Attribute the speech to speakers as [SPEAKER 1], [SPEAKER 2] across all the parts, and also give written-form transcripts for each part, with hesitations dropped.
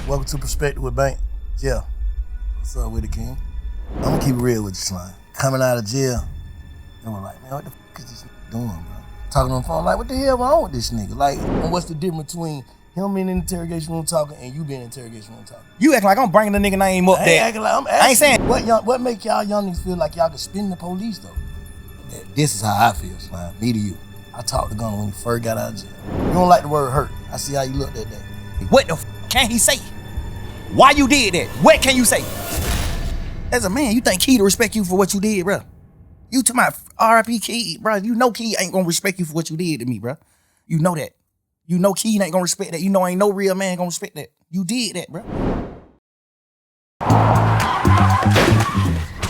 [SPEAKER 1] Welcome to Perspektives with Bank. Yeah. What's up with it, King? I'm gonna keep it real with you, Slime. Coming out of jail, and we're like, man, what the fuck is this nigga doing, bro? Talking on the phone, like, what the hell wrong with this nigga? Like, and what's the difference between him being in the interrogation room talking and you being in the interrogation room talking?
[SPEAKER 2] You acting like I'm bringing the nigga name up there.
[SPEAKER 1] I'm asking.
[SPEAKER 2] I ain't saying.
[SPEAKER 1] What make y'all young niggas feel like y'all can spin the police, though? This is how I feel, Slime. Me to you. I talked to Gunna when he first got out of jail. You don't like the word hurt. I see how you looked that day.
[SPEAKER 2] What the f can he say? Why you did that? What can you say? As a man, you think Key to respect you for what you did, bro? You to my R.I.P. Key, bro. You know Key ain't gonna respect you for what you did to me, bro. You know that. You know Key ain't gonna respect that. You know ain't no real man gonna respect that. You did that, bro.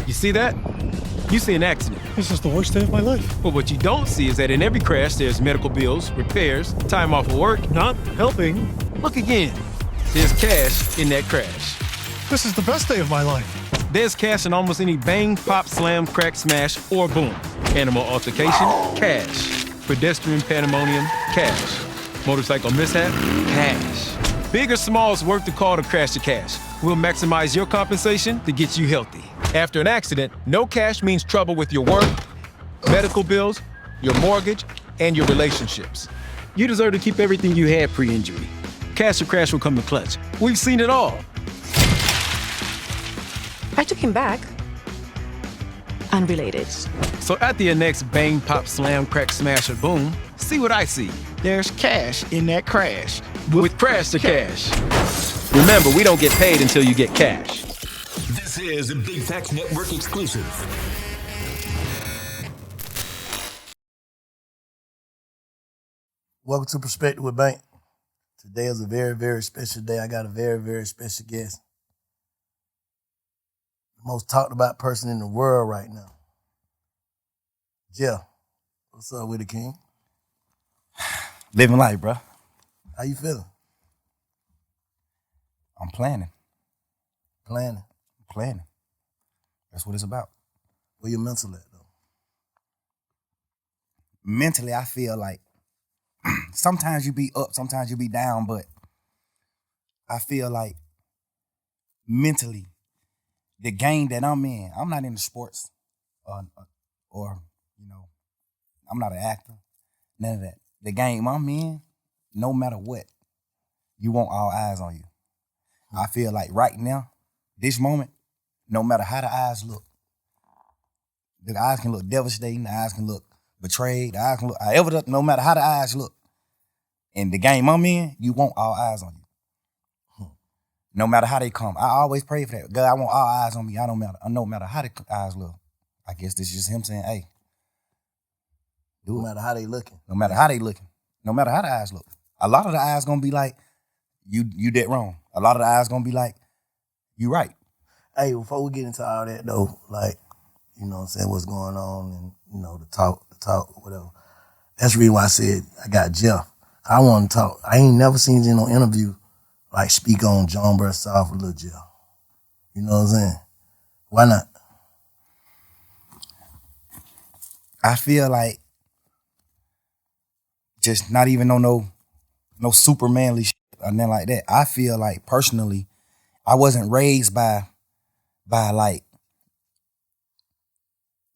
[SPEAKER 3] You see that? You see an accident.
[SPEAKER 4] This is the worst day of my life.
[SPEAKER 3] But what you don't see is that in every crash, there's medical bills, repairs, time off of work.
[SPEAKER 4] Not helping.
[SPEAKER 3] Look again. There's cash in that crash.
[SPEAKER 4] This is the best day of my life.
[SPEAKER 3] There's cash in almost any bang, pop, slam, crack, smash, or boom. Animal altercation, cash. Pedestrian pandemonium, cash. Motorcycle mishap, cash. Big or small is worth the call to crash to cash. We'll maximize your compensation to get you healthy. After an accident, no cash means trouble with your work, medical bills, your mortgage, and your relationships. You deserve to keep everything you had pre-injury. Cash or crash will come to clutch. We've seen it all.
[SPEAKER 5] I took him back. Unrelated.
[SPEAKER 3] So at the next bang, pop, slam, crack, smash, or boom, see what I see. There's cash in that crash. With Crash to Cash. Remember, we don't get paid until you get cash.
[SPEAKER 6] This is a Big Facts Network exclusive.
[SPEAKER 1] Welcome to Perspektives with Bank. Today is a very, very special day. I got a very, very special guest. The most talked about person in the world right now. Jeff, what's up with it, King?
[SPEAKER 2] Living life, bro.
[SPEAKER 1] How you feeling?
[SPEAKER 2] I'm planning.
[SPEAKER 1] Planning.
[SPEAKER 2] That's what it's about.
[SPEAKER 1] Where your mental at, though?
[SPEAKER 2] Mentally, I feel like sometimes you be up, sometimes you be down, but I feel like mentally, the game that I'm in, I'm not into sports or you know, I'm not an actor, none of that. The game I'm in, no matter what, you want all eyes on you. I feel like right now, this moment, no matter how the eyes look, the eyes can look devastating, the eyes can look betrayed, the eyes can look, however, no matter how the eyes look, in the game I'm in, you want all eyes on you. No matter how they come. I always pray for that. God, I want all eyes on me. No matter how the eyes look. I guess this is just him saying, hey,
[SPEAKER 1] No matter how they looking.
[SPEAKER 2] no matter how they looking, no matter how the eyes look. A lot of the eyes gonna be like, you dead wrong. A lot of the eyes gonna be like, you right.
[SPEAKER 1] Hey, before we get into all that, though, like, you know what I'm saying, what's going on and, you know, the talk, whatever. That's the reason why I said I got Jeff. I want to talk. I ain't never seen you in no interview, like, speak on Jonesboro South with Lil Jeff. You know what I'm saying? Why not?
[SPEAKER 2] I feel like just not even on no super manly shit or nothing like that. I feel like personally, I wasn't raised by like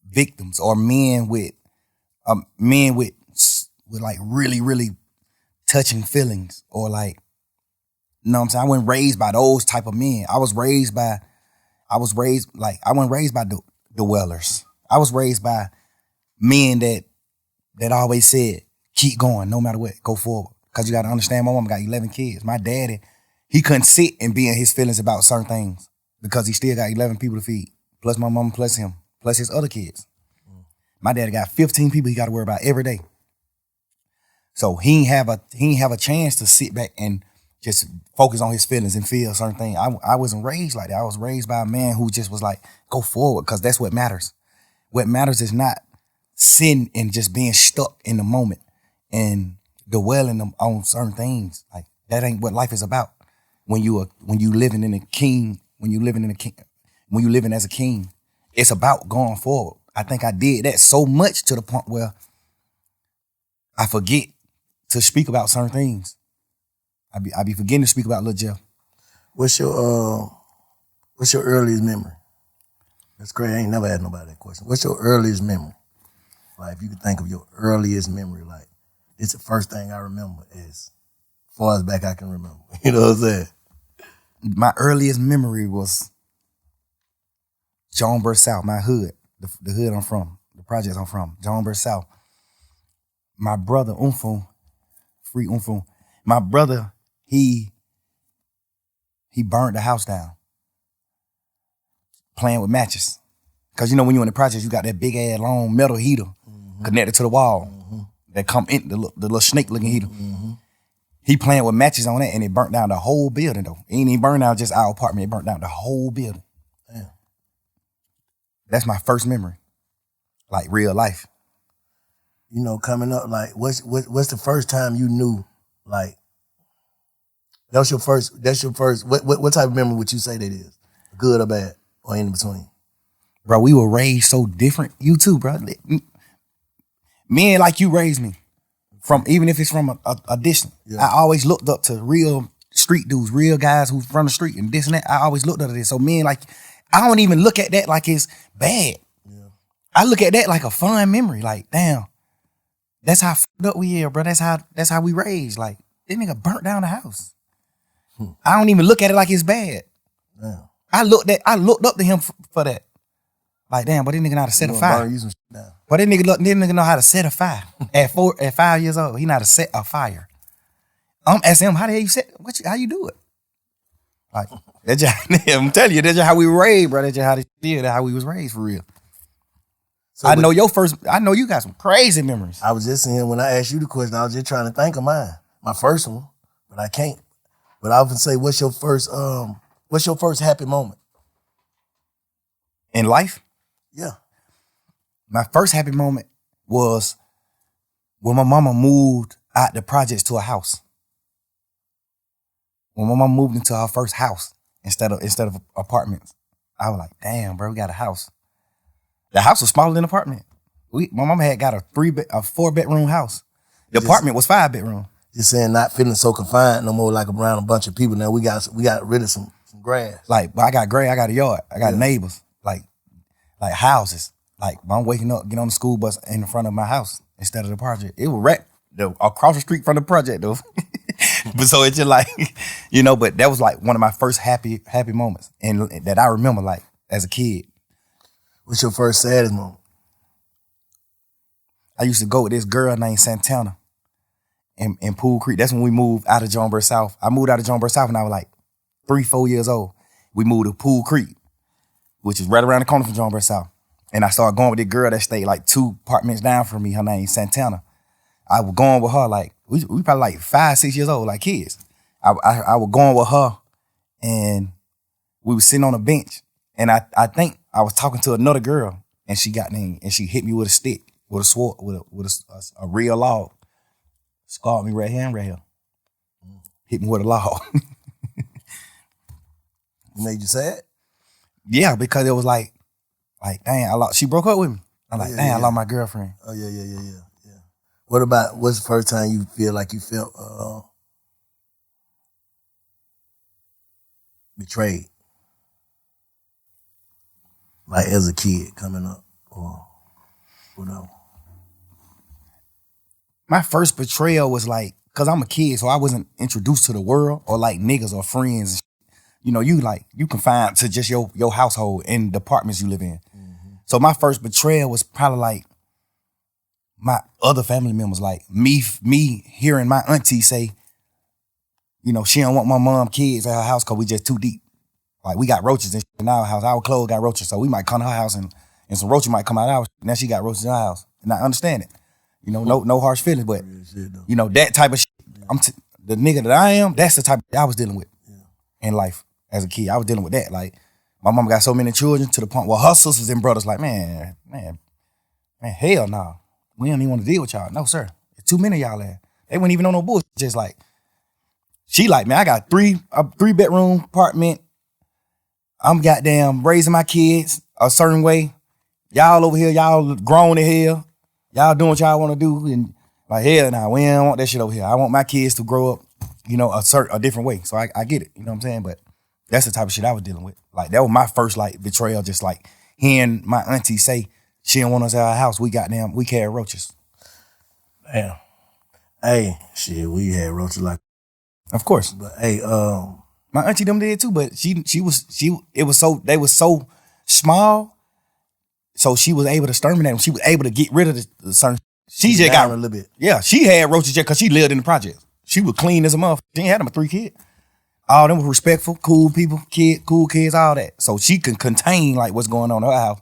[SPEAKER 2] victims or men with like really, really touching feelings or like, you know what I'm saying? I wasn't raised by those type of men. I wasn't raised by the Wellers. I was raised by men that always said, keep going, no matter what, go forward. Because you got to understand, my mom got 11 kids. My daddy, he couldn't sit and be in his feelings about certain things because he still got 11 people to feed, plus my mom, plus him, plus his other kids. My daddy got 15 people he got to worry about every day. So he ain't have a chance to sit back and just focus on his feelings and feel certain things. I wasn't raised like that. I was raised by a man who just was like, go forward, because that's what matters. What matters is not sitting and just being stuck in the moment and dwelling on certain things. Like, that ain't what life is about. When you living as a king, it's about going forward. I think I did that so much to the point where I forget to speak about certain things. I be forgetting to speak about Lil Jeff.
[SPEAKER 1] What's your earliest memory? That's great. I ain't never had nobody that question. What's your earliest memory? Like, if you could think of your earliest memory, like, it's the first thing I remember as far as back I can remember. You know what I'm saying?
[SPEAKER 2] My earliest memory was Jonesboro South, my hood, the hood I'm from, the projects I'm from, Jonesboro South. My brother, free Umfum, my brother, he burned the house down playing with matches. Because, you know, when you're in the projects, you got that big ass long metal heater connected to the wall that come in, the little snake looking heater. He playing with matches on that and it burnt down the whole building though. It ain't even burned down just our apartment, it burnt down the whole building.
[SPEAKER 1] Damn.
[SPEAKER 2] That's my first memory. Like real life.
[SPEAKER 1] You know, coming up, like, what's the first time you knew, like, that's your first, what type of memory would you say that is? Good or bad? Or in between?
[SPEAKER 2] Bro, we were raised so different. You too, bro. Men like you raised me. From even if it's from a distance. Yeah. I always looked up to real street dudes, real guys who's from the street and this and that. I always looked up to this. So men like, I don't even look at that like it's bad. Yeah. I look at that like a fun memory. Like, damn, that's how fucked up we are, bro. That's how we raised. Like, this nigga burnt down the house. I don't even look at it like it's bad. Damn. I looked up to him for that. Like, damn, but this nigga know how to set a fire. But this nigga know how to set a fire. At 5 years old, he know how to set a fire. I'm asking him, how the hell you set? How you do it? Like, that's just, I'm telling you, that's just how we were raised, bro. That's just how they feel. That's how we was raised for real. So, I know you got some crazy memories.
[SPEAKER 1] I was just saying, when I asked you the question, I was just trying to think of mine. My first one, but I can't. But I often say, what's your first happy moment?
[SPEAKER 2] In life?
[SPEAKER 1] Yeah.
[SPEAKER 2] My first happy moment was when my mama moved out the projects to a house. When my mama moved into her first house instead of apartments. I was like, damn, bro, we got a house. The house was smaller than the apartment. My mama had got a 4-bedroom house. The apartment was 5-bedroom.
[SPEAKER 1] Just saying, not feeling so confined no more, like around a bunch of people. Now we got rid of some grass.
[SPEAKER 2] Like, but I got grass, I got a yard, I got neighbors, like houses. Like, I'm waking up, get on the school bus in front of my house instead of the project. It was right across the street from the project though. But so it's just like, you know, but that was like one of my first happy moments and that I remember like as a kid.
[SPEAKER 1] What's your first saddest moment?
[SPEAKER 2] I used to go with this girl named Santana in Pool Creek. That's when we moved out of Jonesboro South. I moved out of Jonesboro South when I was like 3-4 years old. We moved to Pool Creek, which is right around the corner from Jonesboro South. And I started going with this girl that stayed like 2 apartments down from me. Her name is Santana. I was going with her like, we probably like 5-6 years old, like kids. I was going with her and we was sitting on a bench. And I think I was talking to another girl and she got in and she hit me with a stick, with a sword, with a real log. Scarred me right here and right here. Hit me with a log.
[SPEAKER 1] Made you sad?
[SPEAKER 2] Yeah, because it was like, dang, she broke up with me. I'm like, I lost my girlfriend.
[SPEAKER 1] Oh, yeah. What's the first time you feel like you felt betrayed? Like as a kid coming up or whatever.
[SPEAKER 2] My first betrayal was like, cause I'm a kid, so I wasn't introduced to the world or like niggas or friends. You know, you confined to just your household and the apartments you live in. Mm-hmm. So my first betrayal was probably like my other family members, like me hearing my auntie say, you know, she don't want my mom kids at her house cause we just too deep. Like we got roaches in our house. Our clothes got roaches, so we might come to her house and some roaches might come out of our house. Now she got roaches in our house, and I understand it. You know, no harsh feelings, but you know that type of shit. The nigga that I am. That's the type of shit I was dealing with in life as a kid. I was dealing with that. Like my mom got so many children to the point where her sisters and brothers like, man, hell no, we don't even want to deal with y'all. No sir, there's too many of y'all there. They wouldn't even know no bullshit. Just like she like, man, I got a 3-bedroom apartment. I'm goddamn raising my kids a certain way. Y'all over here, y'all grown as hell. Y'all doing what y'all want to do. And like, hell nah, we don't want that shit over here. I want my kids to grow up, you know, a different way. So I get it. You know what I'm saying? But That's the type of shit I was dealing with. Like, that was my first, like, betrayal, just like hearing my auntie say she didn't want us at our house. We carried roaches.
[SPEAKER 1] Damn. Hey, shit, we had roaches like.
[SPEAKER 2] Of course.
[SPEAKER 1] But hey,
[SPEAKER 2] my auntie them did too, but they was so small, so she was able to exterminate them. She was able to get rid of the certain. She just got
[SPEAKER 1] a little bit.
[SPEAKER 2] Yeah, she had roaches just because she lived in the project. She was clean as a motherfucker. She ain't had them with 3 kids. All them were respectful, cool people, cool kids, all that. So she can contain like what's going on in her house.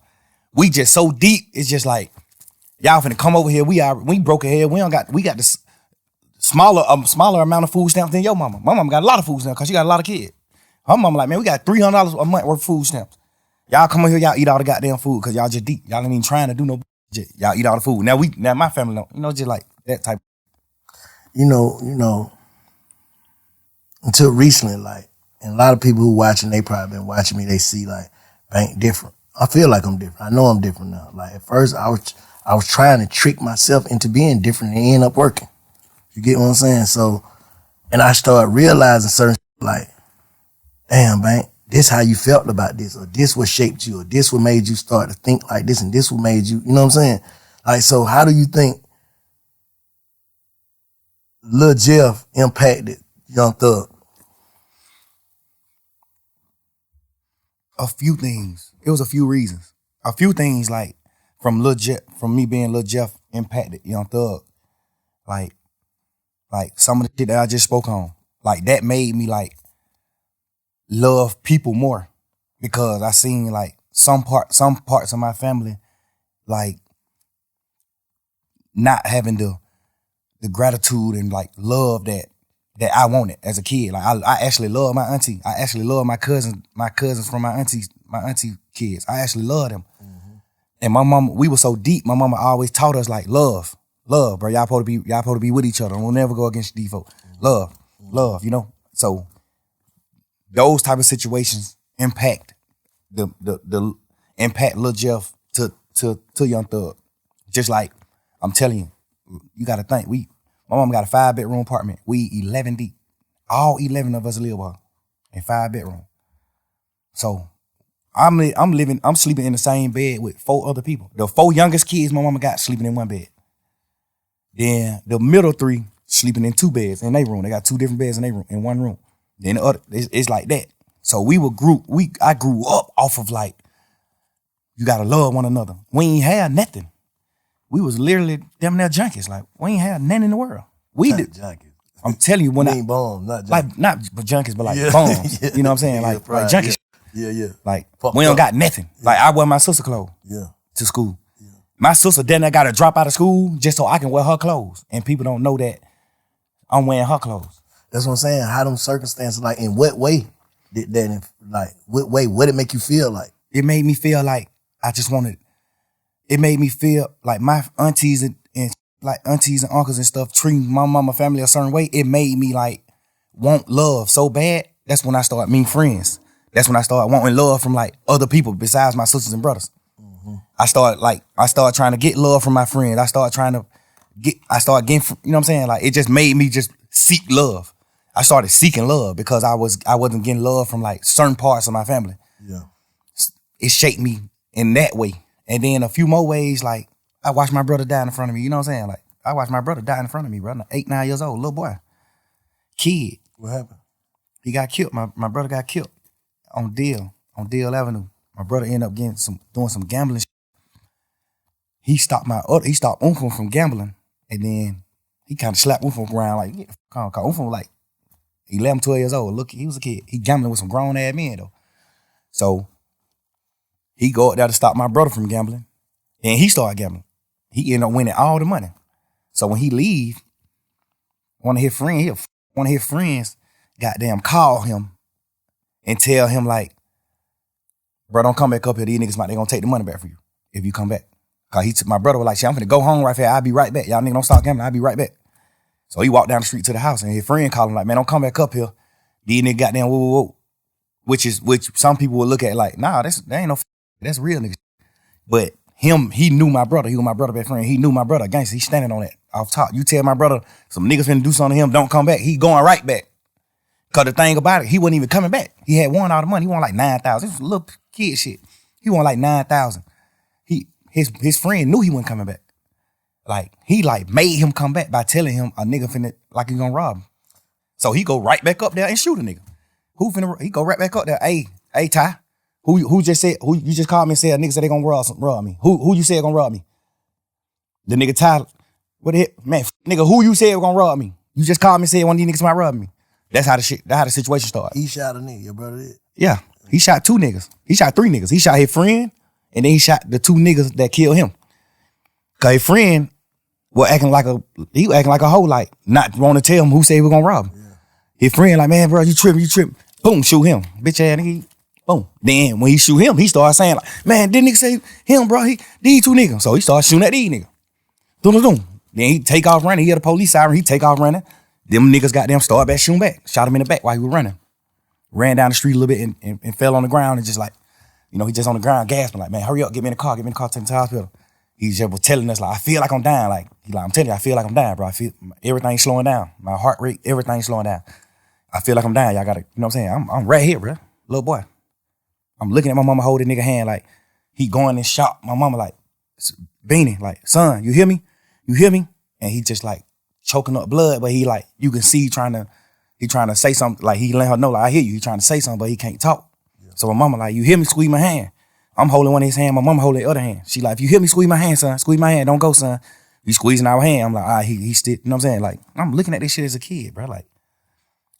[SPEAKER 2] We just so deep. It's just like, y'all finna come over here. We broke ahead. We got this smaller amount of food stamps than your mama. My mama got a lot of food stamps because she got a lot of kids. Her mama like, man, we got $300 a month worth of food stamps. Y'all come over here, y'all eat all the goddamn food because y'all just deep. Y'all ain't even trying to do no shit. Y'all eat all the food. Now my family don't, just like that type.
[SPEAKER 1] You know, until recently, like, and a lot of people who watching, they probably been watching me, they see like, Bank different. I feel like I'm different. I know I'm different now. Like at first I was trying to trick myself into being different and it ended up working. You get what I'm saying? So, and I started realizing certain like, damn, Bank, this how you felt about this, or this what shaped you, or this what made you start to think like this, and this what made you know what I'm saying? Like, so how do you think Lil Jeff impacted Young Thug?
[SPEAKER 2] A few things. It was a few reasons. A few things like from me being Lil Jeff impacted Young Thug. Like some of the shit that I just spoke on. Like that made me like love people more because I seen like some parts of my family like not having the gratitude and like love that I wanted as a kid. Like I actually love my auntie. I actually love my cousins from my auntie kids. I actually love them. Mm-hmm. And my mama, we were so deep. My mama always taught us like love, bro. Y'all supposed to be with each other. We'll never go against the default. Mm-hmm. Love, you know. So those type of situations impact the impact Lil Jeff to Young Thug. Just like I'm telling you, you got to think my mom got a 5-bedroom apartment. We 11 deep. All 11 of us live in 5 bedroom. So I'm sleeping in the same bed with 4 other people. The 4 youngest kids my mama got sleeping in one bed. Then the middle 3 sleeping in 2 beds in their room. They got 2 different beds in their room, in one room. Then the other, it's like that. So I grew up off of like, you gotta love one another. We ain't had nothing. We was literally damn near junkies. Like, we ain't had nothing in the world. We did.
[SPEAKER 1] Junkies.
[SPEAKER 2] I'm telling you, when
[SPEAKER 1] ain't bums, not junkies.
[SPEAKER 2] Like, not but junkies, but like bums.
[SPEAKER 1] Yeah.
[SPEAKER 2] You know what I'm saying?
[SPEAKER 1] Yeah,
[SPEAKER 2] like junkies.
[SPEAKER 1] Yeah.
[SPEAKER 2] Like,
[SPEAKER 1] Fucked
[SPEAKER 2] we don't
[SPEAKER 1] up.
[SPEAKER 2] got nothing. Yeah. Like, I wear my sister clothes to school. Yeah. My sister then I gotta drop out of school just so I can wear her clothes. And people don't know that I'm wearing her clothes.
[SPEAKER 1] That's what I'm saying. How them circumstances, like, in what way did that, like, what did it make you feel like?
[SPEAKER 2] It made me feel like it made me feel like my aunties and uncles and stuff treating my mama family a certain way. It made me like want love so bad. That's when I started meeting friends. That's when I started wanting love from like other people besides my sisters and brothers. Mm-hmm. I started trying to get love from my friends. I started getting, you know what I'm saying? Like, it just made me just seek love. I started seeking love because I wasn't getting love from like certain parts of my family.
[SPEAKER 1] Yeah.
[SPEAKER 2] It shaped me in that way. And then a few more ways, like, I watched my brother die in front of me. You know what I'm saying? Like, I watched my brother die in front of me, bro. 8, 9 years old, little boy. Kid.
[SPEAKER 1] What happened?
[SPEAKER 2] He got killed. My brother got killed on Deal Avenue. My brother ended up doing some gambling shit. He stopped Uncle from gambling, and then he kind of slapped Uncle around like, get the fuck on. Cause Uncle was like 11, 12 years old. Look, he was a kid. He gambling with some grown ass men though. So he go out there to stop my brother from gambling, and he started gambling. He ended up winning all the money. So when he leave, one of his friends goddamn call him and tell him like, bro, don't come back up here. These niggas they gonna take the money back for you if you come back. Cause my brother was like, shit, I'm finna go home right here. I'll be right back. Y'all niggas don't stop gambling. I'll be right back. So he walked down the street to the house, and his friend called him like, man, don't come back up here. These niggas goddamn whoa. Which some people will look at like, nah, that ain't no, that's real niggas. But he knew my brother. He was my brother best friend. He knew my brother. Gangsta, he standing on that off top. You tell my brother some niggas finna do something to him, don't come back. He going right back. Cause the thing about it, he wasn't even coming back. He had won all the money. He won like 9,000. It was little kid shit. He won like 9,000. His friend knew he wasn't coming back. Like, he like made him come back by telling him a nigga finna, like he gonna rob him. So he go right back up there and shoot a nigga. He go right back up there. Hey, Ty, who you just called me and said a nigga said they gonna rob me. Who you said gonna rob me? The nigga Ty, what the heck? Man, nigga, who you said gonna rob me? You just called me and said one of these niggas might rob me. That's how the situation started.
[SPEAKER 1] He shot a nigga, your brother did?
[SPEAKER 2] Yeah, he shot 2 niggas. He shot 3 niggas. He shot his friend, and then he shot the 2 niggas that killed him. Cause his friend was acting like a hoe, like not want to tell him who said we're gonna rob him. Yeah. His friend like, man, bro, you tripping. Boom, shoot him. Bitch ass nigga. Boom. Then when he shoot him, he started saying like, man, didn't nigga say him, bro? These 2 niggas. So he started shooting at these niggas. Then he take off running. He had a police siren. He take off running. Them niggas goddamn started back shooting back. Shot him in the back while he was running. Ran down the street a little bit and fell on the ground and just like, he just on the ground gasping like, man, hurry up, get me in the car, take me to the hospital. He just was telling us like, I feel like I'm dying. Like, I'm telling you, I feel like I'm dying, bro. I feel everything's slowing down. My heart rate, everything's slowing down. I feel like I'm dying. Y'all gotta, you know what I'm saying? I'm right here, bro. Little boy. I'm looking at my mama holding nigga hand like, he going in shock. My mama like, Beanie, like, son, you hear me? You hear me? And he just like choking up blood, but he like, you can see he trying to say something, like he let her know, like, I hear you. He trying to say something, but he can't talk. Yeah. So my mama like, you hear me? Squeeze my hand. I'm holding one of his hand, my mama holding the other hand. She like, if you hear me, squeeze my hand, son. Squeeze my hand, don't go, son. You squeezing our hand. I'm like, he still, you know what I'm saying? Like, I'm looking at this shit as a kid, bro. Like,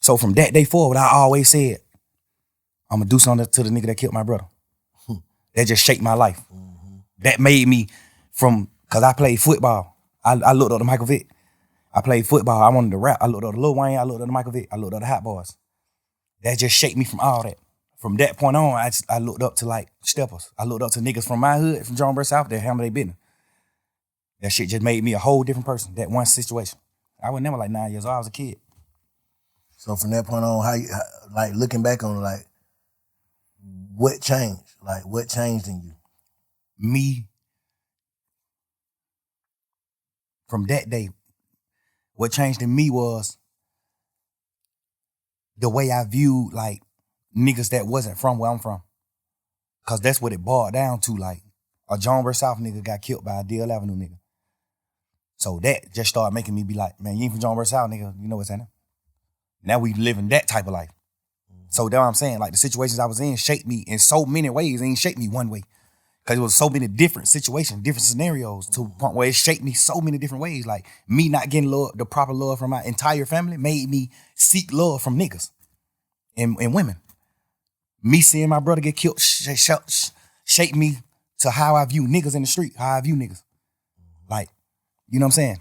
[SPEAKER 2] so from that day forward, I always said, I'm gonna do something to the nigga that killed my brother. That just shaped my life. Mm-hmm. That made me cause I played football. I looked up to Michael Vick. I played football. I wanted to rap. I looked up to Lil Wayne. I looked up to Michael Vick. I looked up to Hot Boys. That just shaped me from all that. From that point on, I looked up to like steppers. I looked up to niggas from my hood, from Jonesboro South, that handle their business. That shit just made me a whole different person, that one situation. I was never like 9 years old. I was a kid.
[SPEAKER 1] So from that point on, how you, like looking back on it, like, what changed? Like, what changed in you?
[SPEAKER 2] Me, from that day, what changed in me was the way I viewed like niggas that wasn't from where I'm from. Cause that's what it boiled down to. Like, a Jonesboro South nigga got killed by a Deal Avenue nigga. So that just started making me be like, man, you ain't from Jonesboro South, nigga. You know what's happening? Now we living that type of life. So that's what I'm saying. Like, the situations I was in shaped me in so many ways. It ain't shaped me one way. Because it was so many different situations, different scenarios, to a point where it shaped me so many different ways. Like, me not getting love, the proper love from my entire family made me seek love from niggas and women. Me seeing my brother get killed shaped me to how I view niggas in the street, how I view niggas. Like, you know what I'm saying?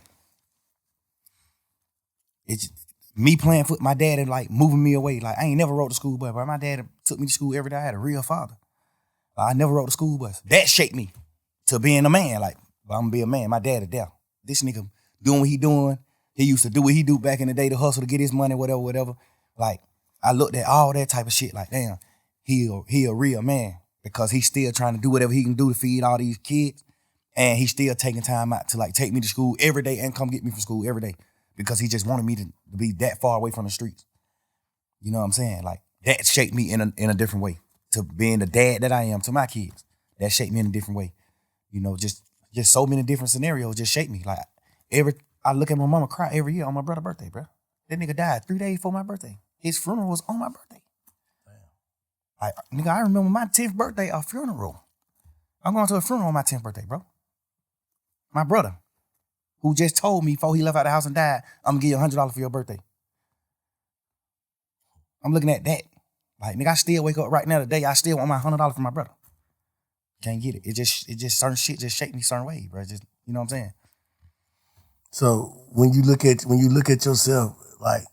[SPEAKER 2] It's me playing foot, my dad and like moving me away. Like, I ain't never rode the school bus, but my dad took me to school every day. I had a real father. I never rode the school bus. That shaped me to being a man. Like, I'm gonna be a man. My dad is there. This nigga doing what he doing. He used to do what he do back in the day to hustle to get his money, whatever. Like, I looked at all that type of shit like, damn, he a real man because he's still trying to do whatever he can do to feed all these kids. And he's still taking time out to like take me to school every day and come get me from school every day because he just wanted me to be that far away from the streets. You know what I'm saying? Like, that shaped me in a different way to being the dad that I am to my kids. That shaped me in a different way. You know, just so many different scenarios just shaped me. Like, I look at my mama cry every year on my brother's birthday, bro. That nigga died 3 days before my birthday. His funeral was on my birthday. Like, nigga, I remember my 10th birthday, a funeral. I'm going to a funeral on my 10th birthday, bro. My brother, who just told me before he left out the house and died, I'm going to give you $100 for your birthday. I'm looking at that. Like, nigga, I still wake up right now today, I still want my $100 for my brother. Can't get it. It just certain shit just shake me certain way, bro. Just, you know what I'm saying?
[SPEAKER 1] So when you look at yourself, like,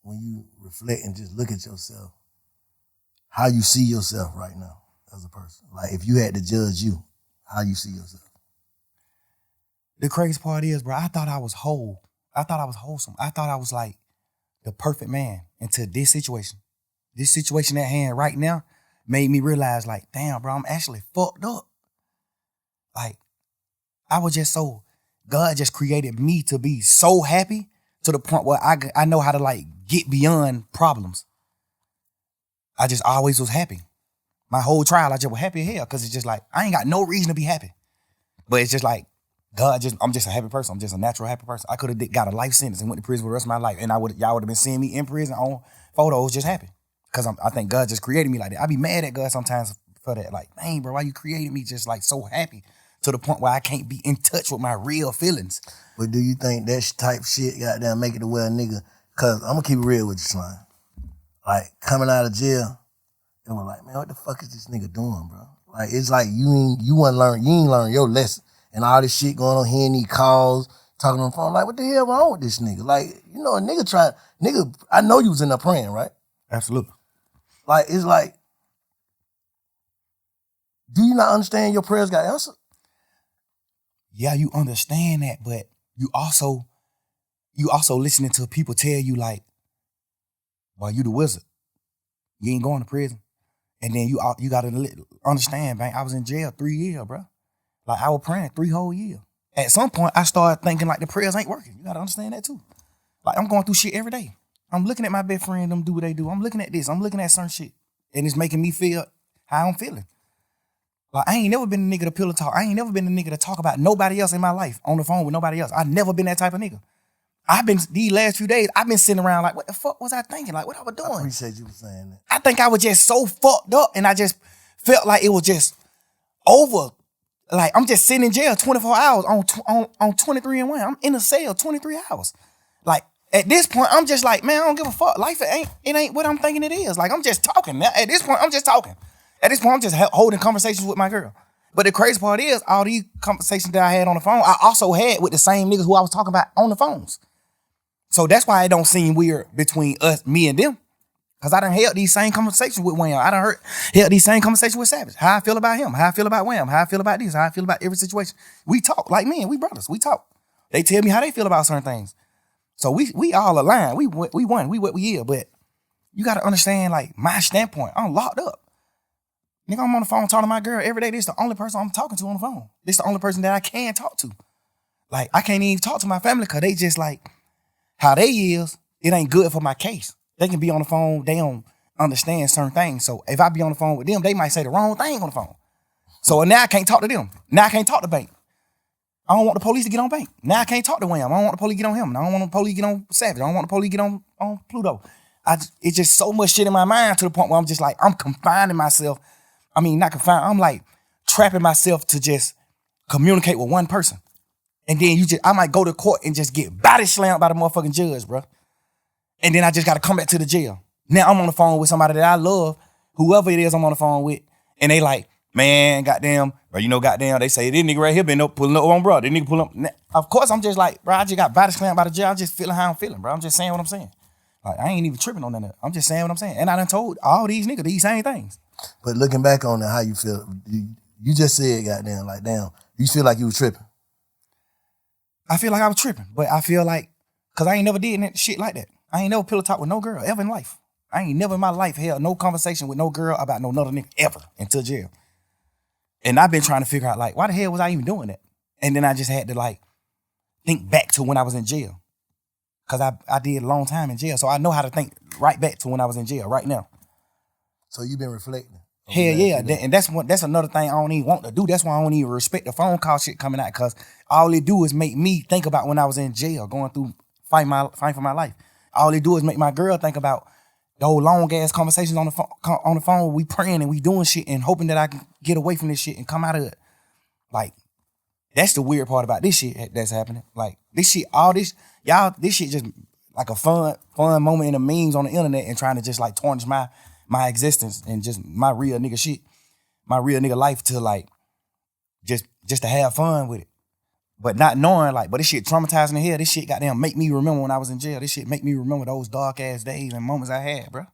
[SPEAKER 1] when you reflect and just look at yourself, how you see yourself right now as a person. Like, if you had to judge you, how you see yourself.
[SPEAKER 2] The crazy part is, bro, I thought I was whole. I thought I was wholesome. I thought I was like the perfect man until this situation. This situation at hand right now made me realize, like, damn, bro, I'm actually fucked up. Like, I was just so, God just created me to be so happy to the point where I know how to, like, get beyond problems. I just always was happy. My whole trial, I just was happy as hell because it's just like, I ain't got no reason to be happy. But it's just like, I'm just a happy person. I'm just a natural happy person. I could have got a life sentence and went to prison for the rest of my life. And y'all would have been seeing me in prison on photos just happy. Because I think God just created me like that. I be mad at God sometimes for that. Like, man, bro, why you created me just like so happy to the point where I can't be in touch with my real feelings?
[SPEAKER 1] But do you think that type shit goddamn make it to where a nigga, cause I'm gonna keep it real with you, Slime. Like coming out of jail, and we're like, man, what the fuck is this nigga doing, bro? Like it's like you ain't learn your lesson. And all this shit going on here, and these calls, talking on the phone, like, what the hell wrong with this nigga? Like, you know, a nigga, I know you was in there praying, right?
[SPEAKER 2] Absolutely.
[SPEAKER 1] Like, it's like, do you not understand your prayers got answered?
[SPEAKER 2] Yeah, you understand that, but you also listening to people tell you like, boy, you the wizard. You ain't going to prison. And then you gotta understand, man, I was in jail 3 years, bro. Like I was praying 3 whole years. At some point, I started thinking like the prayers ain't working. You gotta understand that too. Like I'm going through shit every day. I'm looking at my best friend, them do what they do. I'm looking at this. I'm looking at certain shit. And it's making me feel how I'm feeling. Like I ain't never been a nigga to pillow talk. I ain't never been a nigga to talk about nobody else in my life on the phone with nobody else. I never been that type of nigga. These last few days, I've been sitting around like, what the fuck was I thinking? Like, what I was doing?
[SPEAKER 1] I appreciate you saying that.
[SPEAKER 2] I think I was just so fucked up and I just felt like it was just over. Like, I'm just sitting in jail 24 hours on 23 and 1. I'm in a cell 23 hours. Like, at this point, I'm just like, man, I don't give a fuck. Life, it ain't what I'm thinking it is. Like, I'm just talking. At this point, I'm just talking. At this point, I'm just holding conversations with my girl. But the crazy part is, all these conversations that I had on the phone, I also had with the same niggas who I was talking about on the phones. So that's why it don't seem weird between me and them. Because I done held these same conversations with Wham. I done held these same conversations with Savage. How I feel about him. How I feel about Wham. How I feel about this. How I feel about every situation. We talk like men. We brothers. We talk. They tell me how they feel about certain things. So we all align. We won. We what we is. But you got to understand, like, my standpoint. I'm locked up. Nigga, I'm on the phone talking to my girl every day. This is the only person I'm talking to on the phone. This is the only person that I can talk to. Like, I can't even talk to my family because they just like, how they is, it ain't good for my case. They can be on the phone, they don't understand certain things. So if I be on the phone with them, they might say the wrong thing on the phone. So now I can't talk to them. Now I can't talk to Bank. I don't want the police to get on Bank. Now I can't talk to Wham. I don't want the police to get on him. I don't want the police to get on Savage. I don't want the police to get on Pluto. It's just so much shit in my mind to the point where I'm just like, I'm confining myself. I mean, not confined. I'm like trapping myself to just communicate with one person. And then I might go to court and just get body slammed by the motherfucking judge, bro. And then I just got to come back to the jail. Now I'm on the phone with somebody that I love, whoever it is I'm on the phone with, and they like, man, goddamn, bro, you know, goddamn, they say, this nigga right here been up pulling up on bro. This nigga pull up. Now, of course, I'm just like, bro, I just got body slammed by the jail. I'm just feeling how I'm feeling, bro. I'm just saying what I'm saying. Like, I ain't even tripping on that. I'm just saying what I'm saying. And I done told all these niggas these same things.
[SPEAKER 1] But looking back on it, how you feel? You just said, goddamn, like, damn, you feel like you was tripping.
[SPEAKER 2] I feel like I was tripping, but I feel like, because I ain't never did shit like that. I ain't never pillow talk with no girl ever in life. I ain't never in my life held no conversation with no girl about no another nigga ever until jail. And I've been trying to figure out, like, why the hell was I even doing that? And then I just had to, like, think back to when I was in jail. Because I did a long time in jail, so I know how to think right back to when I was in jail right now.
[SPEAKER 1] So you've been reflecting?
[SPEAKER 2] Hell yeah, and that's another thing I don't even want to do. That's why I don't even respect the phone call shit coming out, because all it do is make me think about when I was in jail, going through fighting for my life. All it do is make my girl think about those long ass conversations on the phone. We praying and we doing shit and hoping that I can get away from this shit and come out of it. Like, that's the weird part about this shit that's happening. Like, this shit, this shit just like a fun moment in the memes on the internet and trying to just like tarnish my existence and just my real nigga shit, my real nigga life to like just to have fun with it. But not knowing, like, but this shit traumatizing the hell. This shit goddamn make me remember when I was in jail. This shit make me remember those dark ass days and moments I had, bro.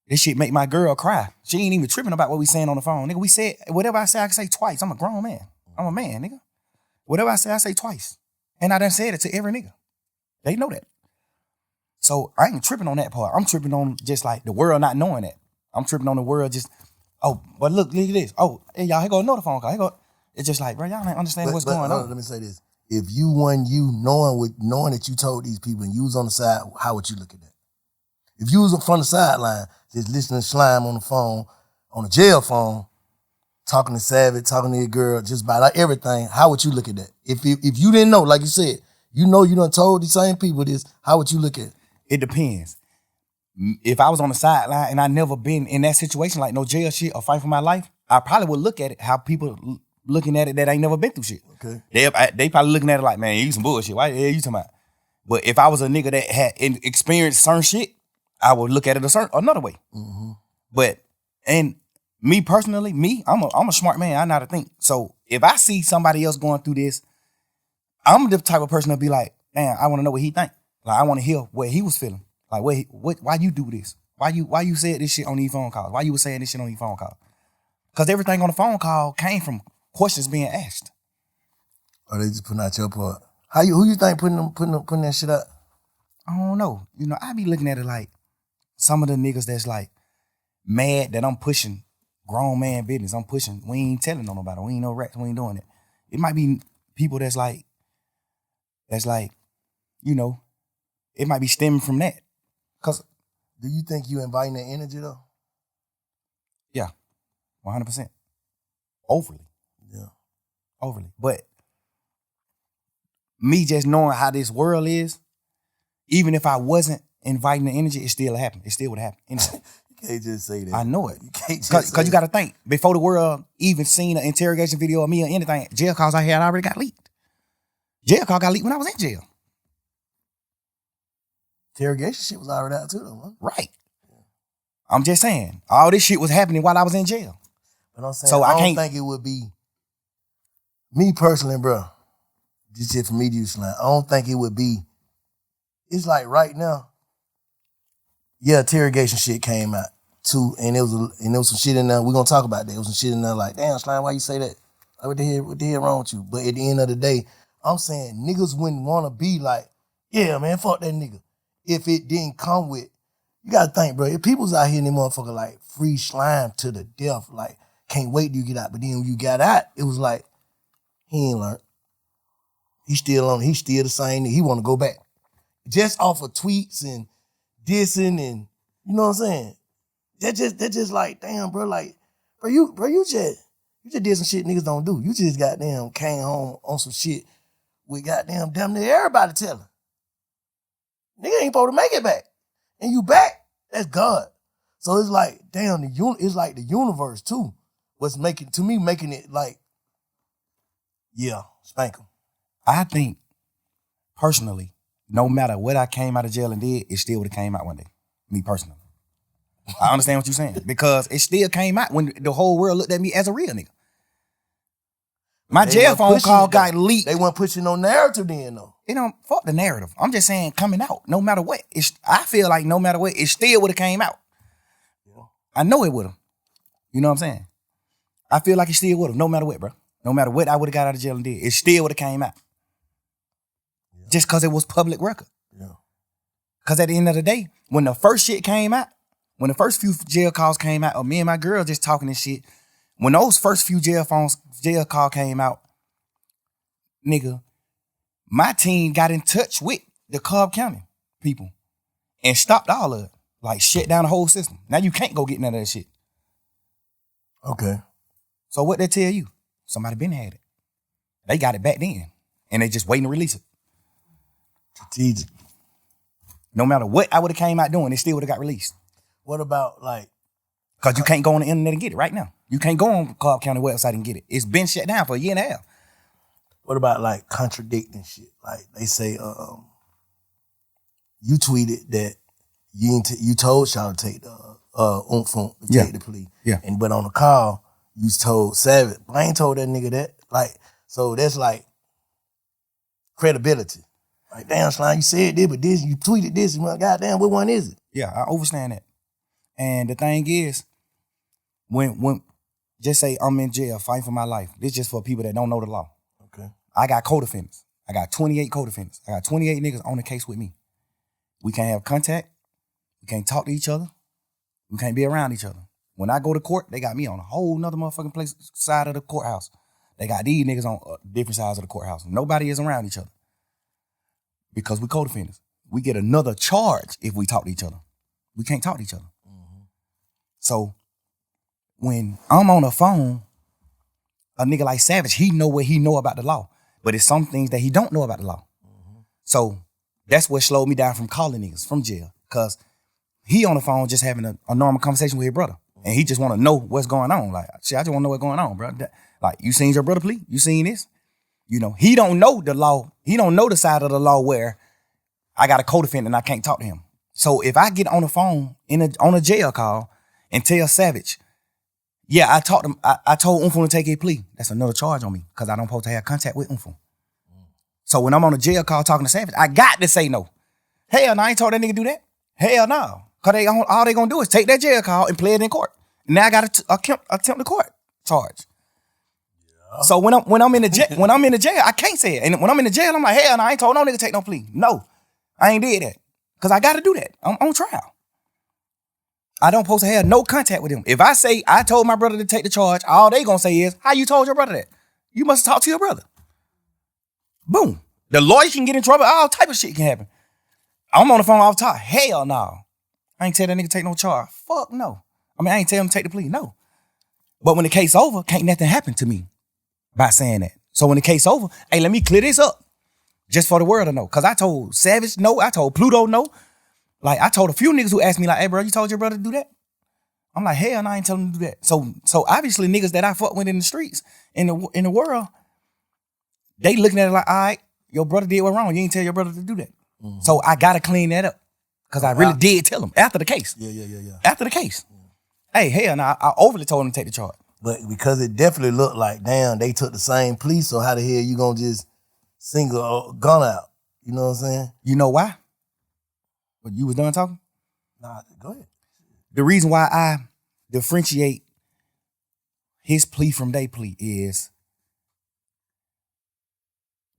[SPEAKER 2] This shit make my girl cry. She ain't even tripping about what we saying on the phone. Nigga, we said, whatever I say, I can say twice. I'm a grown man. I'm a man, nigga. Whatever I say twice. And I done said it to every nigga. They know that. So I ain't tripping on that part. I'm tripping on just like the world not knowing that. I'm tripping on the world just, oh, but look at this. Oh, hey, y'all, here go another phone call. Here go. It's just like, bro, y'all ain't understanding what's going on.
[SPEAKER 1] Let me say this. If you knowing that you told these people and you was on the side, how would you look at that? If you was from the sideline, just listening to Slime on the phone, on the jail phone, talking to Savage, talking to your girl, just about like everything, how would you look at that? If you didn't know, like you said, you done told these same people this, how would you look at it?
[SPEAKER 2] It depends. If I was on the sideline and I never been in that situation, like no jail shit or fight for my life, I probably would look at it how people looking at it that ain't never been through shit.
[SPEAKER 1] Okay.
[SPEAKER 2] They probably looking at it like, man, you some bullshit. Why the hell you talking about? But if I was a nigga that had experienced certain shit, I would look at it another way.
[SPEAKER 1] Mm-hmm.
[SPEAKER 2] But and me personally, I'm a smart man. I know how to think. So if I see somebody else going through this, I'm the type of person to be like, man, I want to know what he think. Like I want to hear what he was feeling. Like why you do this? Why you said this shit on these phone calls? Why you was saying this shit on these phone calls? Because everything on the phone call came from questions being asked.
[SPEAKER 1] Or they just putting out your part. Who you think putting that shit out?
[SPEAKER 2] I don't know. I be looking at it like some of the niggas that's like mad that I'm pushing grown man business. I'm pushing. We ain't telling on nobody. We ain't no rats. We ain't doing it. It might be people that's like, it might be stemming from that. Cause
[SPEAKER 1] do you think you inviting that energy though?
[SPEAKER 2] Yeah, 100%. Overly.
[SPEAKER 1] Yeah.
[SPEAKER 2] Overly. But me just knowing how this world is, even if I wasn't inviting the energy, it still happened. It still would happen. Anyway.
[SPEAKER 1] You can't just say that.
[SPEAKER 2] I know it.
[SPEAKER 1] You can't just
[SPEAKER 2] Because you got to think, before the world even seen an interrogation video of me or anything, jail calls I had already got leaked. Jail call got leaked when I was in jail.
[SPEAKER 1] Interrogation shit was already out too though, man.
[SPEAKER 2] Right. I'm just saying, all this shit was happening while I was in jail.
[SPEAKER 1] But I'm saying,
[SPEAKER 2] So
[SPEAKER 1] I don't think it would be, me personally, bro, this shit for me to use slang, I don't think it would be, it's like right now, yeah, interrogation shit came out too, and there was some shit in there, we're gonna talk about that, there was some shit in there like, damn, Slime, why you say that? Like, what the hell wrong with you? But at the end of the day, I'm saying niggas wouldn't wanna be like, yeah, man, fuck that nigga. If it didn't come with, you gotta think, bro, if people's out here and they motherfucker like free Slime to the death, like, can't wait till you get out. But then when you got out, it was like, he ain't learned. He's still the same. He want to go back. Just off of tweets and dissing and, you know what I'm saying? That just like, damn, bro, like, you just did some shit niggas don't do. You just goddamn came home on some shit with goddamn damn near everybody telling. Nigga ain't supposed to make it back. And you back, that's God. So it's like, damn, it's like the universe too. What's making it like, yeah, spank him.
[SPEAKER 2] I think, personally, no matter what I came out of jail and did, it still would have came out one day. Me personally. I understand what you're saying. Because it still came out when the whole world looked at me as a real nigga. My jail phone call got leaked.
[SPEAKER 1] They weren't pushing no narrative then, though.
[SPEAKER 2] It don't fuck the narrative. I'm just saying coming out, no matter what. I feel like no matter what, it still would have came out.
[SPEAKER 1] Yeah.
[SPEAKER 2] I know it would have. You know what I'm saying? I feel like it still would have, no matter what, bro. No matter what I would have got out of jail and did, it still would have came out. Yeah. Just because it was public record.
[SPEAKER 1] Yeah.
[SPEAKER 2] Because at the end of the day, when the first shit came out, when the first few jail calls came out, or me and my girl just talking this shit, when those first few jail call came out, nigga, my team got in touch with the Cobb County people and stopped all of it. Like, shut down the whole system. Now you can't go get none of that shit.
[SPEAKER 1] Okay.
[SPEAKER 2] So what they tell you? Somebody been had it. They got it back then. And they just waiting to release it.
[SPEAKER 1] Strategic.
[SPEAKER 2] No matter what I would have came out doing, it still would have got released.
[SPEAKER 1] What about like...
[SPEAKER 2] Because you can't go on the internet and get it right now. You can't go on Cobb County website and get it. It's been shut down for a year and a half.
[SPEAKER 1] What about like contradicting shit? Like they say, you tweeted that you told y'all to take the take the plea.
[SPEAKER 2] Yeah.
[SPEAKER 1] But on the call, you told Savage, I ain't told that nigga that. Like, so that's like credibility. Like, damn, Slime, you said this, but this, you tweeted this, and goddamn, what one is it?
[SPEAKER 2] Yeah, I understand that. And the thing is, when just say I'm in jail fighting for my life, this just for people that don't know the law.
[SPEAKER 1] Okay.
[SPEAKER 2] I got co-defendants. I got 28 co-defendants. I got 28 niggas on the case with me. We can't have contact. We can't talk to each other. We can't be around each other. When I go to court, they got me on a whole nother motherfucking side of the courthouse. They got these niggas on different sides of the courthouse. Nobody is around each other. Because we co-defendants. We get another charge if we talk to each other. We can't talk to each other. Mm-hmm. So when I'm on the phone, a nigga like Savage, he know what he know about the law. But it's some things that he don't know about the law. So that's what slowed me down from calling niggas from jail. Cause he on the phone just having a normal conversation with his brother. And he just want to know what's going on. Like, shit, I just want to know what's going on, bro. Like, you seen your brother plea? You seen this? You know, he don't know the law. He don't know the side of the law where I got a co-defendant and I can't talk to him. So if I get on the phone on a jail call and tell Savage, yeah, I told Unfo to take a plea, that's another charge on me because I don't supposed to have contact with Unfo. So when I'm on a jail call talking to Savage, I got to say no. Hell no, I ain't told that nigga do that. Hell no. Because all they gonna do is take that jail call and play it in court. Now I got to attempt the court charge. Yeah. So when I'm in the jail, I can't say it. And when I'm in the jail, I'm like, hell no, I ain't told no nigga take no plea. No, I ain't did that. Because I got to do that. I'm on trial. I don't supposed to have no contact with him. If I say I told my brother to take the charge, all they gonna say is, how you told your brother that? You must talk to your brother. Boom. The lawyer can get in trouble. All type of shit can happen. I'm on the phone off top. Hell no. I ain't tell that nigga take no charge. Fuck no. I mean, I ain't tell him to take the plea. No. But when the case over, can't nothing happen to me by saying that. So when the case over, hey, let me clear this up just for the world to know. Because I told Savage no. I told Pluto no. Like, I told a few niggas who asked me like, hey, bro, you told your brother to do that? I'm like, hell no, I ain't telling him to do that. So obviously niggas that I fuck with in the streets, in the world, they looking at it like, all right, your brother did what wrong. You ain't tell your brother to do that. Mm-hmm. So I got to clean that up. Because I really did tell him after the case.
[SPEAKER 1] Yeah.
[SPEAKER 2] After the case. Hey, hell no, I overly told him to take the charge.
[SPEAKER 1] But because it definitely looked like, damn, they took the same plea, so how the hell you gonna just single Gunna out? You know what I'm saying?
[SPEAKER 2] You know why? But you was done talking?
[SPEAKER 1] Nah, go ahead.
[SPEAKER 2] The reason why I differentiate his plea from their plea is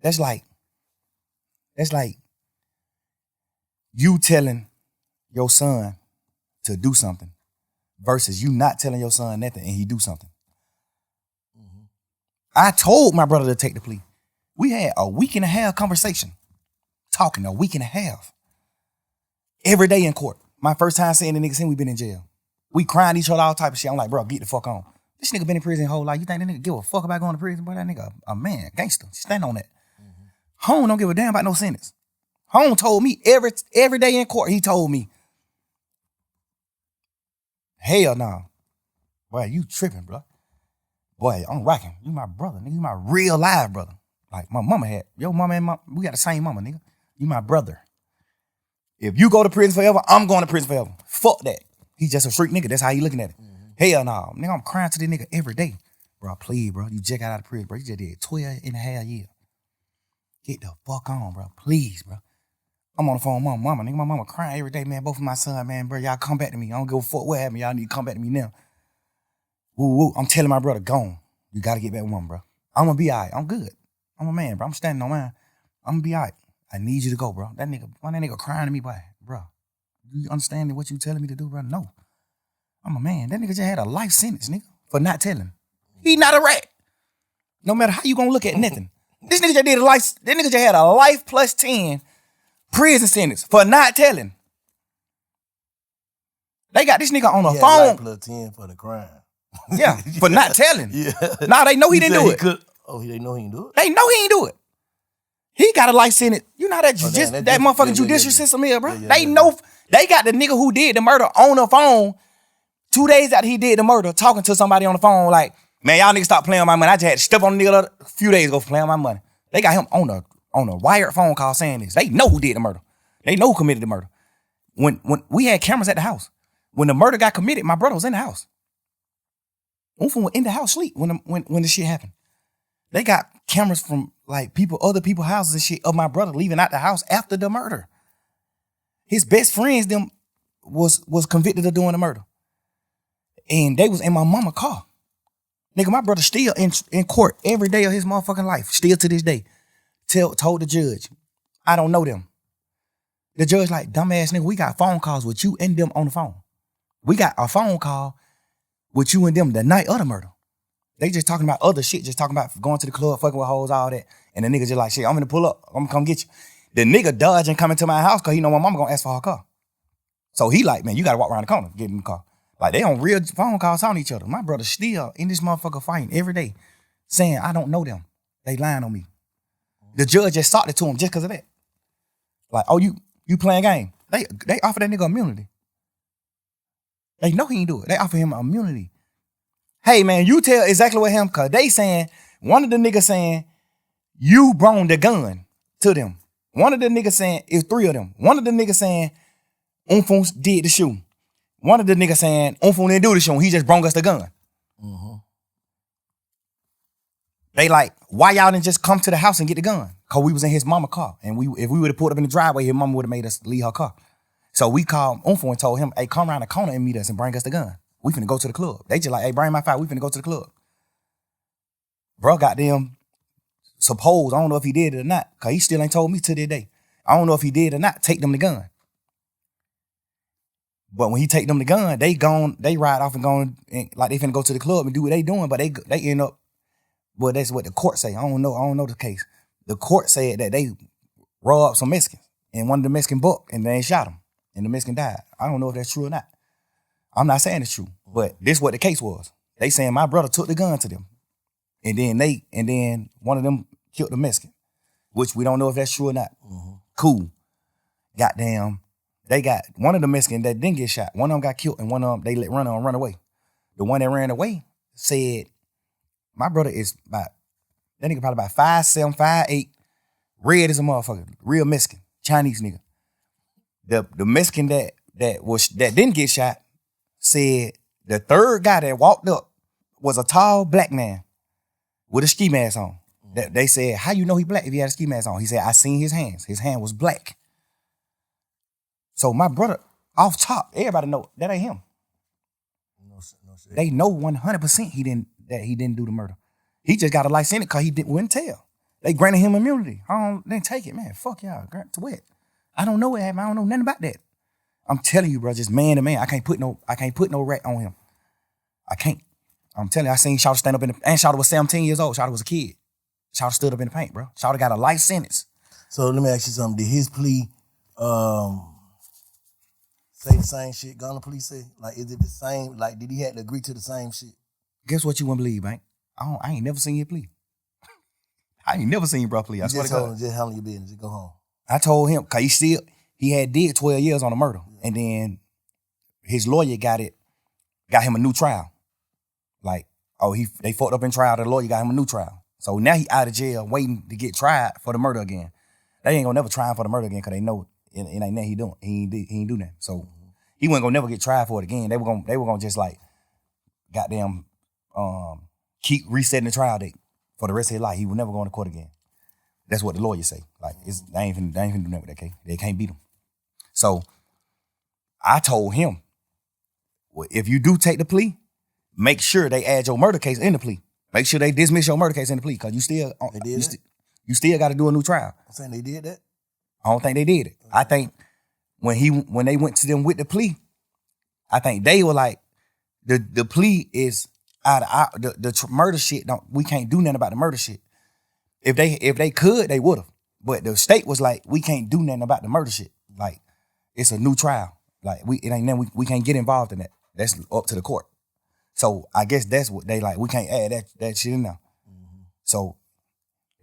[SPEAKER 2] that's like you telling your son to do something versus you not telling your son nothing and he do something. Mm-hmm. I told my brother to take the plea. We had a week and a half conversation, talking a week and a half. Every day in court. My first time seeing the nigga since we been in jail. We crying each other, all type of shit. I'm like, bro, get the fuck on. This nigga been in prison his whole life. You think that nigga give a fuck about going to prison? Boy, that nigga a man, gangster. Stand on that. Mm-hmm. Home don't give a damn about no sentence. Home told me every day in court, he told me, hell no. Boy, you tripping, bro. Boy, I'm rocking. You my brother, nigga. You my real live brother. Like my mama had. Your mama and we got the same mama, nigga. You my brother. If you go to prison forever, I'm going to prison forever. Fuck that. He's just a freak nigga. That's how he looking at it. Mm-hmm. Hell no. Nigga, I'm crying to this nigga every day. Bro, please, bro. You just got out of prison, bro. You just did 12 and a half years. Get the fuck on, bro. Please, bro. I'm on the phone with my mama. Nigga, my mama crying every day, man. Both of my son, man, bro. Y'all come back to me. I don't give a fuck what happened. Y'all need to come back to me now. Woo, woo. I'm telling my brother, gone. You got to get back with mama, bro. I'm going to be all right. I'm good. I'm a man, bro. I'm standing on mine. I'm going to be all right. I need you to go, bro. Why that nigga crying to me, boy? Bro, do you understand what you telling me to do, bro? No. I'm a man. That nigga just had a life sentence, nigga, for not telling. He not a rat. No matter how you gonna look at nothing. This nigga just did that nigga just had a life plus 10 prison sentence for not telling. They got this nigga on the phone.
[SPEAKER 1] Life plus 10 for the crime.
[SPEAKER 2] Yeah, for not telling.
[SPEAKER 1] Yeah.
[SPEAKER 2] Nah, they know he didn't do it.
[SPEAKER 1] They know he didn't do it?
[SPEAKER 2] They know he ain't do it. He got a life sentence. You know how that motherfucking judicial system is, bro? They know. They got the nigga who did the murder on the phone 2 days after he did the murder, talking to somebody on the phone like, man, y'all niggas stop playing with my money. I just had to step on the nigga a few days ago for playing with my money. They got him on a wired phone call saying this. They know who did the murder. They know who committed the murder. When we had cameras at the house, when the murder got committed, my brother was in the house. Unfo was in the house sleep when the shit happened. They got cameras from like other people's houses and shit of my brother leaving out the house after the murder. His best friends them was convicted of doing the murder. And they was in my mama's car. Nigga, my brother still in court every day of his motherfucking life, still to this day. Told the judge, I don't know them. The judge like, dumbass nigga, we got phone calls with you and them on the phone. We got a phone call with you and them the night of the murder. They just talking about other shit, just talking about going to the club, fucking with hoes, all that. And the nigga just like, shit, I'm gonna pull up. I'm gonna come get you. The nigga dodging coming to my house because he know my mama gonna ask for her car. So he like, man, you gotta walk around the corner, get in the car. Like, they on real phone calls talking to each other. My brother still in this motherfucker fighting every day, saying, I don't know them. They lying on me. The judge just sought it to him just because of that. Like, oh, you playing game. They offer that nigga immunity. They know he ain't do it. They offer him immunity. Hey, man, you tell exactly what him, because they saying, one of the niggas saying, you brought the gun to them. One of the niggas saying, it's three of them. One of the niggas saying, Umfun did the shooting. One of the niggas saying, Umfun didn't do the shooting. He just brought us the gun.
[SPEAKER 1] Mm-hmm.
[SPEAKER 2] They like, why y'all didn't just come to the house and get the gun? Because we was in his mama car. And if we would have pulled up in the driveway, his mama would have made us leave her car. So we called Umfun and told him, hey, come around the corner and meet us and bring us the gun. We finna go to the club. They just like, hey, bring my file. We finna go to the club. Bro got them, suppose, I don't know if he did it or not, because he still ain't told me to this day. I don't know if he did or not, take them the gun. But when he take them the gun, they ride off and going, like they finna go to the club and do what they doing, but they end up, well, that's what the court say. I don't know the case. The court said that they robbed some Mexicans, and one of the Mexicans booked, and they shot him, and the Mexican died. I don't know if that's true or not. I'm not saying it's true, but this is what the case was. They saying my brother took the gun to them, and then one of them killed the Mexican, which we don't know if that's true or not.
[SPEAKER 1] Mm-hmm.
[SPEAKER 2] Cool. Goddamn. They got one of the Mexicans that didn't get shot. One of them got killed, and one of them they let run away. The one that ran away said, my brother is that nigga probably about 5'7", 5'8", red as a motherfucker, real Mexican, Chinese nigga. The Mexican that didn't get shot said the third guy that walked up was a tall black man with a ski mask on. They said, how you know he black if he had a ski mask on? He said, I seen his hands. His hand was black. So my brother, off top, everybody know that ain't him.
[SPEAKER 1] No shit.
[SPEAKER 2] They know 100% he didn't do the murder. He just got a life sentence because he wouldn't tell. They granted him immunity. Then take it, man. Fuck y'all. Grant to what? I don't know what happened. I don't know nothing about that. I'm telling you, bro, just man to man. I can't put no rat on him. I can't. I'm telling you, I seen Shawty stand up and Shawty was 17 years old. Shawty was a kid. Shawty stood up in the paint, bro. Shawty got a life sentence.
[SPEAKER 1] So let me ask you something. Did his plea say the same shit Gunna plea say? Like, is it the same? Like, did he have to agree to the same shit?
[SPEAKER 2] Guess what you wouldn't believe, man? I ain't never seen your plea. I ain't never seen your bro plea. I swear to God.
[SPEAKER 1] Just handle your business. Just go home.
[SPEAKER 2] I told him, because he had did 12 years on the murder. Yeah. And then his lawyer got him a new trial. Like, they fucked up in trial, the lawyer got him a new trial. So now he out of jail waiting to get tried for the murder again. They ain't gonna never try him for the murder again because they know it ain't nothing he doing. He ain't do that. So he wasn't gonna never get tried for it again. They were gonna just like goddamn keep resetting the trial date for the rest of his life. He would never go to court again. That's what the lawyers say. Like, they ain't finna do nothing with that case. They can't beat him. So I told him, well, if you do take the plea, make sure they add your murder case in the plea. Make sure they dismiss your murder case in the plea, because you still got to do a new trial.
[SPEAKER 1] I'm saying they did that?
[SPEAKER 2] I don't think they did it. I think when they went to them with the plea, I think they were like, the plea is out of the murder shit. We can't do nothing about the murder shit. If they could, they would have. But the state was like, we can't do nothing about the murder shit. Like, it's a new trial. Like, it ain't nothing, we can't get involved in that. That's up to the court. So I guess that's what they like. We can't add that shit in there. Mm-hmm. So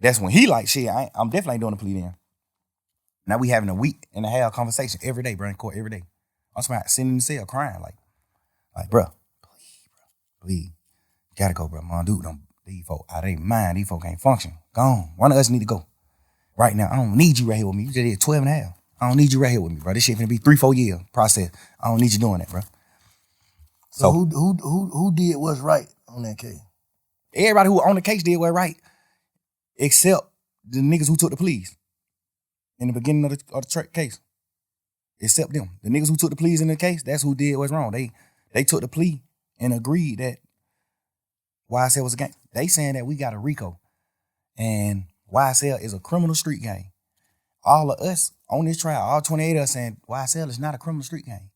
[SPEAKER 2] that's when he like, shit, I'm definitely doing a plea then. Now we having a week and a half conversation every day, bro, in court every day. I'm sitting in the cell crying like, bro, please. Gotta go, bro. My dude, these folk out of their mind. These folk can't function. Go on. One of us need to go. Right now, I don't need you right here with me. You just did 12 and a half. I don't need you right here with me, bro. This shit finna be 3-4 year process. I don't need you doing that, bro.
[SPEAKER 1] So who did what's right on that case?
[SPEAKER 2] Everybody who on the case did what's right, except the niggas who took the pleas in the beginning of the case. Except them. The niggas who took the pleas in the case, that's who did what's wrong. They took the plea and agreed that YSL was a gang. They saying that we got a RICO and YSL is a criminal street gang. All of us on this trial, all 28 of us saying YSL is not a criminal street gang.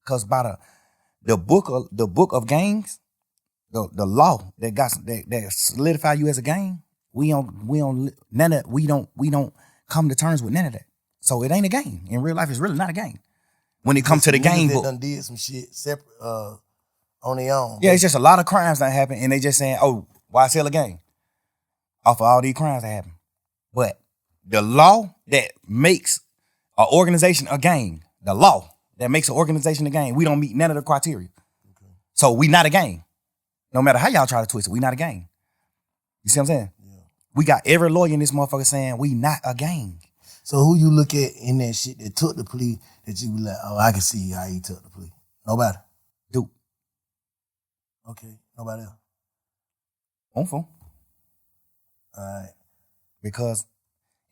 [SPEAKER 2] Because by the book of gangs, the law that solidify you as a gang, we don't come to terms with none of that. So it ain't a gang. In real life, it's really not a gang. When it comes to the gang book,
[SPEAKER 1] done did some shit separate, on their own.
[SPEAKER 2] Yeah, it's just a lot of crimes that happen, and they just saying, "Oh, YSL a gang," off of all these crimes that happen. But the law that makes an organization a gang, the law that makes an organization a gang, we don't meet none of the criteria. Okay. So we not a gang. No matter how y'all try to twist it, we not a gang. You see what I'm saying? Yeah. We got every lawyer in this motherfucker saying we not a gang.
[SPEAKER 1] So who you look at in that shit that took the plea that you be like, oh, I can see how he took the plea? Nobody.
[SPEAKER 2] Duke.
[SPEAKER 1] Okay. Nobody else.
[SPEAKER 2] On phone.
[SPEAKER 1] All right.
[SPEAKER 2] Because,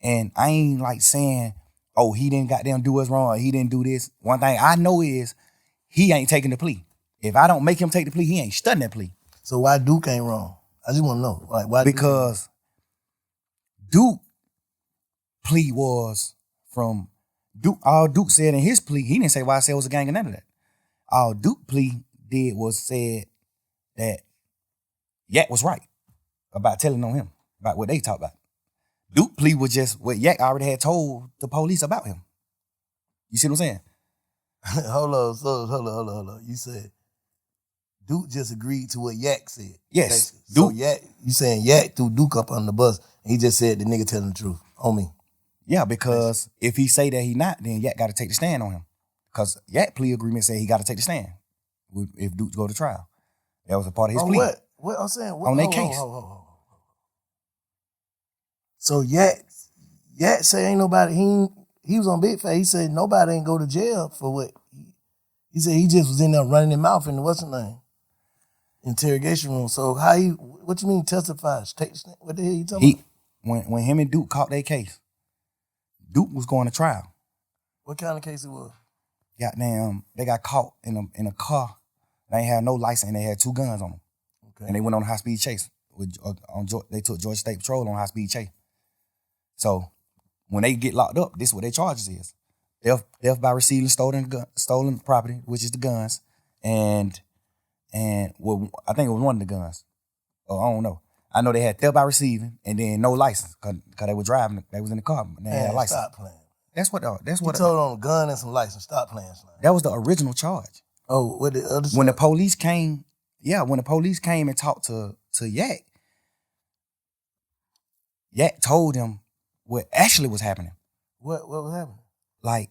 [SPEAKER 2] and I ain't like saying, oh, he didn't goddamn do us wrong, or he didn't do this. One thing I know is he ain't taking the plea. If I don't make him take the plea, he ain't studying that plea.
[SPEAKER 1] So why Duke ain't wrong? I just want to know. Like, why?
[SPEAKER 2] Because Duke plea was from Duke. All Duke said in his plea, he didn't say YSL was a gang or none of that. All Duke plea did was said that Yak was right about telling on him, about what they talked about. Duke plea was just what Yak already had told the police about him. You see what I'm saying?
[SPEAKER 1] Hold on. You said Duke just agreed to what Yak said.
[SPEAKER 2] Yes.
[SPEAKER 1] Basically.
[SPEAKER 2] Duke.
[SPEAKER 1] So Yak, you saying Yak threw Duke up on the bus and he just said the nigga telling the truth on me.
[SPEAKER 2] Yeah, because if he say that he not, then Yak got to take the stand on him. Because Yak plea agreement said he got to take the stand if Duke go to trial. That was a part of his plea.
[SPEAKER 1] What I'm saying?
[SPEAKER 2] On their case.
[SPEAKER 1] So Yak say ain't nobody, he was on Big Fat. He said nobody ain't go to jail for what? He said he just was in there running his mouth in the what's the name? Interrogation room. So what you mean testifies? What the hell you talking about?
[SPEAKER 2] When him and Duke caught their case, Duke was going to trial.
[SPEAKER 1] What kind of case it was?
[SPEAKER 2] Goddamn, they got caught in a car. They ain't had no license and they had 2 guns on them. Okay. And they went on a high-speed chase. They took Georgia State Patrol on a high-speed chase. So when they get locked up, this is what their charges is. Theft by receiving stolen property, which is the guns, and well, I think it was one of the guns. Oh, I don't know. I know they had theft by receiving and then no license because they were driving. They was in the car. They had a license. Stop playing. That's what.
[SPEAKER 1] You told on a gun and some license. Stop playing.
[SPEAKER 2] That was the original charge.
[SPEAKER 1] Oh, what the other?
[SPEAKER 2] When the police came, when the police came and talked to Yak, Yak told him what actually was happening.
[SPEAKER 1] What was happening?
[SPEAKER 2] Like,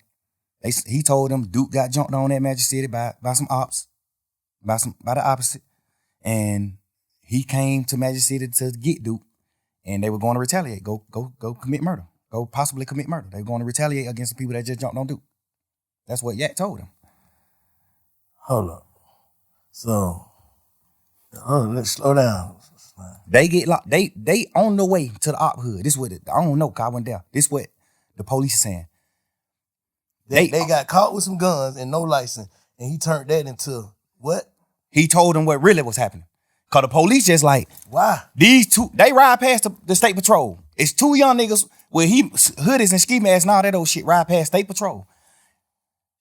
[SPEAKER 2] he told them Duke got jumped on at Magic City by some ops, by the opposite, and he came to Magic City to get Duke, and they were going to retaliate, go commit murder, go possibly commit murder. They were going to retaliate against the people that just jumped on Duke. That's what Yak told him.
[SPEAKER 1] Hold up. So, let's slow down.
[SPEAKER 2] They get locked. They on the way to the op hood. This is what I don't know, cause I went there. This is what the police is saying.
[SPEAKER 1] They got caught with some guns and no license, and he turned that into what?
[SPEAKER 2] He told them what really was happening. Cause the police just like,
[SPEAKER 1] why?
[SPEAKER 2] These two, they ride past the state patrol. It's 2 young niggas with hoodies and ski masks and all that old shit ride past state patrol.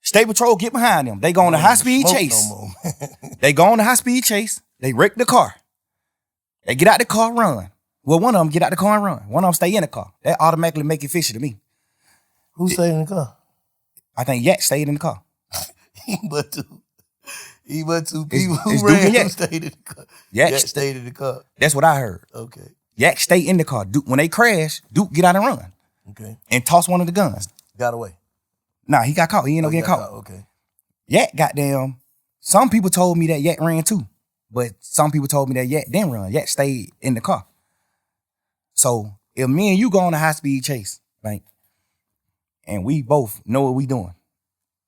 [SPEAKER 2] State patrol get behind them. They go on a high-speed chase. They go on a high-speed chase. They wreck the car. They get out the car, run. Well, one of them get out the car and run. One of them stay in the car. That automatically make it fishy to me.
[SPEAKER 1] Who stayed in the car?
[SPEAKER 2] I think Yak stayed in the car.
[SPEAKER 1] He but two people who ran who stayed in the car. Yak stayed in the car.
[SPEAKER 2] That's what I heard.
[SPEAKER 1] Okay.
[SPEAKER 2] Yak stayed in the car. Duke, when they crash, Duke get out and run.
[SPEAKER 1] Okay.
[SPEAKER 2] And toss one of the guns.
[SPEAKER 1] Got away.
[SPEAKER 2] Nah, he got caught. He ain't no get caught.
[SPEAKER 1] Okay.
[SPEAKER 2] Yak goddamn. Some people told me that Yak ran too. But some people told me that Yak didn't run. Yak stayed in the car. So if me and you go on a high-speed chase, right, and we both know what we doing,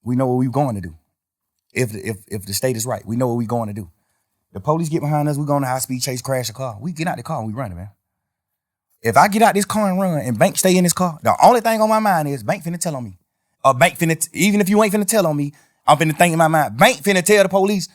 [SPEAKER 2] we know what we going to do. If the state is right, we know what we going to do. The police get behind us, we go on a high-speed chase, crash the car. We get out the car and we run it, man. If I get out this car and run and Bank stay in this car, the only thing on my mind is Bank finna tell on me. Or Bank finna, even if you ain't finna tell on me, I'm finna think in my mind, Bank finna tell the police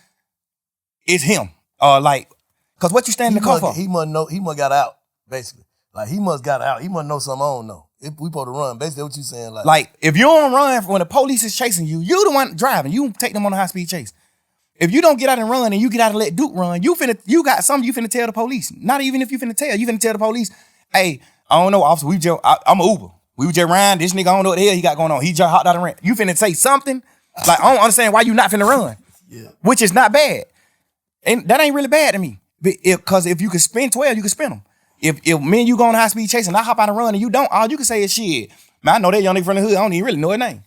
[SPEAKER 2] it's him. Cause what you stand in the car for?
[SPEAKER 1] He must know, he must got out, basically. Like he must got out. He must know something I don't know. If we supposed to run, basically what you saying.
[SPEAKER 2] Like if you don't run when the police is chasing you, you the one driving. You take them on a high speed chase. If you don't get out and run and you get out and let Duke run, you got something you finna tell the police. Not even if you finna tell the police, hey, I don't know, officer, I'm an Uber. We were just riding, this nigga, I don't know what the hell he got going on. He just hopped out and ran. You finna say something? Like, I don't understand why you not finna run. Yeah. Which is not bad. And that ain't really bad to me. Because if you could spend 12, you can spend them. If me and you go on high speed chasing, I hop out and run and you don't, all you can say is shit. Man, I know that young nigga from the hood. I don't even really know his name.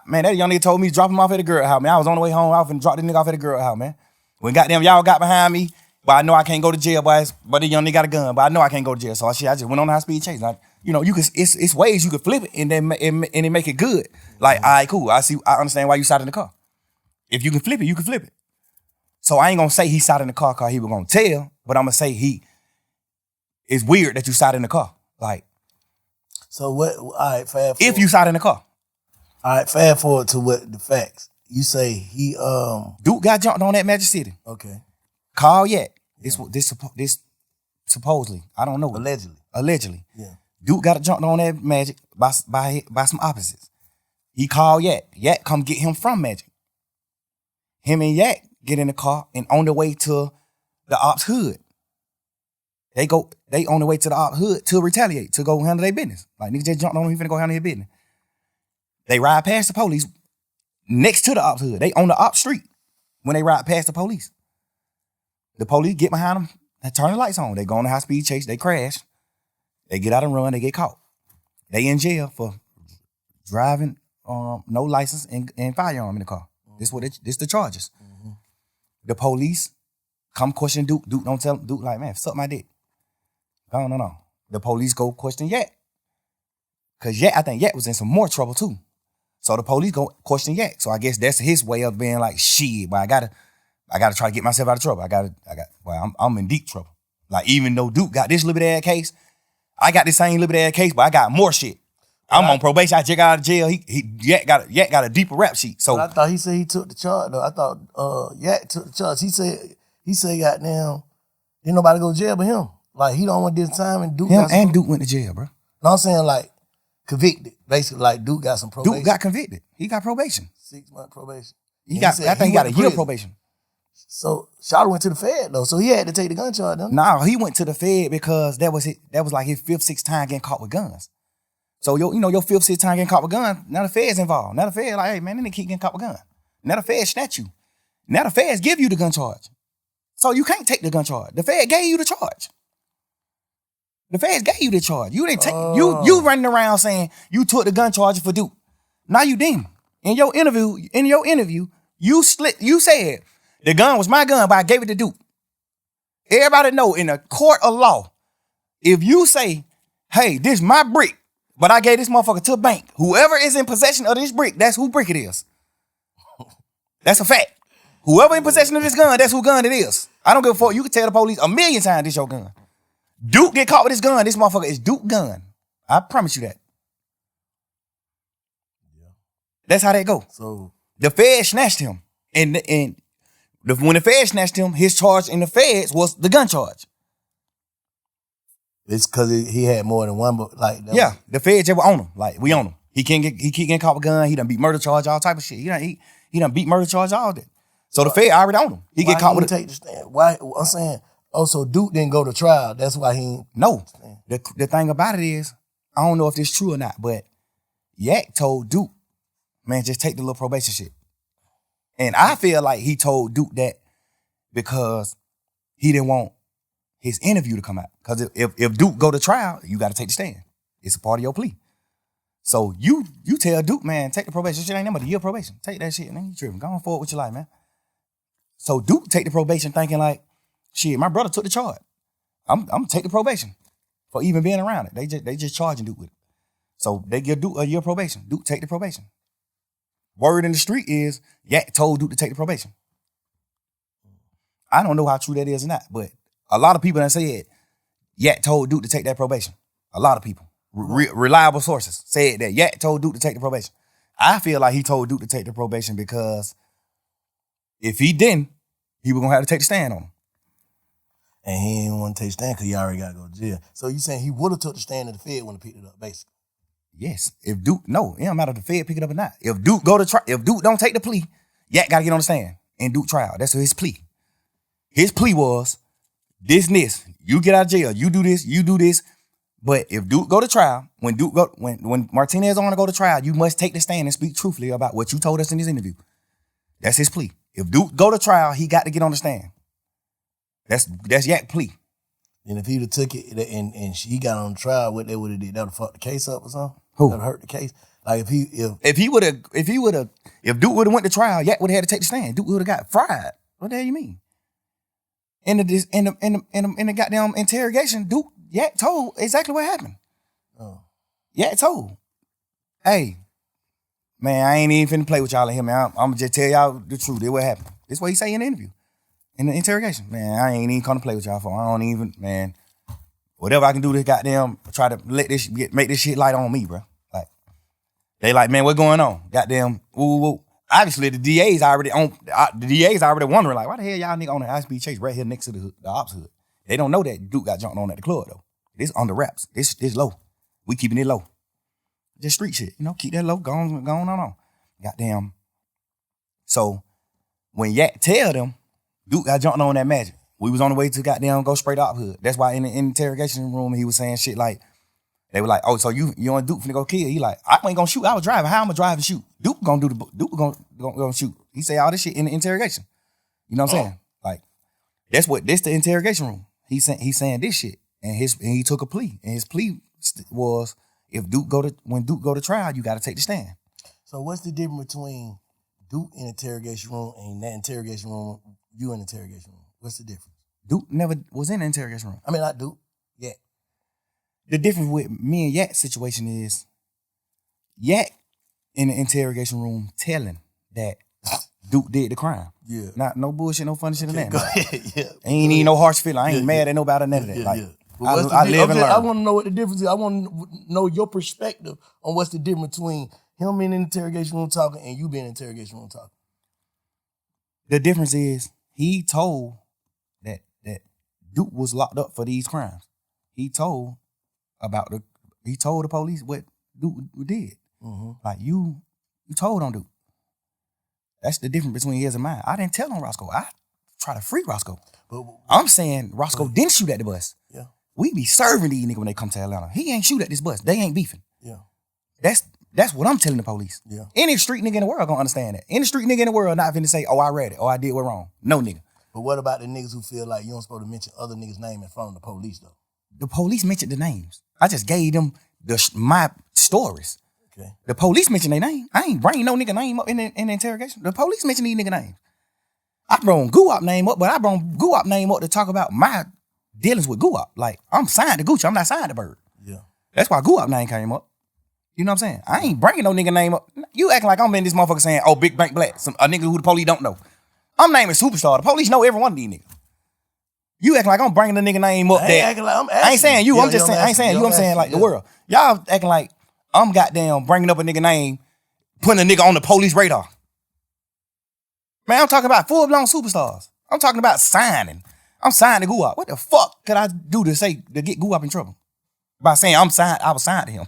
[SPEAKER 2] Man, that young nigga told me to drop him off at the girl house, man. I was on the way home. I was finna drop this nigga off at the girl house, man. When goddamn y'all got behind me, but I know I can't go to jail, boys. But the young nigga got a gun, but I know I can't go to jail. So I just went on the high speed chase. Like, you know, it's ways you could flip it and then and make it good. Like, all right, cool. I understand why you sat in the car. If you can flip it, you can flip it. So I ain't gonna say he sat in the car because he was gonna tell, but I'm gonna say it's weird that you sat in the car. Like,
[SPEAKER 1] so what? All right, fast forward.
[SPEAKER 2] If you sat in the car.
[SPEAKER 1] All right, fast forward to what the facts. You say he
[SPEAKER 2] Duke got jumped on that Magic City.
[SPEAKER 1] Okay.
[SPEAKER 2] Call yet. This supposedly. I don't know.
[SPEAKER 1] Allegedly. Yeah.
[SPEAKER 2] Duke got jumped on that Magic by some opposites. He called Yak. Yak come get him from Magic. Him and Yak get in the car and on the way to the ops hood. They on the way to the ops hood to retaliate, to go handle their business. Like, niggas just jumped on him, he finna go handle his business. They ride past the police next to the ops hood. They on the ops street when they ride past the police. The police get behind them and turn the lights on. They go on a high speed chase, they crash. They get out and run, they get caught. They in jail for driving no license and firearm in the car. This the charges. Mm-hmm. The police come question Duke. Duke don't tell Duke, like, man, suck my dick. No. The police go question Yak. Cause I think Yak was in some more trouble too. So the police go question Yak. So I guess that's his way of being like, shit, but I gotta try to get myself out of trouble. I'm in deep trouble. Like, even though Duke got this little bit of that case, I got this same little bit of that case, but I got more shit. I'm on probation. I just got out of jail. Yak got a deeper rap sheet. So
[SPEAKER 1] but I thought he said he took the charge though. I thought Yak took the charge. He said goddamn, ain't nobody go to jail but him. Like, he don't want this time and Duke
[SPEAKER 2] Duke went to jail, bro.
[SPEAKER 1] No, I'm saying like convicted. Basically, like Duke got some probation.
[SPEAKER 2] Duke got convicted. He got probation.
[SPEAKER 1] 6-month probation.
[SPEAKER 2] I think he got a year probation.
[SPEAKER 1] So Shawty went to the Fed though, so he had to take the gun charge.
[SPEAKER 2] No, he went to the Fed because that was like his 5th, 6th time getting caught with guns. So your 5th, 6th time getting caught with guns, now the Fed's involved. Now the Fed like, hey man, they keep getting caught with guns. Now the Fed snatch you. Now the Feds give you the gun charge. So you can't take the gun charge. The Fed gave you the charge. The Feds gave you the charge. You didn't take you running around saying you took the gun charge for Duke. Now you didn't. In your interview, you said the gun was my gun, but I gave it to Duke. Everybody know in a court of law, if you say, hey, this is my brick, but I gave this motherfucker to a bank, whoever is in possession of this brick, that's who brick it is. That's a fact. Whoever in possession of this gun, that's who gun it is. I don't give a fuck. You can tell the police 1,000,000 times this your gun. Duke get caught with this gun. This motherfucker is Duke gun. I promise you that. Yeah. That's how that go.
[SPEAKER 1] So
[SPEAKER 2] the Fed snatched him. And when the Fed snatched him, his charge in the Feds was the gun charge.
[SPEAKER 1] It's because he had more than one, but like
[SPEAKER 2] the Feds just were on him. Like, we on him. He keep getting caught with a gun. He done beat murder charge, all type of shit. He done beat murder charge, all that. So the Fed already on him. He get caught with
[SPEAKER 1] take the stand. Why? I'm saying, so Duke didn't go to trial. That's why he ain't.
[SPEAKER 2] No. The thing about it is, I don't know if this true or not, but Yak told Duke, man, just take the little probation shit. And I feel like he told Duke that because he didn't want his interview to come out. Because if Duke go to trial, you got to take the stand. It's a part of your plea. So you tell Duke, man, take the probation. Shit ain't nothing but a year probation. Take that shit, man. You tripping. Go on forward with your life, man. So Duke take the probation thinking like, shit, my brother took the charge. I'm gonna take the probation for even being around it. They just charging Duke with it. So they give Duke a year probation. Duke take the probation. Word in the street is Yak told Duke to take the probation. I don't know how true that is or not, but a lot of people that said Yak told Duke to take that probation. A lot of people, reliable sources, said that Yak told Duke to take the probation. I feel like he told Duke to take the probation because if he didn't, he was gonna have to take the stand on him.
[SPEAKER 1] And he didn't want to take the stand because he already got to go to jail. So you saying he would have took the stand if the Fed wouldn't have picked it up, basically?
[SPEAKER 2] Yes. If Duke, no, it don't matter if the Fed pick it up or not. If Duke go to trial, if Duke don't take the plea, Yak got to get on the stand and Duke trial. That's his plea. His plea was this and this. You get out of jail. You do this. But if Duke go to trial, when Martinez on to go to trial, you must take the stand and speak truthfully about what you told us in this interview. That's his plea. If Duke go to trial, he got to get on the stand. That's Yak plea.
[SPEAKER 1] And if he'd have took it and she got on trial, what they would have did, that would have fucked the case up or something?
[SPEAKER 2] Who?
[SPEAKER 1] That would have hurt the case. Like if
[SPEAKER 2] Duke would have went to trial, Yak would have had to take the stand. Duke would have got fried. What the hell you mean? In the goddamn interrogation, Yak told exactly what happened.
[SPEAKER 1] Oh.
[SPEAKER 2] Yak told, hey, man, I ain't even finna play with y'all in here, man. I'm gonna just tell y'all the truth. This what happened. This what he say in the interview. In the interrogation. Man, I ain't even come to play with y'all for. I don't even, man. Whatever I can do to goddamn try to make this shit light on me, bro. Like, they like, man, what's going on? Goddamn, woo. Obviously, the DA's already wondering, like, why the hell y'all nigga on the high-speed chase right here next to the ops hood? They don't know that Duke got jumped on at the club, though. This under wraps. This low. We keeping it low. Just street shit, keep that low, going on. Goddamn. So, when Yak tell them, Duke got jumped on that magic. We was on the way to goddamn go straight up hood. That's why in the interrogation room, he was saying shit like, they were like, oh, so you and Duke finna go kill? He like, I ain't gonna shoot. I was driving. How I'm gonna drive and shoot? Duke gonna shoot. He say all this shit in the interrogation. You know what I'm saying? Like, this the interrogation room. He's saying this shit. And he took a plea. And his plea was, when Duke go to trial, you gotta take the stand.
[SPEAKER 1] So what's the difference between Duke in the interrogation room and that interrogation room, you in the interrogation room? What's the difference?
[SPEAKER 2] Duke never was in the interrogation room.
[SPEAKER 1] I mean, not Duke. Yeah.
[SPEAKER 2] The difference with me and Yak's situation is Yak in the interrogation room telling that Duke did the crime.
[SPEAKER 1] Yeah.
[SPEAKER 2] Not no bullshit, no funny shit in that.
[SPEAKER 1] Go ahead. Yeah.
[SPEAKER 2] Ain't even no harsh feeling. I ain't mad at nobody or none of that. I live and learn.
[SPEAKER 1] I want to know what the difference is. I want to know your perspective on what's the difference between him being in the interrogation room talking and you being in the interrogation room talking.
[SPEAKER 2] The difference is he told that Duke was locked up for these crimes. He told the police what Duke did. Mm-hmm. Like you told on Duke. That's the difference between his and mine. I didn't tell on Roscoe. I try to free Roscoe. But I'm saying Roscoe didn't shoot at the bus.
[SPEAKER 1] Yeah.
[SPEAKER 2] We be serving these niggas when they come to Atlanta. He ain't shoot at this bus. They ain't beefing.
[SPEAKER 1] Yeah.
[SPEAKER 2] That's what I'm telling the police.
[SPEAKER 1] Yeah.
[SPEAKER 2] Any street nigga in the world gonna understand that. Any street nigga in the world not finna say, oh, I read it, or I did what wrong. No nigga.
[SPEAKER 1] But what about the niggas who feel like you don't supposed to mention other niggas' name in front of the police though?
[SPEAKER 2] The police mentioned the names. I just gave them my stories.
[SPEAKER 1] Okay.
[SPEAKER 2] The police mentioned their name. I ain't bring no nigga name up in the interrogation. The police mentioned these nigga names. I brought Guap name up, but I brought Guap name up to talk about my dealings with Guap. Like, I'm signed to Gucci. I'm not signed to Bird.
[SPEAKER 1] Yeah.
[SPEAKER 2] That's why Guap name came up. You know what I'm saying? I ain't bringing no nigga name up. You acting like I'm in this motherfucker saying, oh, Big Bank Black, a nigga who the police don't know. I'm naming Superstar. The police know every one of these niggas. You acting like I'm bringing the nigga name up there. I ain't saying you. Yeah, I'm just saying, I ain't saying you. I'm saying like the world. Y'all acting like I'm goddamn bringing up a nigga name, putting a nigga on the police radar. Man, I'm talking about full-blown superstars. I'm talking about signing. I'm signed to Guap. What the fuck could I do to get Guap in trouble? By saying I was signed to him.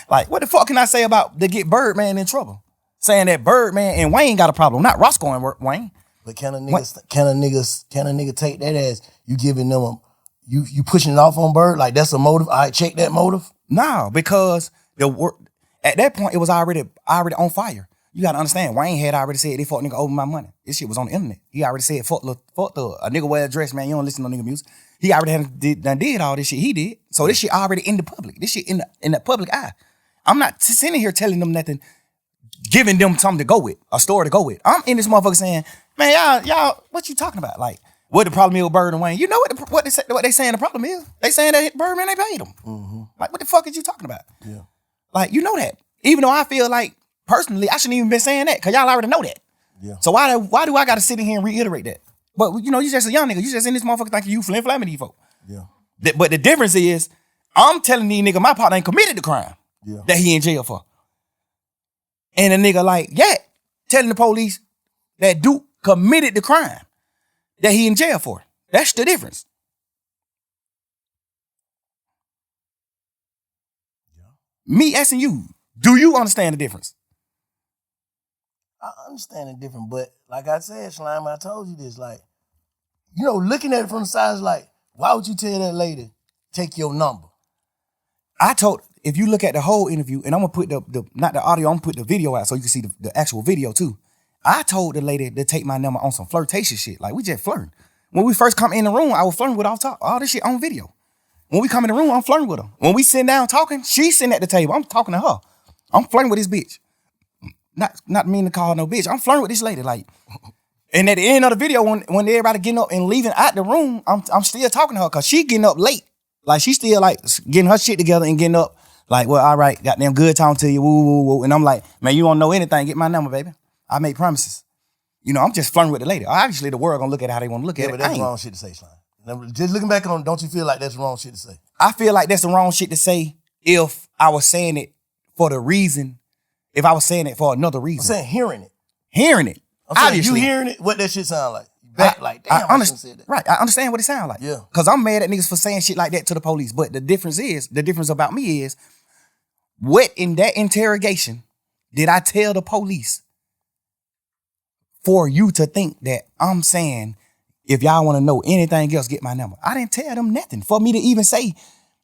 [SPEAKER 2] Like, what the fuck can I say about to get Birdman in trouble? Saying that Birdman and Wayne got a problem, not Roscoe and Wayne.
[SPEAKER 1] But can a nigga take that as you giving them you pushing it off on Bird? Like that's a motive? I check that motive?
[SPEAKER 2] No, because at that point it was already on fire. You gotta understand, Wayne had already said they fuck nigga over my money. This shit was on the internet. He already said fuck the a nigga wear a dress, man. You don't listen to no nigga music. He already did all this shit he did. So this shit already in the public. This shit in the public eye. I'm not sitting here telling them nothing, giving them something to go with, a story to go with. I'm in this motherfucker saying, man, y'all, what you talking about? Like, what the problem is with Bird and Wayne? You know what they saying the problem is? They saying that Birdman ain't paid them. Mm-hmm. Like, what the fuck is you talking about?
[SPEAKER 1] Yeah.
[SPEAKER 2] Like, you know that. Even though I feel like, personally, I shouldn't even been saying that, because y'all already know that.
[SPEAKER 1] Yeah.
[SPEAKER 2] So why do I got to sit in here and reiterate that? But, you know, you just a young nigga. You just in this motherfucker thinking you flim-flamming these folk.
[SPEAKER 1] Yeah.
[SPEAKER 2] But the difference is, I'm telling these nigga my partner ain't committed the crime that he in jail for. And a nigga like, telling the police that Duke committed the crime that he in jail for. That's the difference. Yeah. Me asking you, do you understand the difference?
[SPEAKER 1] I understand the difference, but like I said, Slime, I told you this, like, you know, looking at it from the side is like, why would you tell that lady, take your number?
[SPEAKER 2] If you look at the whole interview, and I'm gonna put not the audio, I'm gonna put the video out so you can see the actual video too. I told the lady to take my number on some flirtatious shit. Like, we just flirting. When we first come in the room, I was flirting with her off top. All this shit on video. When we come in the room, I'm flirting with her. When we sit down talking, she's sitting at the table. I'm talking to her. I'm flirting with this bitch. Not mean to call her no bitch. I'm flirting with this lady. Like, and at the end of the video, when everybody getting up and leaving out the room, I'm still talking to her because she getting up late. Like, she still like getting her shit together and getting up. Like, well, all right, goddamn good talking to you. Woo, woo, woo. And I'm like, man, you don't know anything. Get my number, baby. I make promises. You know, I'm just flirting with the lady. Obviously, the world gonna look at it how they want to look at it.
[SPEAKER 1] But that's wrong shit to say, Slime. Just looking back on, don't you feel like that's wrong shit to say?
[SPEAKER 2] I feel like that's the wrong shit to say if I was saying it for the reason, if I was saying it for another reason.
[SPEAKER 1] I'm saying hearing it.
[SPEAKER 2] Hearing it.
[SPEAKER 1] I'm saying
[SPEAKER 2] Obviously.
[SPEAKER 1] you hearing it, what that shit sound like. Back like, damn, I shouldn't say that.
[SPEAKER 2] Right, I understand what it sounds like.
[SPEAKER 1] Yeah.
[SPEAKER 2] Because I'm mad at niggas for saying shit like that to the police. But the difference about me is, what in that interrogation did I tell the police for you to think that I'm saying, if y'all want to know anything else, get my number? I didn't tell them nothing. For me to even say,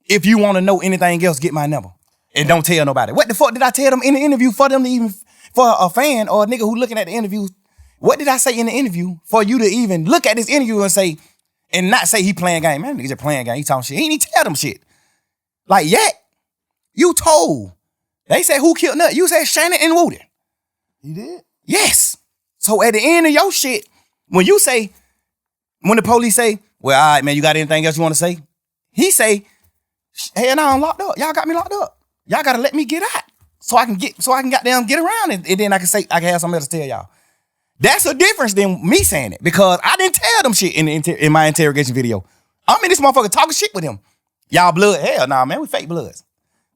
[SPEAKER 2] if you want to know anything else, get my number. And don't tell nobody. What the fuck did I tell them in the interview for them to even, for a fan or a nigga who looking at the interview? What did I say in the interview for you to even look at this interview and say, and not say he playing game? Man, nigga just playing game. He talking shit. He ain't even tell them shit. Like, yet, you told. They said, who killed Nut? You said Shannon and Woody.
[SPEAKER 1] You did?
[SPEAKER 2] Yes. So at the end of your shit, when the police say, well, all right, man, you got anything else you want to say? He say, hell no, I'm locked up. Y'all got me locked up. Y'all got to let me get out so I can goddamn get around and then I can have something else to tell y'all. That's a difference than me saying it because I didn't tell them shit in my interrogation video. I'm in this motherfucker talking shit with him. Y'all blood? Hell nah, man, we fake bloods.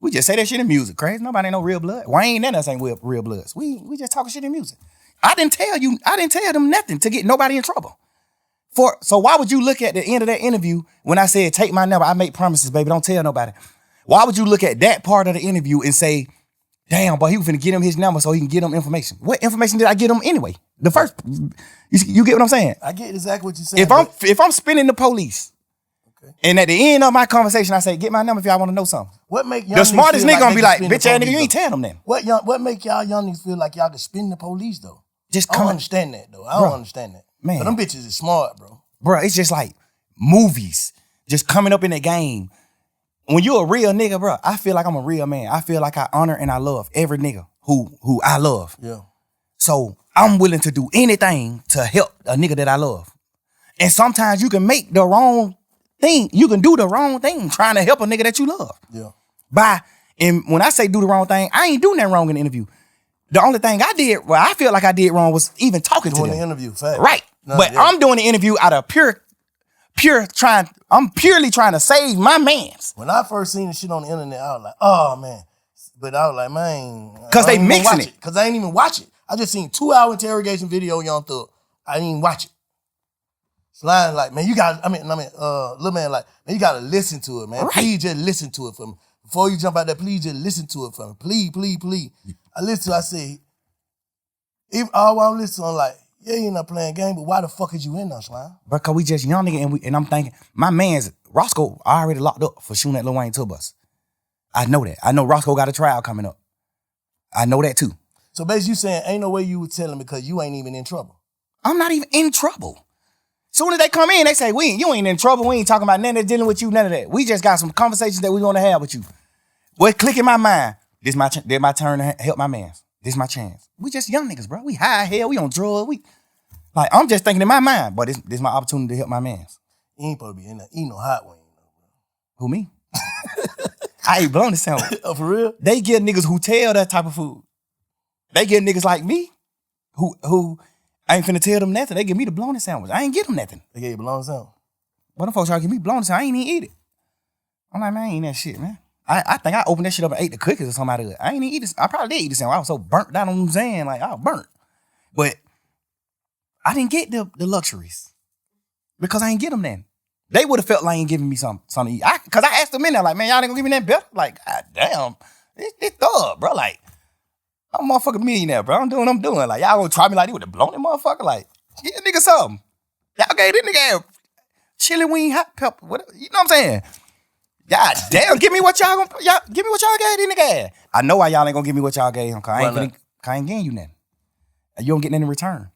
[SPEAKER 2] We just say that shit in music, crazy. Nobody ain't no real blood. Wayne and us ain't real bloods. We just talking shit in music. I didn't tell them nothing to get nobody in trouble. So why would you look at the end of that interview when I said, take my number, I make promises, baby, don't tell nobody. Why would you look at that part of the interview and say, damn, boy, he was finna get him his number so he can get him information? What information did I get him anyway? The first, you get what I'm saying?
[SPEAKER 1] I get exactly what you're saying.
[SPEAKER 2] If I'm spinning the police, okay, and at the end of my conversation, I say, get my number if y'all want to know something.
[SPEAKER 1] What make young
[SPEAKER 2] the smartest nigga gonna be like, bitch ass nigga, you ain't
[SPEAKER 1] telling
[SPEAKER 2] telling them then.
[SPEAKER 1] What make y'all young niggas feel like y'all can spin the police though?
[SPEAKER 2] Just
[SPEAKER 1] I don't understand that though. I don't understand that.
[SPEAKER 2] Man.
[SPEAKER 1] But them bitches is smart, bro.
[SPEAKER 2] Bro, it's just like movies just coming up in the game. When you a real nigga, bro, I feel like I'm a real man. I feel like I honor and I love every nigga who I love.
[SPEAKER 1] Yeah.
[SPEAKER 2] So I'm willing to do anything to help a nigga that I love. And sometimes you can make the wrong thing. You can do the wrong thing trying to help a nigga that you love.
[SPEAKER 1] Yeah.
[SPEAKER 2] And when I say do the wrong thing, I ain't doing that wrong in the interview. The only thing I did, well, I feel like I did wrong was even talking to them.
[SPEAKER 1] Doing the interview, fact.
[SPEAKER 2] Right.
[SPEAKER 1] No,
[SPEAKER 2] but
[SPEAKER 1] yeah.
[SPEAKER 2] I'm doing the interview out of I'm purely trying to save my mans.
[SPEAKER 1] When I first seen the shit on the internet, I was like, oh man. But I was like, man.
[SPEAKER 2] Because they mixing it.
[SPEAKER 1] Because I ain't even watch it. I just seen 2-hour interrogation video, Young Thug. I didn't even watch it. Slime like, man, you got, little man like, man, you got to listen to it, man.
[SPEAKER 2] Right.
[SPEAKER 1] Please just listen to it for me. Before you jump out there, please just listen to it for me. Please, please, please. I listened to it, I said, even all while I'm listening, I'm like, yeah, you're not playing game, but why the fuck is you in there, Slime?
[SPEAKER 2] Because we just young nigga and I'm thinking, my man's, Roscoe already locked up for shooting at Lil Wayne tour bus. I know that. I know Roscoe got a trial coming up. I know that too.
[SPEAKER 1] So basically you saying ain't no way you would tell him because you ain't even in trouble.
[SPEAKER 2] I'm not even in trouble. Soon as they come in, they say, you ain't in trouble. We ain't talking about nothing that's dealing with you, none of that. We just got some conversations that we want to have with you. What click in my mind, this my turn to help my mans. This my chance. We just young niggas, bro. We high hell, we on drugs. Like, I'm just thinking in my mind, but this my opportunity to help my mans.
[SPEAKER 1] You ain't supposed to be in there eating no hot wings.
[SPEAKER 2] Who, me? I ain't blown the sandwich.
[SPEAKER 1] Oh, for real?
[SPEAKER 2] They get niggas who tell that type of food. They get niggas like me who I ain't finna tell them nothing. They give me the bologna sandwich. I ain't give them nothing.
[SPEAKER 1] They gave you bologna sandwich?
[SPEAKER 2] But them folks try to give me bologna sandwich. I ain't even eat it. I'm like, man, I ain't eat that shit, man. I think I opened that shit up and ate the cookies or something out of it. I ain't even eat this. I probably did eat the sandwich. I was so burnt down on what I'm saying. Like, I was burnt. But I didn't get the luxuries because I ain't get them then. They would have felt like ain't giving me something to eat. Because I asked them in there, like, man, y'all ain't gonna give me nothing better? Like, God damn, this thug, bro. Like, I'm a motherfucking millionaire, bro. I'm doing what I'm doing. Like, y'all gonna try me like this with a blown motherfucker? Like, get a nigga something. Y'all gave this nigga chili wing, hot pepper, whatever. You know what I'm saying? God damn, give me what y'all gave this nigga. I know why y'all ain't gonna give me what y'all gave him, cause I ain't getting you nothing. You don't get nothing in return.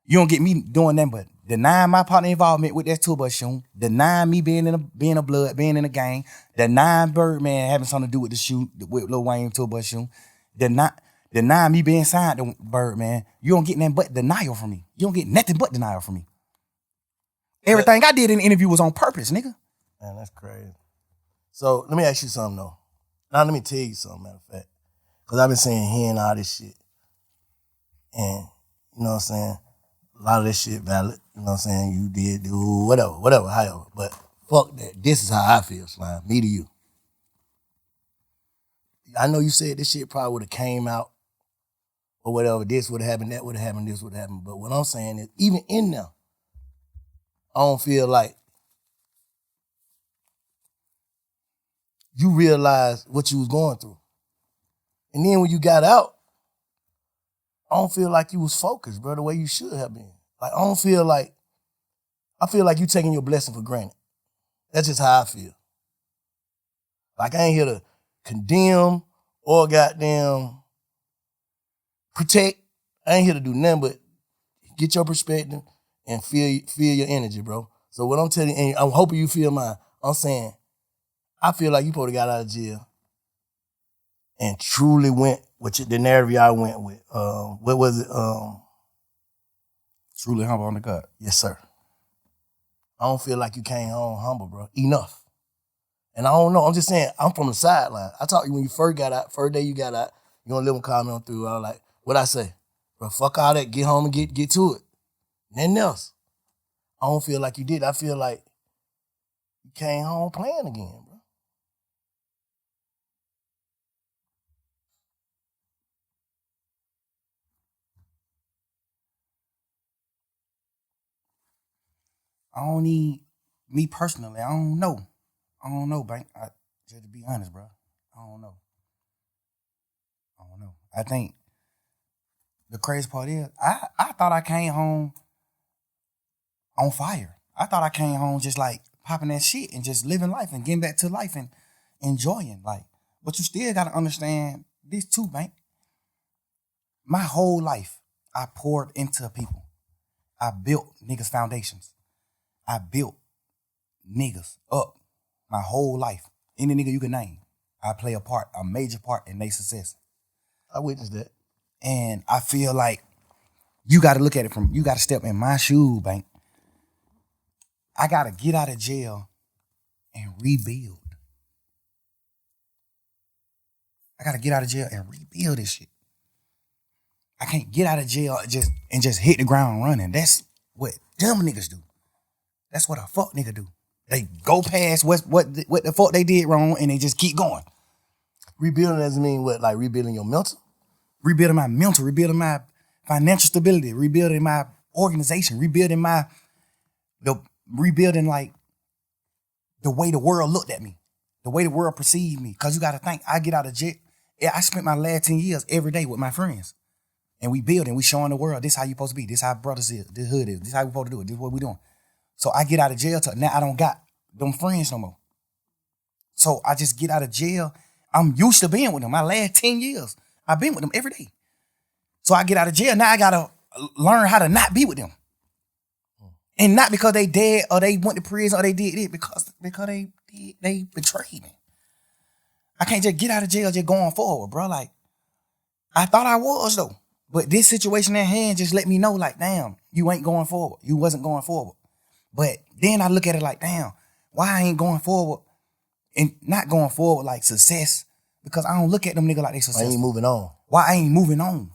[SPEAKER 2] You don't get me doing nothing but denying my partner involvement with that tour bus shooting, denying me being in a gang, denying Birdman having something to do with the shoot with Lil Wayne tour bus shooting, denying me being signed to Birdman. You don't get nothing but denial from me. You don't get nothing but denial from me. Everything I did in the interview was on purpose, nigga.
[SPEAKER 1] Man, that's crazy. So let me ask you something though. Now let me tell you something, matter of fact. Cause I've been saying hearing all this shit. And you know what I'm saying? A lot of this shit valid. You know what I'm saying? You did do whatever, however. But fuck that. This is how I feel, Slime. Me to you. I know you said this shit probably would have came out or whatever. This would have happened, that would have happened, this would have happened. But what I'm saying is, even in there, I don't feel like you realized what you was going through. And then when you got out, I don't feel like you was focused, bro, the way you should have been. Like, I feel like you taking your blessing for granted. That's just how I feel. Like, I ain't here to condemn or goddamn protect. I ain't here to do nothing but get your perspective and feel your energy, bro. So what I'm telling you, and I'm hoping you feel mine, I'm saying, I feel like you probably got out of jail and truly went with the narrative y'all went with. What was it?
[SPEAKER 2] Truly humble on the gut.
[SPEAKER 1] Yes, sir. I don't feel like you came home humble, bro. Enough. And I don't know. I'm just saying, I'm from the sideline. I talked to you when you first got out, first day you got out, you gonna live and comment on through. I was like, what'd I say? Bro, fuck all that. Get home and get to it. Nothing else. I don't feel like you did. I feel like you came home playing again, bro.
[SPEAKER 2] I don't need, me personally, I don't know. I don't know, Bank. Just to be honest, bro. I don't know. I think the crazy part is, I thought I came home on fire. I thought I came home just like popping that shit and just living life and getting back to life and enjoying life. But you still gotta understand this too, Bank. My whole life, I poured into people. I built niggas' foundations. I built niggas up my whole life. Any nigga you can name, I play a major part in their success.
[SPEAKER 1] I witnessed that.
[SPEAKER 2] And I feel like you got to look at it you got to step in my shoe, Bank. I got to get out of jail and rebuild. I got to get out of jail and rebuild this shit. I can't get out of jail and just hit the ground running. That's what dumb niggas do. That's what a fuck nigga do. They go past what the fuck they did wrong and they just keep going.
[SPEAKER 1] Rebuilding doesn't mean what? Like rebuilding your mental?
[SPEAKER 2] Rebuilding my mental, rebuilding my financial stability, rebuilding my organization, rebuilding like the way the world looked at me, the way the world perceived me. Cause you gotta think, I get out of jail. I spent my last 10 years every day with my friends. And we building, we showing the world, this how you supposed to be, this how brothers is, this hood is, this how we supposed to do it, this what we doing. So I get out of jail, now I don't got them friends no more. So I just get out of jail. I'm used to being with them. My last 10 years, I've been with them every day. So I get out of jail, now I gotta learn how to not be with them. And not because they dead or they went to prison or they did it, because they betrayed me. I can't just get out of jail just going forward, bro. Like, I thought I was though. But this situation at hand just let me know, like, damn, you ain't going forward. You wasn't going forward. But then I look at it like, damn, why I ain't going forward and not going forward like success? Because I don't look at them niggas like they successful.
[SPEAKER 1] I ain't moving on.
[SPEAKER 2] Why I ain't moving on?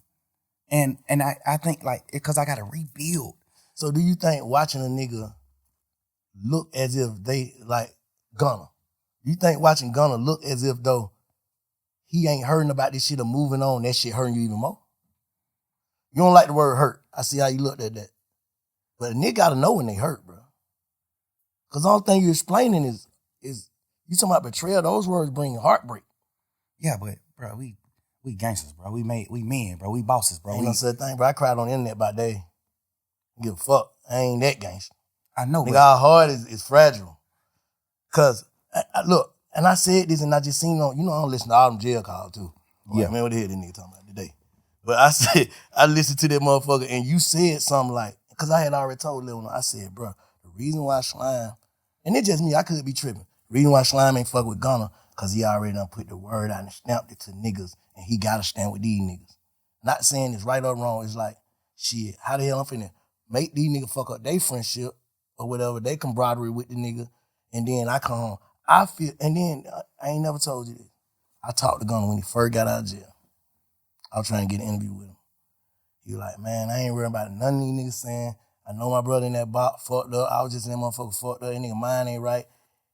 [SPEAKER 2] And I think like, because I got to rebuild.
[SPEAKER 1] So do you think watching a nigga look as if they, like Gunna, you think watching Gunna look as if though he ain't hurting about this shit or moving on, that shit hurting you even more? You don't like the word hurt. I see how you looked at that. But a nigga gotta know when they hurt, bro. Cause the only thing you're explaining is you talking about betrayal, those words bring heartbreak.
[SPEAKER 2] Yeah, but bro, we gangsters, bro. We men, bro. We bosses, bro.
[SPEAKER 1] Ain't no such thing, bro. I cried on the internet about that. Give a fuck. I ain't that gangster.
[SPEAKER 2] I know,
[SPEAKER 1] nigga, our heart is fragile. Cause I look, and I said this and I just seen on, I don't listen to all them jail calls too.
[SPEAKER 2] Yeah.
[SPEAKER 1] Like, man, what the hell this nigga talking about today? But I listened to that motherfucker and you said something like, Because I had already told Lil, I said, bro, the reason why Slime, and it's just me, I could be tripping. The reason why Slime ain't fuck with Gunna, because he already done put the word out and stamped it to niggas, and he got to stand with these niggas. Not saying it's right or wrong, it's like, shit, how the hell I'm finna make these niggas fuck up their friendship or whatever, they camaraderie with the nigga, and then I come home. I feel, and then I ain't never told you this. I talked to Gunna when he first got out of jail. I was trying to get an interview with him. He was like, man, I ain't worried about none of these niggas saying, I know my brother in that box fucked up. I was just in that motherfucker fucked up. That nigga mind ain't right.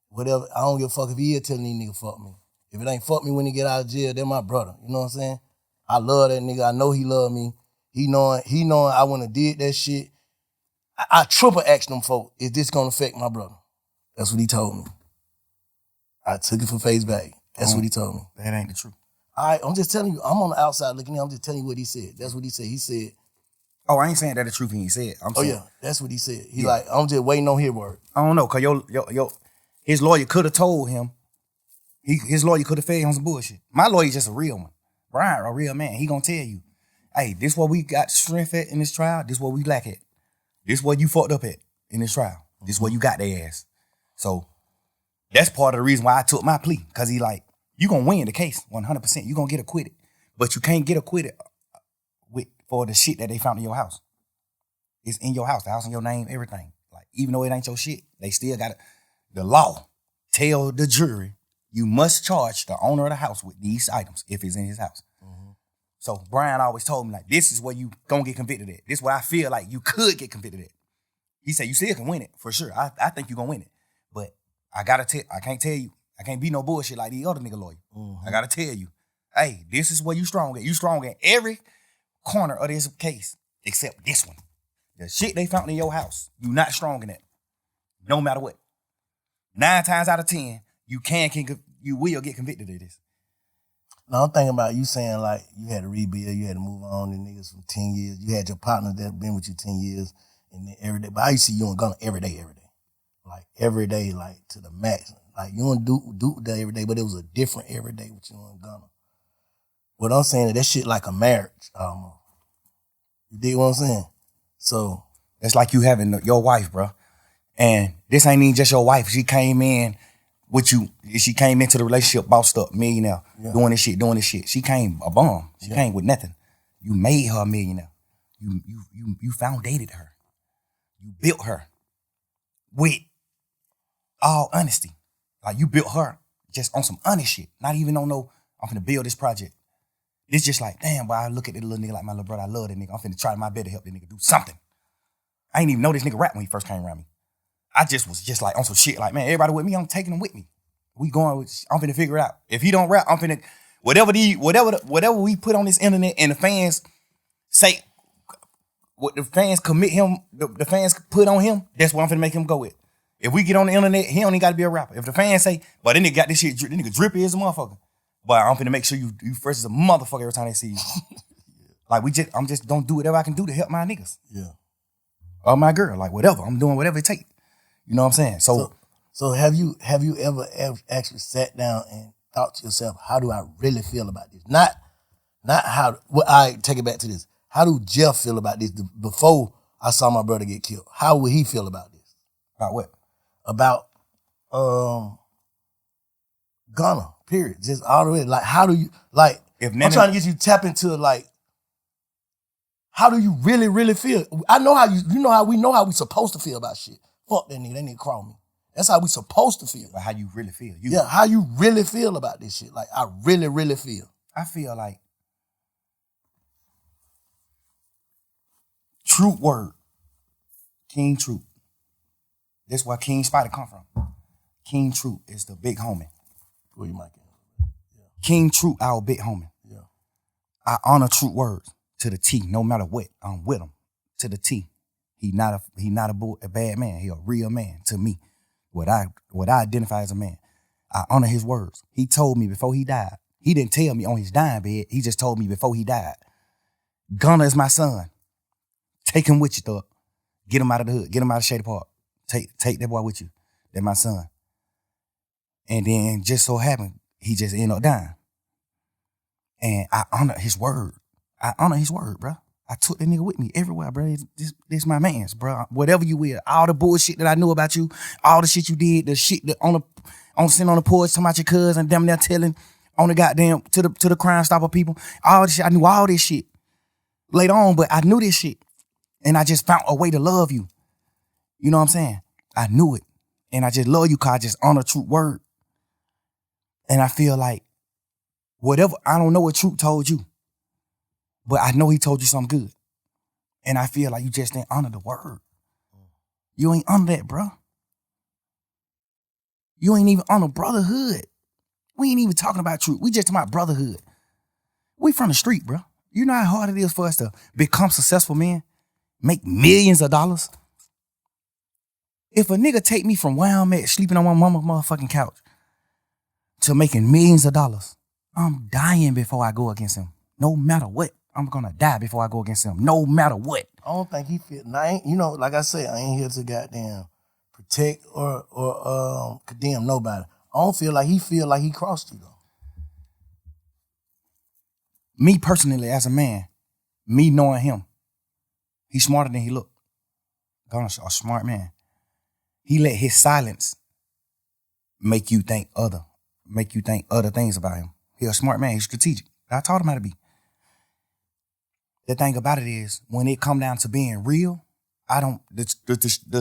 [SPEAKER 1] Whatever. I don't give a fuck if he is telling these niggas fuck me. If it ain't fuck me when he get out of jail, they're my brother. You know what I'm saying? I love that nigga. I know he love me. He knowing I wouldn't have did that shit. I triple asked them folk, is this gonna affect my brother? That's what he told me. I took it for face value. That's what he told me.
[SPEAKER 2] That ain't the truth.
[SPEAKER 1] All right, I'm just telling you, I'm on the outside looking in, I'm just telling you what he said. That's what he said. He said,
[SPEAKER 2] Oh, I ain't saying that the truth he said. I'm saying,
[SPEAKER 1] yeah, that's what he said. He like, I'm just waiting on his word.
[SPEAKER 2] I don't know, cause his lawyer could have told him. His lawyer could have fed him some bullshit. My lawyer's just a real one. Brian, a real man. He gonna tell you, hey, this what we got strength at in this trial. This what we lack at. This what you fucked up at in this trial. This what you got their ass. So that's part of the reason why I took my plea. Cause he like, you gonna win the case 100%. You gonna get acquitted. But you can't get acquitted for the shit that they found in your house. It's in your house. The house in your name, everything. Like, even though it ain't your shit, they still got the law tell the jury, you must charge the owner of the house with these items if it's in his house. Mm-hmm. So Brian always told me, like, this is where you gonna get convicted at. This is where I feel like you could get convicted at. He said, you still can win it, for sure. I think you gonna win it. But I can't tell you, I can't be no bullshit like these other nigga lawyers. Mm-hmm. I gotta tell you, hey, this is where you strong at. You strong at every corner of this case, except this one. The shit they found in your house, you not strong in that. No matter what. 9 times out of 10, you will get convicted of this.
[SPEAKER 1] Now I'm thinking about you saying like you had to rebuild, you had to move on to niggas from 10 years. You had your partner that been with you 10 years and then every day. But I used to see you and Gunna every day. Like every day, like to the max. Like you don't do that every day, but it was a different every day with you and Gunna. What I'm saying is that shit like a marriage almost. You dig what I'm saying? So
[SPEAKER 2] it's like you having your wife, bro. And this ain't even just your wife. She came in with you. She came into the relationship bossed up, millionaire, doing this shit. She came a bum. She came with nothing. You made her a millionaire. You foundated her. You built her with all honesty. Like you built her just on some honest shit. Not even on no, I'm finna build this project. It's just like, damn, boy, I look at this little nigga like my little brother. I love that nigga. I'm finna try my best to help that nigga do something. I ain't even know this nigga rap when he first came around me. I just was just like on some shit like, man, everybody with me, I'm taking them with me. We going with, I'm finna figure it out. If he don't rap, I'm finna, whatever we put on this internet and the fans say, what the fans commit him, the fans put on him, that's what I'm finna make him go with. If we get on the internet, he don't even gotta be a rapper. If the fans say, but that nigga got this shit, this nigga drippy as a motherfucker. But I'm finna make sure you fresh as a motherfucker every time they see you. Like I'm just don't do whatever I can do to help my niggas.
[SPEAKER 1] Yeah.
[SPEAKER 2] Or my girl, like whatever. I'm doing whatever it takes. You know what I'm saying?
[SPEAKER 1] So have you ever actually sat down and thought to yourself, how do I really feel about this? Not how, well, I take it back to this. How do Jeff feel about this before I saw my brother get killed? How would he feel about this?
[SPEAKER 2] About what?
[SPEAKER 1] About Gunna, period. Just all the way. Like, how do you, like, I'm trying to get you to tap into, like, how do you really, really feel? I know how we know how we supposed to feel about shit. Fuck that nigga crawl me. That's how we supposed to feel.
[SPEAKER 2] But how you really feel.
[SPEAKER 1] How you really feel about this shit. Like, I really, really feel.
[SPEAKER 2] I feel like Truth word. King Truth. That's where King Spider come from. King Truth is the big homie.
[SPEAKER 1] Where you might get.
[SPEAKER 2] Yeah. King Truth, our big homie.
[SPEAKER 1] Yeah.
[SPEAKER 2] I honor Truth words to the T, no matter what. I'm with him to the T. He not a bad man. He a real man to me. What I identify as a man. I honor his words. He told me before he died. He didn't tell me on his dying bed. He just told me before he died. Gunna is my son. Take him with you, thug. Get him out of the hood. Get him out of Shady Park. Take that boy with you. That's my son. And then just so happened, he just ended up dying. And I honor his word. I honor his word, bro. I took the nigga with me everywhere, bro. This my man's, bro. Whatever you will, all the bullshit that I knew about you, all the shit you did, the shit that sitting on the porch talking about your cousin, damn near telling on the goddamn to the Crime Stopper people, all this shit. I knew all this shit later on, but I knew this shit, and I just found a way to love you. You know what I'm saying? I knew it, and I just love you because I just honor true word, and I feel like whatever, I don't know what Truth told you, but I know he told you something good. And I feel like you just didn't honor the word. You ain't honor that, bro. You ain't even honor brotherhood. We ain't even talking about truth. We just talking about brotherhood. We from the street, bro. You know how hard it is for us to become successful men? Make millions of dollars? If a nigga take me from where I'm at, sleeping on my mama's motherfucking couch, to making millions of dollars, I'm dying before I go against him. No matter what. I'm gonna die before I go against him. No matter what.
[SPEAKER 1] I don't think he fit. Now, like I said, I ain't here to goddamn protect or condemn nobody. I don't feel like he crossed you though.
[SPEAKER 2] Me personally, as a man, me knowing him, he's smarter than he looked. Gunna's a smart man. He let his silence make you think other things about him. He's a smart man. He's strategic. I taught him how to be. The thing about it is, when it come down to being real, the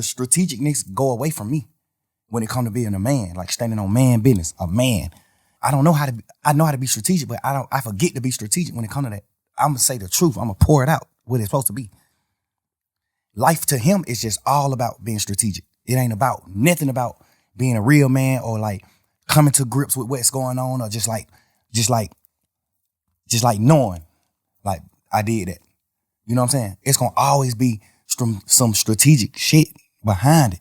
[SPEAKER 2] strategicness go away from me when it come to being a man, like standing on man business, a man. I know how to be strategic, but I forget to be strategic when it come to that. I'm gonna say the truth. I'm gonna pour it out what it's supposed to be. Life to him is just all about being strategic. It ain't about nothing about being a real man or like coming to grips with what's going on or just like knowing, like, I did that. You know what I'm saying? It's gonna always be some strategic shit behind it.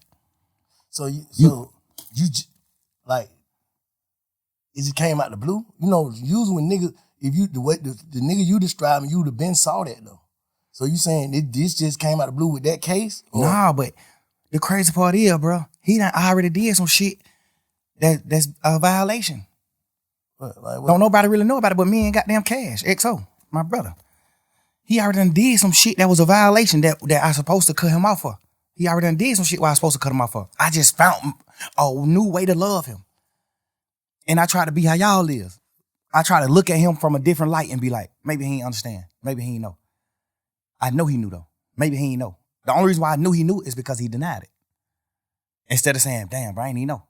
[SPEAKER 1] So you like, it just came out the blue. You know, usually when niggas, if you the nigga you describing, you would have been saw that though. So you saying this just came out the blue with that case? Or?
[SPEAKER 2] Nah, but the crazy part is, bro, he done already did some shit that's a violation.
[SPEAKER 1] What?
[SPEAKER 2] Don't nobody really know about it but me and goddamn Cash, XO, my brother. He already done did some shit that was a violation that I supposed to cut him off for. He already done did some shit where I was supposed to cut him off for. I just found a new way to love him. And I try to be how y'all is. I try to look at him from a different light and be like, maybe he ain't understand. Maybe he ain't know. I know he knew though. Maybe he ain't know. The only reason why I knew he knew is because he denied it. Instead of saying, damn, bro, I ain't even know.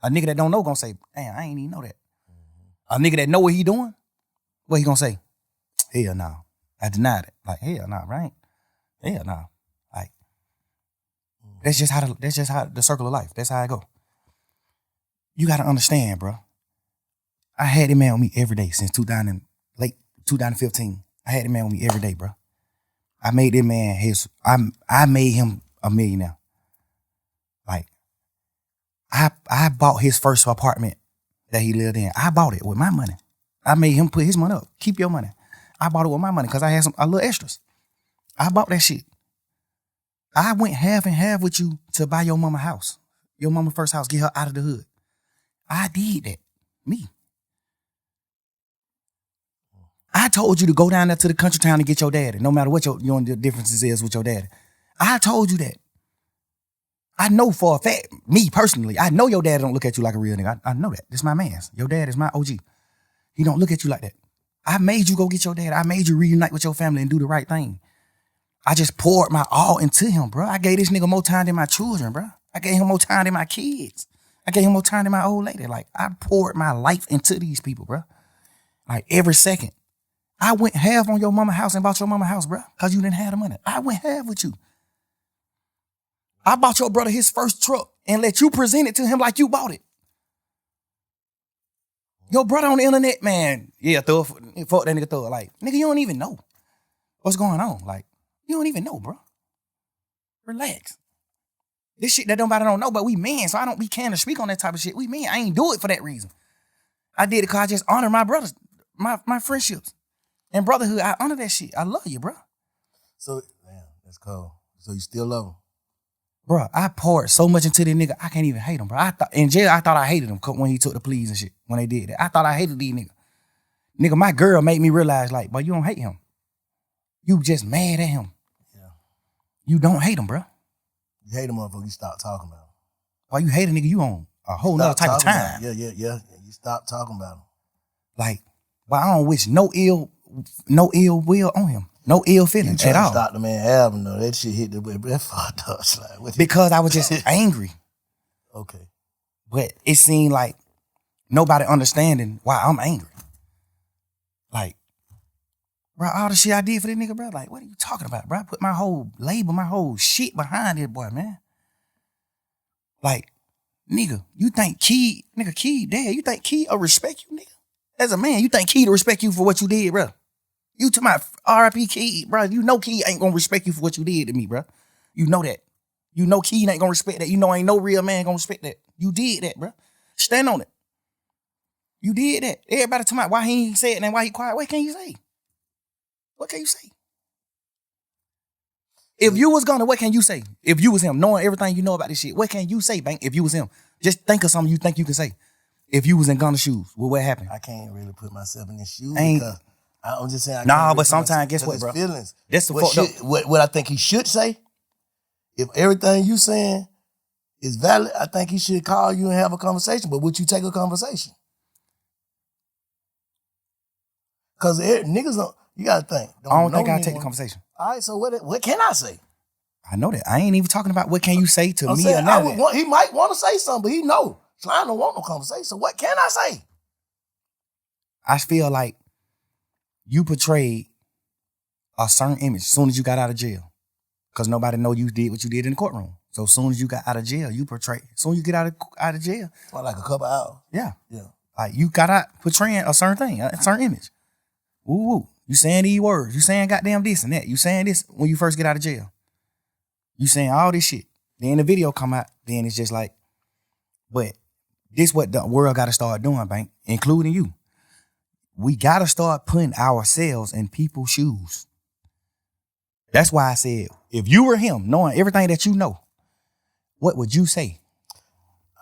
[SPEAKER 2] A nigga that don't know gonna say, damn, I ain't even know that. A nigga that know what he doing, what he gonna say? Hell no. I denied it. Like, hell no, right? Hell no. Like, that's just how the circle of life. That's how I go. You gotta understand, bro. I had him man with me every day since late 2015. I had him man with me every day, bro. I made that man I made him a millionaire. Like, I bought his first apartment that he lived in. I bought it with my money. I made him put his money up. Keep your money. I bought it with my money because I had a little extras. I bought that shit. I went half and half with you to buy your mama house. Your mama first house, get her out of the hood. I did that. Me. I told you to go down there to the country town and get your daddy, no matter what your differences is with your daddy. I told you that. I know for a fact, me personally, I know your dad don't look at you like a real nigga. I know that. This is my man's. Your dad is my OG. He don't look at you like that. I made you go get your dad. I made you reunite with your family and do the right thing. I just poured my all into him, bro. I gave this nigga more time than my children, bro. I gave him more time than my kids. I gave him more time than my old lady. Like, I poured my life into these people, bro. Like, every second. I went half on your mama house and bought your mama house, bro, because you didn't have the money. I went half with you. I bought your brother his first truck and let you present it to him like you bought it. Your brother on the internet, man, yeah, fuck that nigga, throw it. Like, nigga, you don't even know what's going on. Like, you don't even know, bro. Relax. This shit that nobody don't know, but we men, so I don't be can to speak on that type of shit. We men, I ain't do it for that reason. I did it because I just honor my brothers, my friendships. And brotherhood, I honor that shit. I love you, bro.
[SPEAKER 1] So, damn, that's cool. So you still love him?
[SPEAKER 2] Bro, I poured so much into this nigga, I can't even hate him, bro. In jail, I thought I hated him when he took the pleas and shit, when they did that. I thought I hated these niggas. Nigga, my girl made me realize, like, boy, you don't hate him. You just mad at him.
[SPEAKER 1] Yeah.
[SPEAKER 2] You don't hate him, bro.
[SPEAKER 1] You hate a motherfucker, you stop talking about him.
[SPEAKER 2] Why you hate a nigga, you on a whole nother type of time.
[SPEAKER 1] Yeah. You stop talking about him.
[SPEAKER 2] Like, well, I don't wish no ill will on him. No ill feelings at all.
[SPEAKER 1] Stop the man album though. That shit hit the way. That fucked up. Like,
[SPEAKER 2] because I was just angry.
[SPEAKER 1] Okay.
[SPEAKER 2] But it seemed like nobody understanding why I'm angry. Like, bro, all the shit I did for this nigga, bro. Like, what are you talking about, bro? I put my whole label, my whole shit behind this boy, man. Like, nigga, you think Key, dad, you think Key will respect you, nigga? As a man, you think Key to respect you for what you did, bro? You to my R.I.P. Key, bro. You know Key ain't gonna respect you for what you did to me, bro. You know that. You know Key ain't gonna respect that. You know ain't no real man gonna respect that. You did that, bro. Stand on it. You did that. Everybody talking about why he ain't say it and why he quiet. What can you say? What can you say? If you was Gunna, what can you say? If you was him, knowing everything you know about this shit, what can you say, Bank? If you was him, just think of something you think you can say. If you was in Gunna's shoes, what happened?
[SPEAKER 1] I can't really put myself in his shoes
[SPEAKER 2] Ain't,
[SPEAKER 1] because I'm just saying.
[SPEAKER 2] But sometimes, guess what, bro?
[SPEAKER 1] Feelings.
[SPEAKER 2] That's the fucked up.
[SPEAKER 1] What I think he should say. If everything you saying is valid, I think he should call you and have a conversation. But would you take a conversation? Because niggas don't. You gotta think.
[SPEAKER 2] I don't think I'll take the conversation.
[SPEAKER 1] All right, so what can I say?
[SPEAKER 2] I know that. I ain't even talking about what can you say to me or nothing.
[SPEAKER 1] He might want to say something, but he know. So I don't want no conversation. So what can I say?
[SPEAKER 2] I feel like you portrayed a certain image as soon as you got out of jail. Because nobody know you did what you did in the courtroom. So as soon as you got out of jail, you portrayed. As soon as you get out of jail.
[SPEAKER 1] For like a couple hours.
[SPEAKER 2] Yeah.
[SPEAKER 1] Yeah.
[SPEAKER 2] Like you got out portraying a certain thing, a certain image. Woo woo. You saying these words. You saying goddamn this and that. You saying this when you first get out of jail. You saying all this shit. Then the video come out. Then it's just like, but this what the world got to start doing, Bank, including you. We got to start putting ourselves in people's shoes. That's why I said, if you were him, knowing everything that you know, what would you say?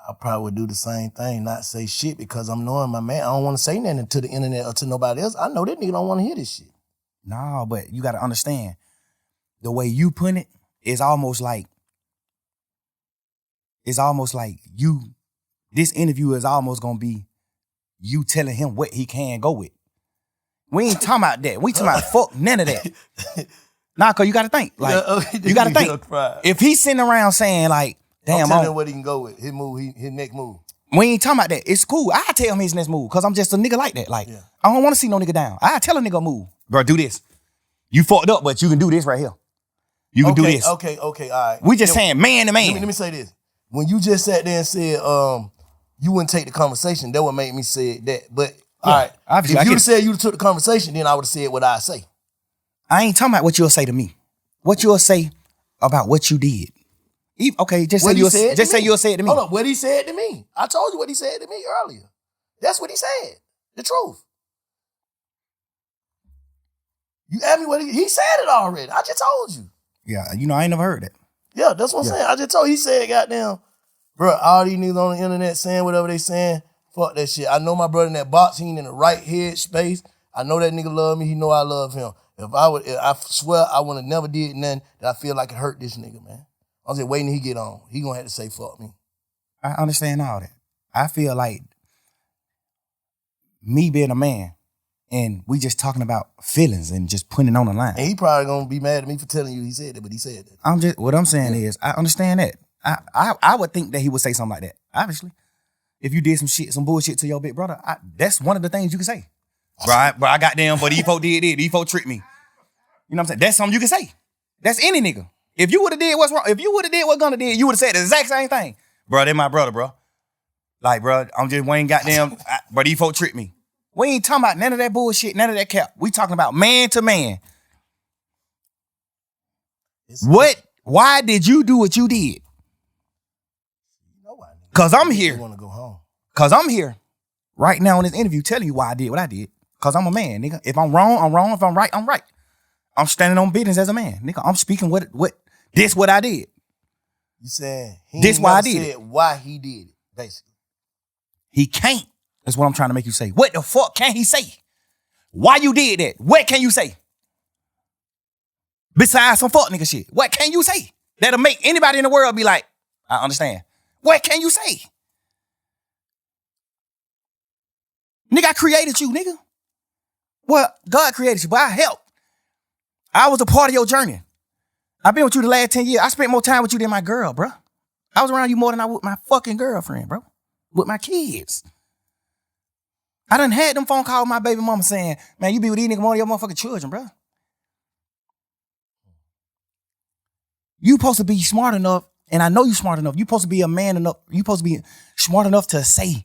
[SPEAKER 1] I probably would do the same thing, not say shit, because I'm knowing my man. I don't want to say nothing to the internet or to nobody else. I know that nigga don't want to hear this shit.
[SPEAKER 2] No, but you got to understand, the way you put it is almost like you, this interview is almost going to be you telling him what he can go with. We ain't talking about that. We talking about fuck none of that. Nah, cause you got to think. Like, you got to think. If he's sitting around saying like, damn,
[SPEAKER 1] I'm telling him what he can go with. His move, his next move.
[SPEAKER 2] We ain't talking about that. It's cool. I tell him his next move because I'm just a nigga like that. Like, I don't want to see no nigga down. I tell a nigga move. Bro, do this. You fucked up, but you can do this right here. You can do this.
[SPEAKER 1] Okay, all right.
[SPEAKER 2] We just saying man to man.
[SPEAKER 1] Let me say this. When you just sat there and said you wouldn't take the conversation, that would make me say that. But all right,
[SPEAKER 2] obviously,
[SPEAKER 1] if you said you took the conversation, then I would have said what I say.
[SPEAKER 2] I ain't talking about what you'll say to me. What you'll say about what you did. Okay, just say you'll say it to me.
[SPEAKER 1] Hold on, what he said to me. I told you what he said to me earlier. That's what he said. The truth. You asked me what he said it already. I just told you.
[SPEAKER 2] Yeah, I ain't never heard that.
[SPEAKER 1] Yeah, that's what I'm saying. I just told you. He said, goddamn, bro, all these niggas on the internet saying whatever they saying, fuck that shit. I know my brother in that box, he ain't in the right head space. I know that nigga love me. He know I love him. I swear I would have never did nothing that I feel like it hurt this nigga, man. I was just waiting till he get on. He gonna have to say fuck me.
[SPEAKER 2] I understand all that. I feel like me being a man and we just talking about feelings and just putting it on the line.
[SPEAKER 1] And he probably gonna be mad at me for telling you he said that, but he said that.
[SPEAKER 2] What I'm saying is, I understand that. I would think that he would say something like that. Obviously, if you did some bullshit to your big brother, that's one of the things you can say. Bro, I got them, but these folk did it. These folk tricked me. You know what I'm saying? That's something you can say. That's any nigga. If you would have did what's wrong, if you would have did what Gunna did, you would have said the exact same thing. Bro, they my brother, bro. Like, bro, I'm just Wayne goddamn, but these folk tricked me. We ain't talking about none of that bullshit, none of that cap. We talking about man to man. Why did you do what you did? Cause I'm here.
[SPEAKER 1] You wanna go home.
[SPEAKER 2] Cause I'm here right now in this interview telling you why I did what I did. Cause I'm a man, nigga. If I'm wrong, I'm wrong. If I'm right, I'm right. I'm standing on business as a man, nigga. I'm speaking what I did.
[SPEAKER 1] You saying
[SPEAKER 2] this why I did
[SPEAKER 1] it. Why he did it, basically.
[SPEAKER 2] He can't. That's what I'm trying to make you say. What the fuck can he say? Why you did that? What can you say? Besides some fuck nigga shit. What can you say that'll make anybody in the world be like, I understand? What can you say? Nigga, I created you, nigga. Well, God created you, but I helped. I was a part of your journey. I've been with you the last 10 years. I spent more time with you than my girl, bro. I was around you more than I was with my fucking girlfriend, bro. With my kids. I done had them phone calls with my baby mama saying, man, you be with these niggas more than your motherfucking children, bro. You supposed to be smart enough, and I know you smart enough. You supposed to be a man enough. You supposed to be smart enough to say,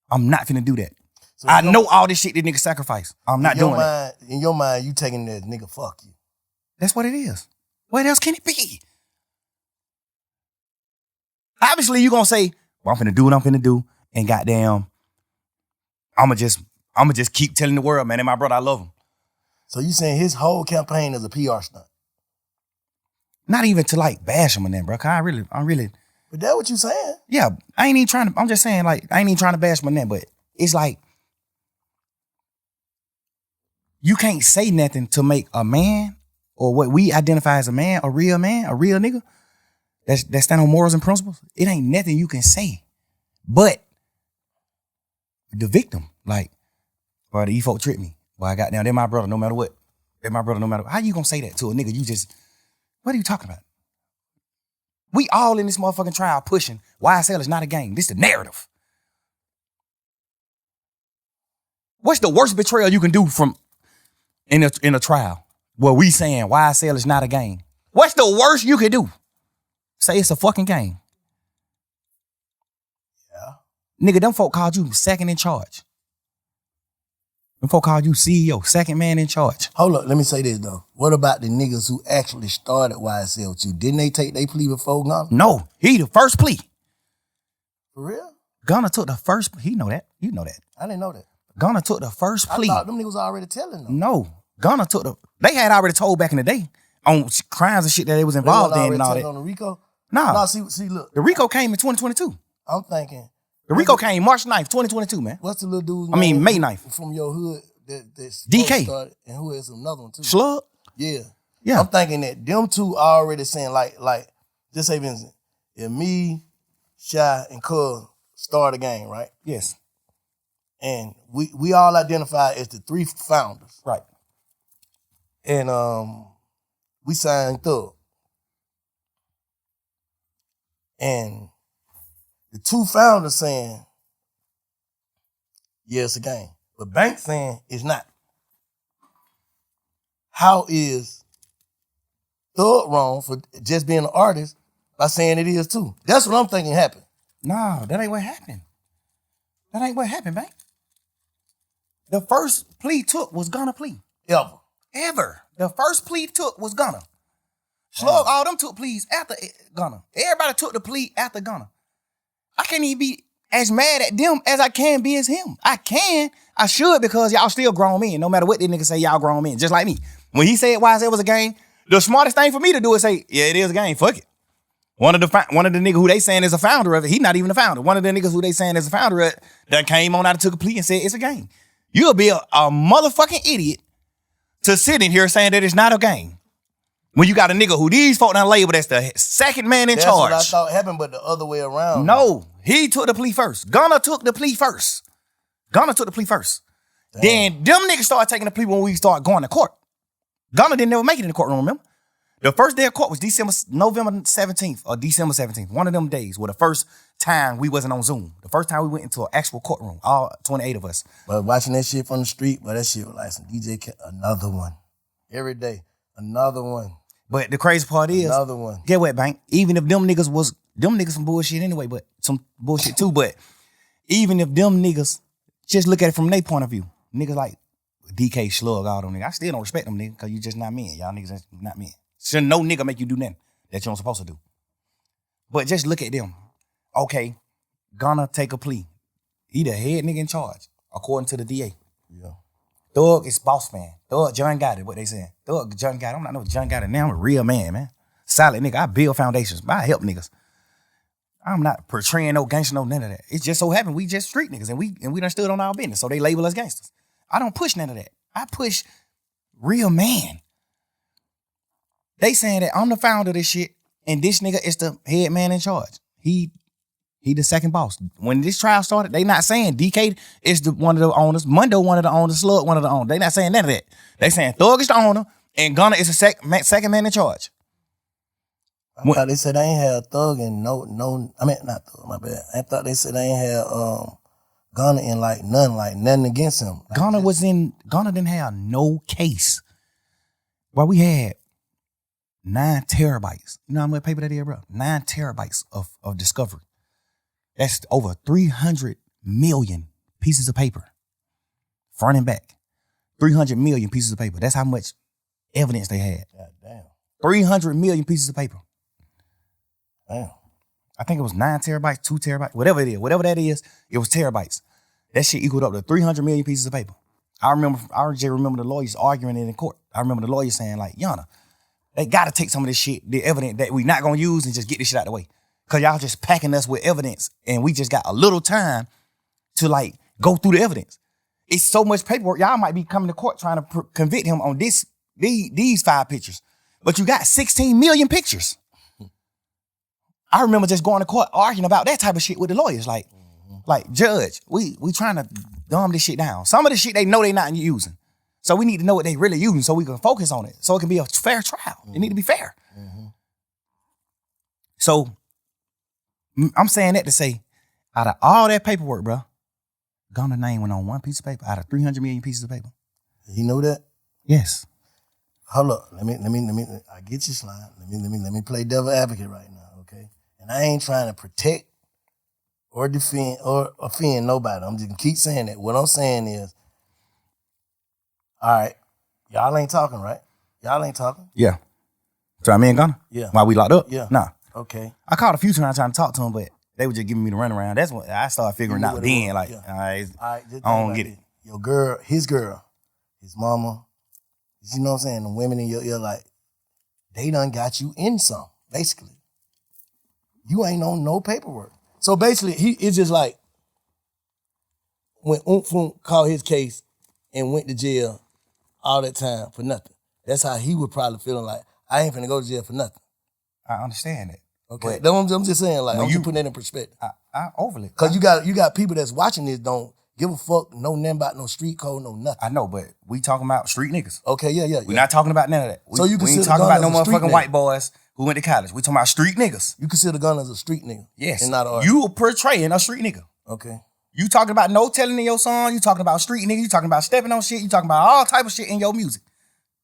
[SPEAKER 2] I'm not finna do that. So I know all this shit that nigga sacrifice. I'm not doing it.
[SPEAKER 1] In your mind, you taking that nigga fuck you.
[SPEAKER 2] That's what it is. What else can it be? Obviously, you gonna say, well, I'm finna do what I'm finna do, and goddamn, I'ma just keep telling the world, man, and my brother, I love him.
[SPEAKER 1] So you saying his whole campaign is a PR stunt?
[SPEAKER 2] Not even to like bash him and that, bro. Cause I'm really.
[SPEAKER 1] But that's what you saying.
[SPEAKER 2] Yeah, I ain't even trying to. I'm just saying, like, I ain't even trying to bash him and that, but it's like you can't say nothing to make a man or what we identify as a real nigga that stand on morals and principles. It ain't nothing you can say, but the victim, like, bro, the E-folk tricked me. Boy, I got down. They're my brother, no matter what. They're my brother, no matter what. How you gonna say that to a nigga? What are you talking about? We all in this motherfucking trial pushing YSL is not a game. This is the narrative. What's the worst betrayal you can do from in a trial where we saying YSL is not a game? What's the worst you can do? Say it's a fucking game. Yeah. Nigga, them folk called you second in charge. Them folk called you CEO, second man in charge.
[SPEAKER 1] Hold up, let me say this though. What about the niggas who actually started YSL with you? Didn't they take their plea before Gunna?
[SPEAKER 2] No, he the first plea.
[SPEAKER 1] For real?
[SPEAKER 2] Gunna took the first, he know that. You know that.
[SPEAKER 1] I didn't know that.
[SPEAKER 2] Gunna took the first plea.
[SPEAKER 1] I thought them niggas already telling them.
[SPEAKER 2] No, Gunna took they had already told back in the day on crimes and shit that they was involved in and all that.
[SPEAKER 1] On the RICO?
[SPEAKER 2] No,
[SPEAKER 1] see, look.
[SPEAKER 2] The RICO came in 2022.
[SPEAKER 1] I'm thinking.
[SPEAKER 2] The RICO came March 9th, 2022, man.
[SPEAKER 1] What's the little dude's
[SPEAKER 2] name? I mean, May 9th.
[SPEAKER 1] From your hood that's
[SPEAKER 2] DK.
[SPEAKER 1] Started, and who is another one too?
[SPEAKER 2] Slug?
[SPEAKER 1] Yeah.
[SPEAKER 2] Yeah.
[SPEAKER 1] I'm thinking that them two already saying like, just say Vincent, if me, Shy, and Cuz start a game, right?
[SPEAKER 2] Yes.
[SPEAKER 1] And we all identify as the three founders.
[SPEAKER 2] Right.
[SPEAKER 1] And we signed Thug. And the two founders saying, yeah, it's a game. But Bank saying it's not. How is Thug wrong for just being an artist by saying it is too? That's what I'm thinking happened.
[SPEAKER 2] No, that ain't what happened. That ain't what happened, Bank. The first plea took was Gunna plea. Ever. The first plea took was Gunna. Slug, all them took pleas after Gunna. Everybody took the plea after Gunna. I can't even be as mad at them as I can be as him. I should, because y'all still grown men. No matter what they niggas say, y'all grown men. Just like me. When he said YSL was a game, the smartest thing for me to do is say, yeah, it is a game. Fuck it. One of the niggas who they saying is a founder of it, he not even a founder. One of the niggas who they saying is a founder of it that came on out and took a plea and said it's a game. You'll be a motherfucking idiot to sit in here saying that it's not a game. When you got a nigga who these folk done labeled as the second man in charge.
[SPEAKER 1] That's what I thought happened, but the other way around.
[SPEAKER 2] No, he took the plea first. Gunna took the plea first. Damn. Then them niggas started taking the plea when we started going to court. Gunna didn't never make it in the courtroom, remember? The first day of court was November 17th or December 17th. One of them days were the first time we wasn't on Zoom. The first time we went into an actual courtroom, all 28 of us.
[SPEAKER 1] But watching that shit from the street, but that shit was like some another one. Every day, another one.
[SPEAKER 2] But the crazy part is,
[SPEAKER 1] another one.
[SPEAKER 2] Get what, Bank? Even if them niggas some bullshit anyway, but some bullshit too. But even if them niggas just look at it from their point of view, niggas like DK, Slug, all them niggas, I still don't respect them niggas because you just not men. Y'all niggas is not men. Should no nigga make you do nothing that you don't supposed to do. But just look at them. Okay, Gunna take a plea. He the head nigga in charge, according to the DA.
[SPEAKER 1] Yeah.
[SPEAKER 2] Thug is boss man. Thug John got it, what they saying. Thug John got it. I'm not no John got it now. I'm a real man. Solid nigga. I build foundations. I help niggas. I'm not portraying no gangster, no none of that. It just so happened we just street niggas and we done stood on our business. So they label us gangsters. I don't push none of that. I push real man. They saying that I'm the founder of this shit, and this nigga is the head man in charge. He the second boss. When this trial started, they not saying DK is one of the owners, Mundo one of the owners, Slug one of the owners. They not saying none of that. They saying Thug is the owner, and Gunna is the second man in charge.
[SPEAKER 1] I thought they said they ain't had Thug and not Thug, my bad. I thought they said they ain't had Gunna in nothing against him.
[SPEAKER 2] Gunna didn't have no case. Well, we had 9 terabytes. You know how much paper that is, bro? 9 terabytes of discovery. That's over 300 million pieces of paper. Front and back. 300 million pieces of paper. That's how much evidence they had.
[SPEAKER 1] God damn.
[SPEAKER 2] 300 million pieces of paper.
[SPEAKER 1] Damn.
[SPEAKER 2] I think it was 9 terabytes, 2 terabytes, whatever it is. Whatever that is, it was terabytes. That shit equaled up to 300 million pieces of paper. I just remember the lawyers arguing it in court. I remember the lawyers saying, like, Yana, they got to take some of this shit, the evidence that we not going to use, and just get this shit out of the way. Because y'all just packing us with evidence, and we just got a little time to, like, go through the evidence. It's so much paperwork. Y'all might be coming to court trying to convict him on these 5 pictures. But you got 16 million pictures. I remember just going to court arguing about that type of shit with the lawyers. Like, Judge, we trying to dumb this shit down. Some of the shit they know they not using. So we need to know what they really using so we can focus on it. So it can be a fair trial. It need to be fair. So I'm saying that to say, out of all that paperwork, bro, Gunna's name went on 1 piece of paper out of 300 million pieces of paper.
[SPEAKER 1] You know that?
[SPEAKER 2] Yes.
[SPEAKER 1] Hold up. Let me. I get your slide. Let me play devil advocate right now, okay? And I ain't trying to protect or defend or offend nobody. I'm just gonna keep saying that. What I'm saying is, all right, y'all ain't talking, right? Y'all ain't talking.
[SPEAKER 2] Yeah. So me and Gunna?
[SPEAKER 1] Yeah.
[SPEAKER 2] While we locked up?
[SPEAKER 1] Yeah.
[SPEAKER 2] Nah.
[SPEAKER 1] Okay.
[SPEAKER 2] I called a few times trying to talk to him, but they were just giving me the runaround. That's when I started figuring out then, like,
[SPEAKER 1] yeah.
[SPEAKER 2] all right,
[SPEAKER 1] just
[SPEAKER 2] I don't get it.
[SPEAKER 1] Your girl, his mama, you know what I'm saying? The women in your ear, like, they done got you in some, basically. You ain't on no paperwork. So basically, it's just like when Umfum called his case and went to jail all that time for nothing. That's how he would probably feeling like, I ain't finna go to jail for nothing.
[SPEAKER 2] I understand that.
[SPEAKER 1] Okay, I'm just saying, like, I'm just putting that in perspective.
[SPEAKER 2] I overly.
[SPEAKER 1] Because you got people that's watching this don't give a fuck, know nothing about no street code, no nothing.
[SPEAKER 2] I know, but we talking about street niggas.
[SPEAKER 1] Okay, yeah.
[SPEAKER 2] We're not talking about none of that.
[SPEAKER 1] So you
[SPEAKER 2] we ain't
[SPEAKER 1] consider
[SPEAKER 2] talking about
[SPEAKER 1] Gunna
[SPEAKER 2] no
[SPEAKER 1] as a street
[SPEAKER 2] motherfucking
[SPEAKER 1] nigga?
[SPEAKER 2] white boys who went to college. We talking about street niggas.
[SPEAKER 1] You consider Gunna as a street nigga?
[SPEAKER 2] Yes.
[SPEAKER 1] And not an artist?
[SPEAKER 2] You portraying a street nigga.
[SPEAKER 1] Okay.
[SPEAKER 2] You talking about no telling in your song. You talking about street nigga. You talking about stepping on shit. You talking about all type of shit in your music.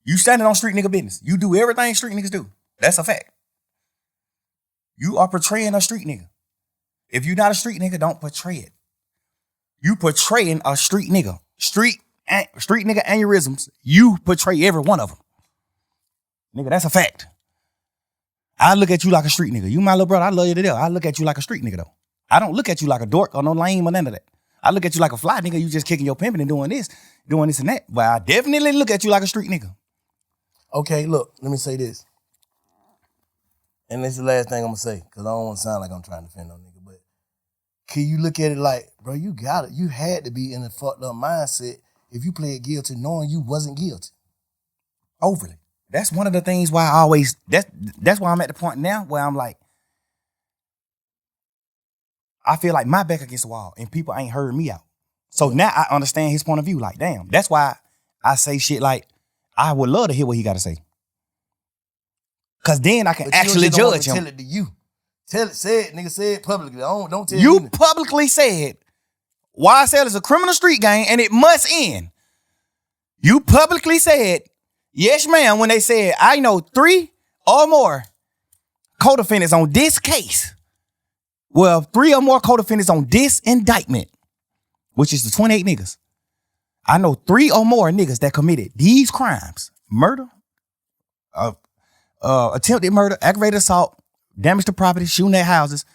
[SPEAKER 2] You standing on street nigga business. You do everything street niggas do. That's a fact. You are portraying a street nigga. If you're not a street nigga, don't portray it. You portraying a street nigga. Street nigga aneurysms. You portray every one of them. Nigga, that's a fact. I look at you like a street nigga. You my little brother. I love you to death. I look at you like a street nigga though. I don't look at you like a dork or no lame or none of that. I look at you like a fly nigga. You just kicking your pimping and doing this and that. But I definitely look at you like a street nigga.
[SPEAKER 1] Okay, look, let me say this. And this is the last thing I'm gonna say, because I don't want to sound like I'm trying to defend no nigga, but can you look at it like, bro, you got it. You had to be in a fucked up mindset if you pled guilty knowing you wasn't guilty.
[SPEAKER 2] Overly. That's one of the things why I always, that's why I'm at the point now where I'm like, I feel like my back against the wall and people ain't heard me out. So now I understand his point of view. Like, damn, that's why I say shit like, I would love to hear what he got to say. Cause then I can actually judge him.
[SPEAKER 1] Tell it to you. Tell it, say it, nigga, say it publicly. Don't tell
[SPEAKER 2] You
[SPEAKER 1] me.
[SPEAKER 2] publicly said YSL is a criminal street gang and it must end. You publicly said, yes, ma'am, when they said, I know 3 or more co-defendants on this case. Well, 3 or more co-defendants on this indictment, which is the 28 niggas. I know 3 or more niggas that committed these crimes: murder, attempted murder, aggravated assault, damage to property, shooting at houses,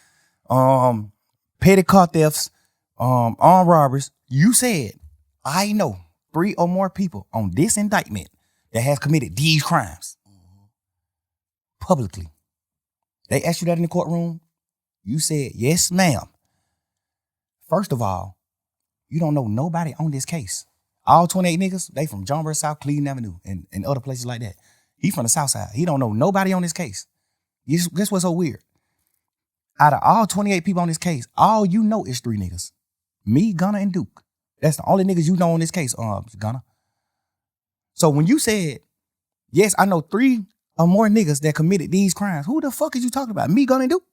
[SPEAKER 2] petty car thefts, armed robberies. You said, I know 3 or more people on this indictment that has committed these crimes. Publicly. They asked you that in the courtroom. You said, yes, ma'am. First of all, you don't know nobody on this case. All 28 niggas, they from Jonesboro South, Cleveland Avenue, and other places like that. He from the South Side. He don't know nobody on this case. Guess what's so weird? Out of all 28 people on this case, all you know is 3 niggas. Me, Gunna, and Duke. That's the only niggas you know on this case, Gunna. So when you said, yes, I know 3 or more niggas that committed these crimes, who the fuck is you talking about? Me, Gunna, and Duke?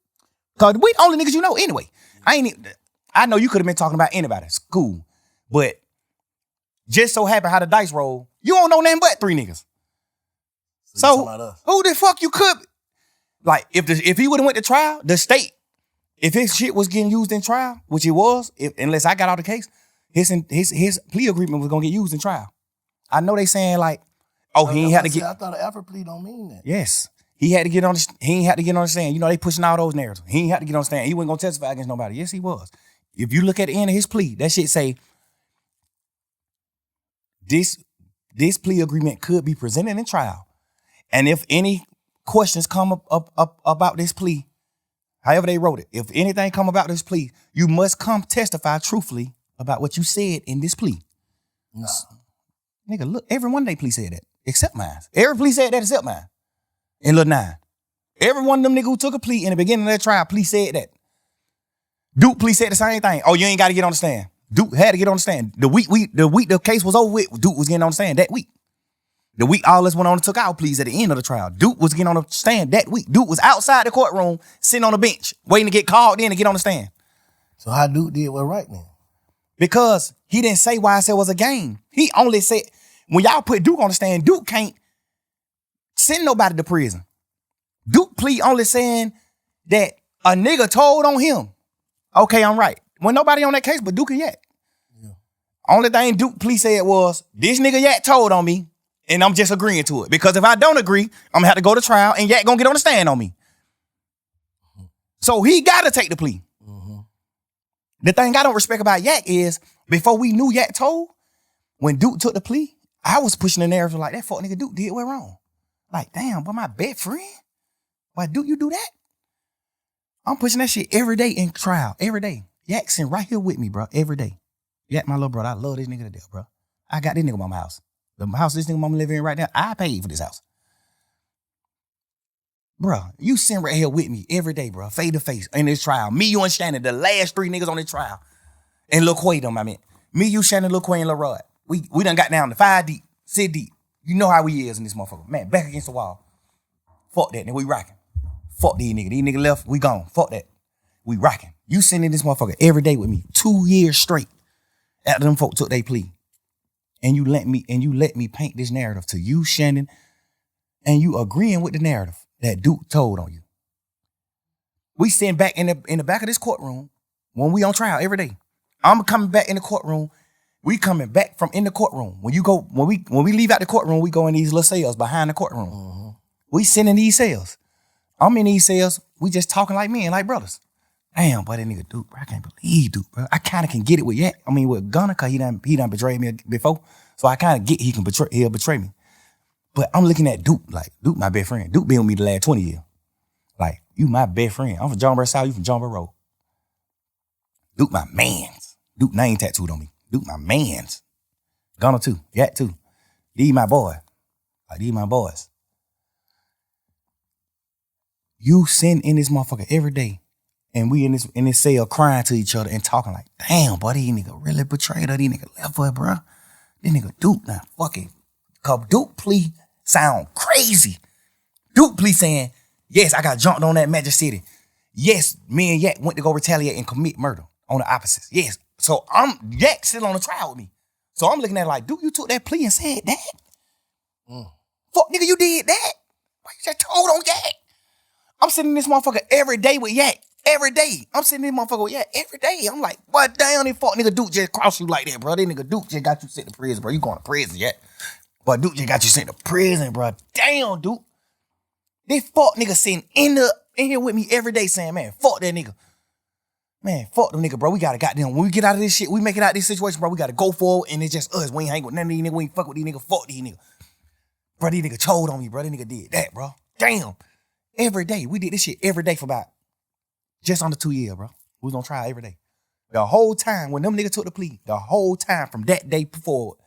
[SPEAKER 2] Because we the only niggas you know anyway. I know you could have been talking about anybody. It's cool. But just so happen how the dice roll, you don't know nothing but 3 niggas. So who the fuck you could? Like, if he would have went to trial, the state, if his shit was getting used in trial, which it was, unless I got out the case, his plea agreement was gonna get used in trial. I know they saying like, oh, he ain't had to get.
[SPEAKER 1] I thought an effort plea don't mean that.
[SPEAKER 2] Yes, he had to get on. He ain't had to get on the stand. You know they pushing all those narratives. He ain't had to get on the stand. He wasn't gonna testify against nobody. Yes, he was. If you look at the end of his plea, that shit say this plea agreement could be presented in trial, and if any questions come up about this plea, however they wrote it, if anything come about this plea, you must come testify truthfully about what you said in this plea.
[SPEAKER 1] Nah.
[SPEAKER 2] Nigga, look, every one of they plea said that, except mine. Every plea said that except mine. In Lil 9. Every one of them niggas who took a plea in the beginning of that trial, plea said that. Duke plea said the same thing. Oh, you ain't got to get on the stand. Duke had to get on the stand. The week the case was over with, Duke was getting on the stand that week. The week all us went on and took our pleas at the end of the trial. Duke was getting on the stand that week. Duke was outside the courtroom, sitting on the bench, waiting to get called in to get on the stand.
[SPEAKER 1] So how Duke did what right then?
[SPEAKER 2] Because he didn't say YSL was a game. He only said, when y'all put Duke on the stand, Duke can't send nobody to prison. Duke plea only saying that a nigga told on him. Okay, I'm right. When nobody on that case but Duke and Yak. Yeah. Only thing Duke plea said was, this nigga Yak told on me, and I'm just agreeing to it. Because if I don't agree, I'm gonna have to go to trial and Yak gonna get on the stand on me. Mm-hmm. So he gotta take the plea. Mm-hmm. The thing I don't respect about Yak is, before we knew Yak told, when Duke took the plea, I was pushing the narrative like, that fuck nigga Duke did what wrong. Like, damn, but my best friend? Why Duke you do that? I'm pushing that shit every day in trial, every day. Yak sitting right here with me, bro, every day. Yak, my little brother, I love this nigga to death, bro. I got this nigga mama house. The house this nigga mama living in right now, I paid for this house. Bro, you sitting right here with me every day, bro, face to face in this trial. Me, you, and Shannon, the last 3 niggas on this trial. And Lil Quay them, I mean. Me, you, Shannon, Lil Quay, and Lil Rod. We done got down to 5 deep, 6 deep. You know how we is in this motherfucker. Man, back against the wall. Fuck that, nigga, we rocking. Fuck these niggas. These niggas left, we gone. Fuck that. We rocking. You sitting in this motherfucker every day with me, 2 years straight after them folk took their plea. And you let me paint this narrative to you, Shannon, and you agreeing with the narrative that Duke told on you. We sitting back in the back of this courtroom when we on trial every day. I'm coming back in the courtroom. We coming back from in the courtroom. When we leave out the courtroom, we go in these little cells behind the courtroom. Mm-hmm. We sitting in these cells. I'm in these cells. We just talking like men, like brothers. Damn, boy, that nigga Duke, bro. I can't believe Duke, bro. I kind of can get it with Yak. I mean, with Gunna, cause he done betrayed me before. So I kind of get he'll betray me. But I'm looking at Duke, like, Duke my best friend. Duke been with me the last 20 years. Like, you my best friend. I'm from Jonesboro South, you from Jonesboro Road. Duke my mans. Duke name tattooed on me. Duke my mans. Gunna too, Yak too. These my boy. Like, these my boys. You sitting in this motherfucker every day. And we in this cell crying to each other and talking like, damn, boy, these nigga really betrayed her. These nigga left her, bro. This nigga Duke now fucking. Cause Duke plea sound crazy. Duke plea saying, yes, I got jumped on that Magic City. Yes, me and Yak went to go retaliate and commit murder on the opposites. Yes. So Yak still on the trial with me. So I'm looking at it like, Duke, you took that plea and said that? Fuck, nigga, you did that? Why you just told on Yak? I'm sitting in this motherfucker every day with Yak. Every day. I'm sitting in this motherfucker with Yak every day. I'm like, what damn, this fuck nigga Duke just crossed you like that, bro. This nigga Duke just got you sent to prison, bro. You going to prison yet? But Duke just got you sent to prison, bro. Damn, Duke. This fuck nigga sitting in here with me every day saying, man, fuck that nigga. Man, fuck them nigga, bro. We gotta goddamn, when we get out of this shit, we make it out of this situation, bro, we gotta go forward, and it's just us. We ain't hang with none of these niggas. We ain't fuck with these niggas. Fuck these niggas. Bro, these nigga told on me, bro. This nigga did that, bro. Damn. Every day. We did this shit every day for about just under 2 years, bro. We was on trial every day. The whole time, when them niggas took the plea, the whole time from that day forward,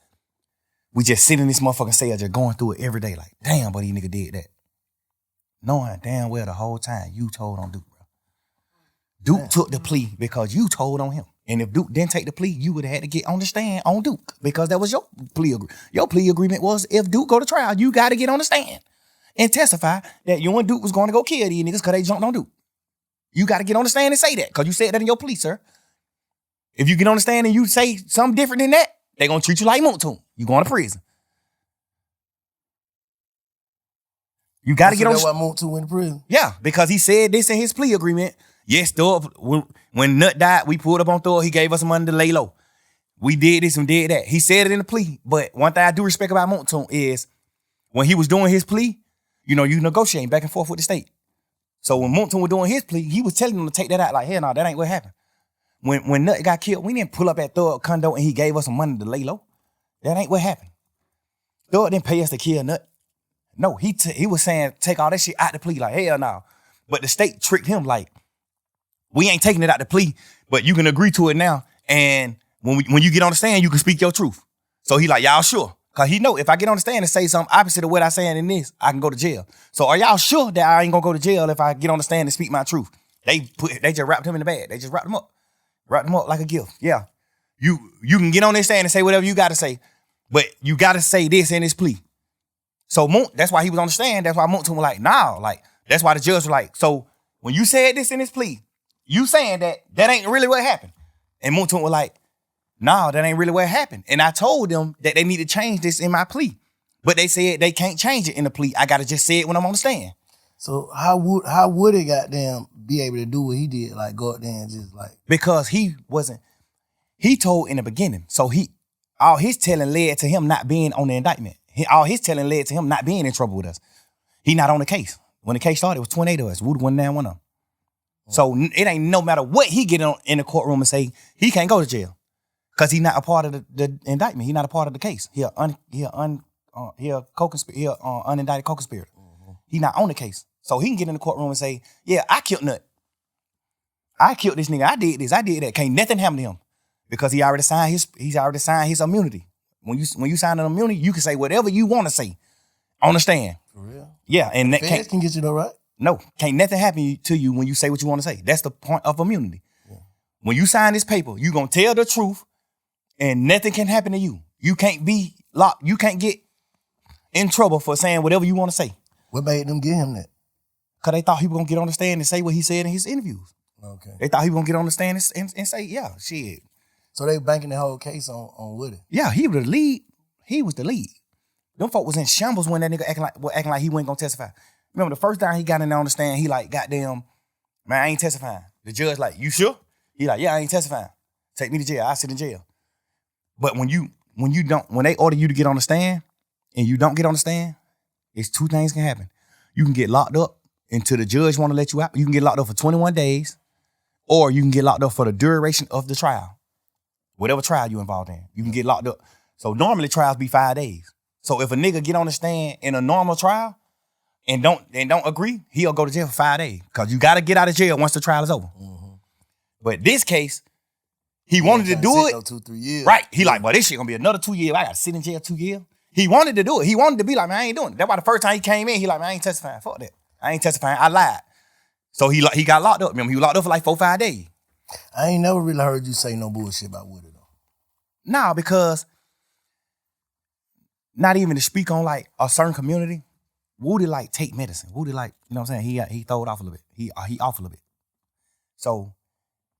[SPEAKER 2] We just sit in this motherfucking cell just going through it every day. Like, damn, but these nigga did that. Knowing damn well the whole time you told on Duke, bro. Duke took the plea because you told on him. And if Duke didn't take the plea, you would have had to get on the stand on Duke because that was your plea agreement. Your plea agreement was if Duke go to trial, you got to get on the stand and testify that you and Duke was going to go kill these niggas because they jumped on Duke. You got to get on the stand and say that because you said that in your plea, sir. If you get on the stand and you say something different than that, they're going to treat you like Moontoon. You going to prison. You got to get on.
[SPEAKER 1] That's why Moontoon went to prison.
[SPEAKER 2] Yeah, because he said this in his plea agreement. Yes, Thug, when Nut died, we pulled up on Thug. He gave us some money to lay low. We did this and did that. He said it in the plea. But one thing I do respect about Moontoon is when he was doing his plea, you negotiating back and forth with the state. So when Moontoon was doing his plea, he was telling them to take that out. Like, hell no, that ain't what happened. When Nut got killed, we didn't pull up at Thug condo and he gave us some money to lay low. That ain't what happened. Thug didn't pay us to kill Nut. No, he was saying take all that shit out the plea. Like, hell no. But the state tricked him like, we ain't taking it out the plea, but you can agree to it now. And when you get on the stand, you can speak your truth. So he like, y'all sure? Because he know if I get on the stand and say something opposite of what I saying in this, I can go to jail. So are y'all sure that I ain't gonna go to jail if I get on the stand and speak my truth? They just wrapped him in the bag. They just wrapped him up. Wrapped him up like a gift. Yeah. You can get on this stand and say whatever you gotta say, but you gotta say this in this plea. So that's why he was on the stand. That's why Moontoon was like, nah. Like, that's why the judge was like, so when you said this in this plea, you saying that ain't really what happened. And Moontoon was like, nah, that ain't really what happened. And I told them that they need to change this in my plea. But they said they can't change it in the plea. I gotta just say it when I'm on the stand.
[SPEAKER 1] So how would it goddamn be able to do what he did? Like go out there and just like
[SPEAKER 2] because he told in the beginning. So all his telling led to him not being on the indictment. All his telling led to him not being in trouble with us. He not on the case. When the case started, it was 28 of us. Woody went down one of them. So it ain't no matter what he get in the courtroom and say, he can't go to jail. Because he not a part of the indictment. He not a part of the case. He a unindicted co-conspirator. Mm-hmm. He not on the case. So he can get in the courtroom and say, yeah, I killed Nut. I killed this nigga. I did this. I did that. Can't nothing happen to him. Because he already signed his immunity. When you sign an immunity, you can say whatever you want to say on the stand. For real? Yeah. And that
[SPEAKER 1] can get you though, right?
[SPEAKER 2] No, can't nothing happen to you when you say what you want to say. That's the point of immunity. Yeah. When you sign this paper, you gonna tell the truth and nothing can happen to you. You can't be locked. You can't get in trouble for saying whatever you want to say.
[SPEAKER 1] What made them give him that?
[SPEAKER 2] Because they thought he was gonna get on the stand and say what he said in his interviews.
[SPEAKER 1] Okay.
[SPEAKER 2] They thought he was gonna get on the stand and say, yeah, shit.
[SPEAKER 1] So they banking the whole case on Woody.
[SPEAKER 2] Yeah, he was the lead. He was the lead. Them folk was in shambles when that nigga acting like he wasn't gonna testify. Remember the first time he got in there on the stand, he like, goddamn, man, I ain't testifying. The judge like, you sure? He like, yeah, I ain't testifying. Take me to jail. I sit in jail. But when they order you to get on the stand and you don't get on the stand, it's two things can happen. You can get locked up until the judge want to let you out. You can get locked up for 21 days, or you can get locked up for the duration of the trial. Whatever trial you involved in, you can get locked up. So normally trials be 5 days. So if a nigga get on the stand in a normal trial and don't agree, he'll go to jail for 5 days. Cause you gotta get out of jail once the trial is over. Mm-hmm. But this case, he wanted to do it.
[SPEAKER 1] 2-3 years.
[SPEAKER 2] Right. He like, well, this shit gonna be another 2 years. I gotta sit in jail 2 years. He wanted to do it. He wanted to be like, man, I ain't doing it. That's why the first time he came in, he like, man, I ain't testifying. Fuck that. I ain't testifying. I lied. So he got locked up. Remember, he was locked up for like 4-5 days.
[SPEAKER 1] I ain't never really heard you say no bullshit about Woody though.
[SPEAKER 2] Nah, because not even to speak on like a certain community, Woody like take medicine. Woody like, you know what I'm saying? He throw it off a little bit. He off a little bit. So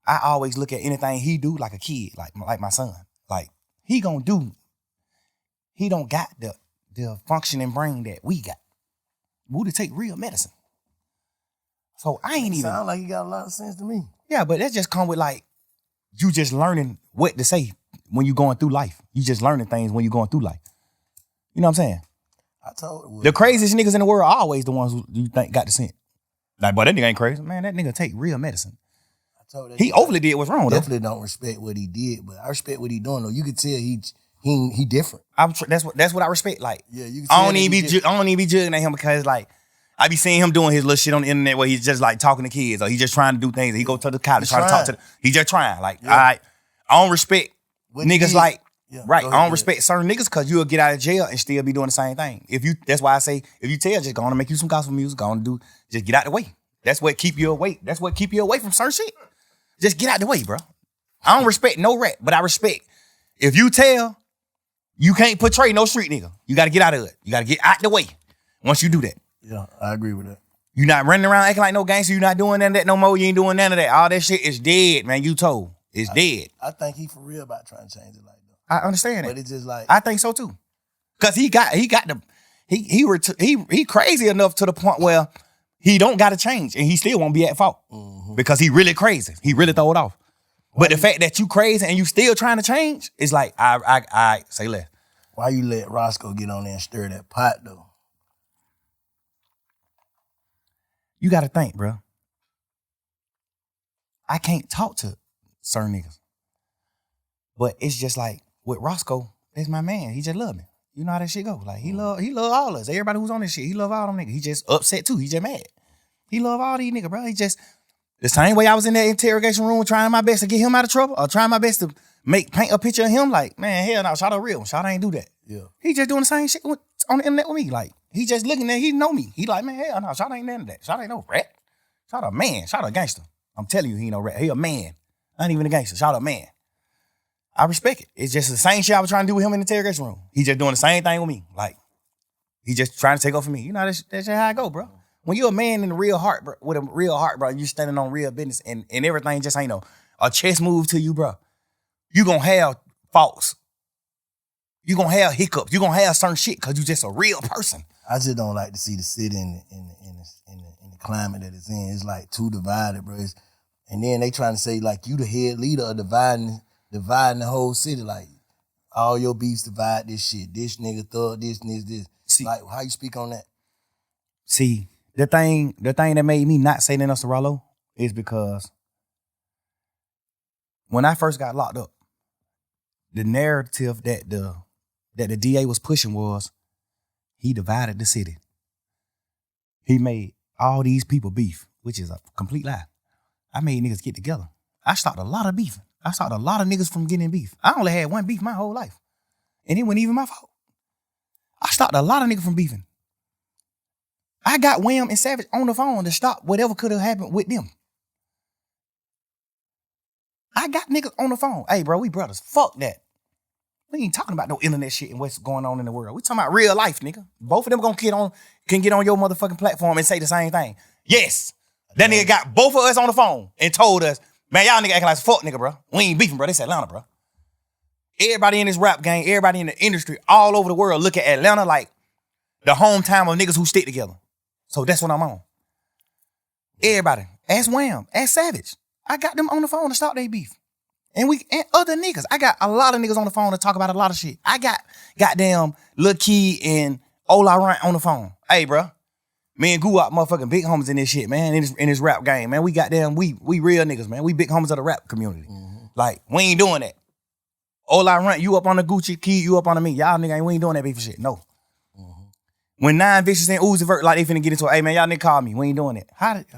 [SPEAKER 2] I always look at anything he do like a kid, like my son. Like he don't got the functioning brain that we got. Woody take real medicine. So I ain't even.
[SPEAKER 1] Sound like he got a lot of sense to me.
[SPEAKER 2] Yeah, but that just come with like, you just learning what to say when you going through life. You just learning things when you going through life. You know what I'm saying?
[SPEAKER 1] I told Woody.
[SPEAKER 2] The craziest niggas in the world are always the ones who you think got the sense. Like, boy, that nigga ain't crazy. Man, that nigga take real medicine.
[SPEAKER 1] I told that
[SPEAKER 2] he overly did what's wrong with him.
[SPEAKER 1] Definitely don't respect what he did, but I respect what he doing though. You could tell he different.
[SPEAKER 2] That's what I respect. Like,
[SPEAKER 1] yeah, you can
[SPEAKER 2] I don't even be judging at him because like, I be seeing him doing his little shit on the internet where he's just like talking to kids or he's just trying to do things. He go to the college trying to talk to he just trying. Like, yeah. All right, I don't respect what niggas like
[SPEAKER 1] Yeah,
[SPEAKER 2] right.
[SPEAKER 1] go
[SPEAKER 2] I
[SPEAKER 1] ahead,
[SPEAKER 2] don't respect certain niggas because you'll get out of jail and still be doing the same thing. That's why I say, if you tell, just go on and make you some gospel music, just get out the way. That's what keep you away. That's what keep you away from certain shit. Just get out the way, bro. I don't respect no rat, but I respect. If you tell, you can't portray no street nigga. You got to get out of it. You got to get out the way once you do that.
[SPEAKER 1] Yeah, I agree with that.
[SPEAKER 2] You not running around acting like no gangster. You not doing none of that no more. You ain't doing none of that. All that shit is dead, man. You told. It's dead.
[SPEAKER 1] I think he for real about trying to change it like that.
[SPEAKER 2] I understand
[SPEAKER 1] But
[SPEAKER 2] it.
[SPEAKER 1] it's just like,
[SPEAKER 2] I think so too. Cause he crazy enough to the point where he don't got to change and he still won't be at fault because he really crazy. He really throw it off. But the fact that you crazy and you still trying to change, it's like I say less.
[SPEAKER 1] why you let Roscoe get on there and stir that pot though?
[SPEAKER 2] You got to think, bro. I can't talk to certain niggas, but it's just like with Roscoe, that's my man. He just love me. You know how that shit go. Like he love all us. Everybody who's on this shit, he love all them niggas. He just upset too. He just mad. He love all these niggas, bro. He just the same way I was in that interrogation room trying my best to get him out of trouble or trying my best to paint a picture of him. Like, man, hell no, shout out real. Shout ain't do that.
[SPEAKER 1] Yeah.
[SPEAKER 2] He just doing the same shit on the internet with me. Like, he just looking at, he know me. He like, man, hell no, Shout ain't none of that. Shout ain't no rat. Shout a man. Shout a gangster. I'm telling you, he ain't no rat. He a man. I ain't even a gangster. Shout a man. I respect it. It's just the same shit I was trying to do with him in the interrogation room. He just doing the same thing with me. Like, he just trying to take over for me. You know, that's just how I go, bro. When you're a man in the real heart, bro, with a real heart, bro, you standing on real business and everything just ain't a chess move to you, bro. You gonna have faults. You gonna have hiccups. You gonna have certain shit because you just a real person.
[SPEAKER 1] I just don't like to see the city in the climate that it's in. It's like too divided, bro. And then they trying to say like you the head leader of dividing the whole city. Like all your beefs divide this shit. This nigga thug this.
[SPEAKER 2] See,
[SPEAKER 1] like how you speak on that?
[SPEAKER 2] See, the thing that made me not say nothing else to Rollo is because when I first got locked up, the narrative that the DA was pushing was he divided the city. He made all these people beef, which is a complete lie. I made niggas get together. I stopped a lot of beef. I stopped a lot of niggas from getting beef. I only had one beef my whole life. And it wasn't even my fault. I stopped a lot of niggas from beefing. I got Wham and Savage on the phone to stop whatever could have happened with them. I got niggas on the phone. Hey, bro, we brothers. Fuck that. We ain't talking about no internet shit and what's going on in the world. We talking about real life, nigga. Both of them can get on your motherfucking platform and say the same thing. Yes. That nigga got both of us on the phone and told us, man, y'all nigga acting like fuck nigga, bro. We ain't beefing, bro. This Atlanta, bro. Everybody in this rap game, everybody in the industry, all over the world look at Atlanta like the hometown of niggas who stick together. So that's what I'm on. Everybody. Ask Wham. Ask Savage. I got them on the phone to stop their beef. And other niggas. I got a lot of niggas on the phone to talk about a lot of shit. I got goddamn Lil Key and Ola Runt on the phone. Hey, bro. Me and Goo out motherfucking big homies in this shit, man. In this rap game, man. We real niggas, man. We big homies of the rap community. Mm-hmm. Like, we ain't doing that. Ola Runt, you up on the Gucci, Key, you up on the me. Y'all nigga, we ain't doing that beef shit. No. Mm-hmm. When 9 Vicious and Uzi Vert, like they finna get into it, hey man, y'all nigga call me. We ain't doing it.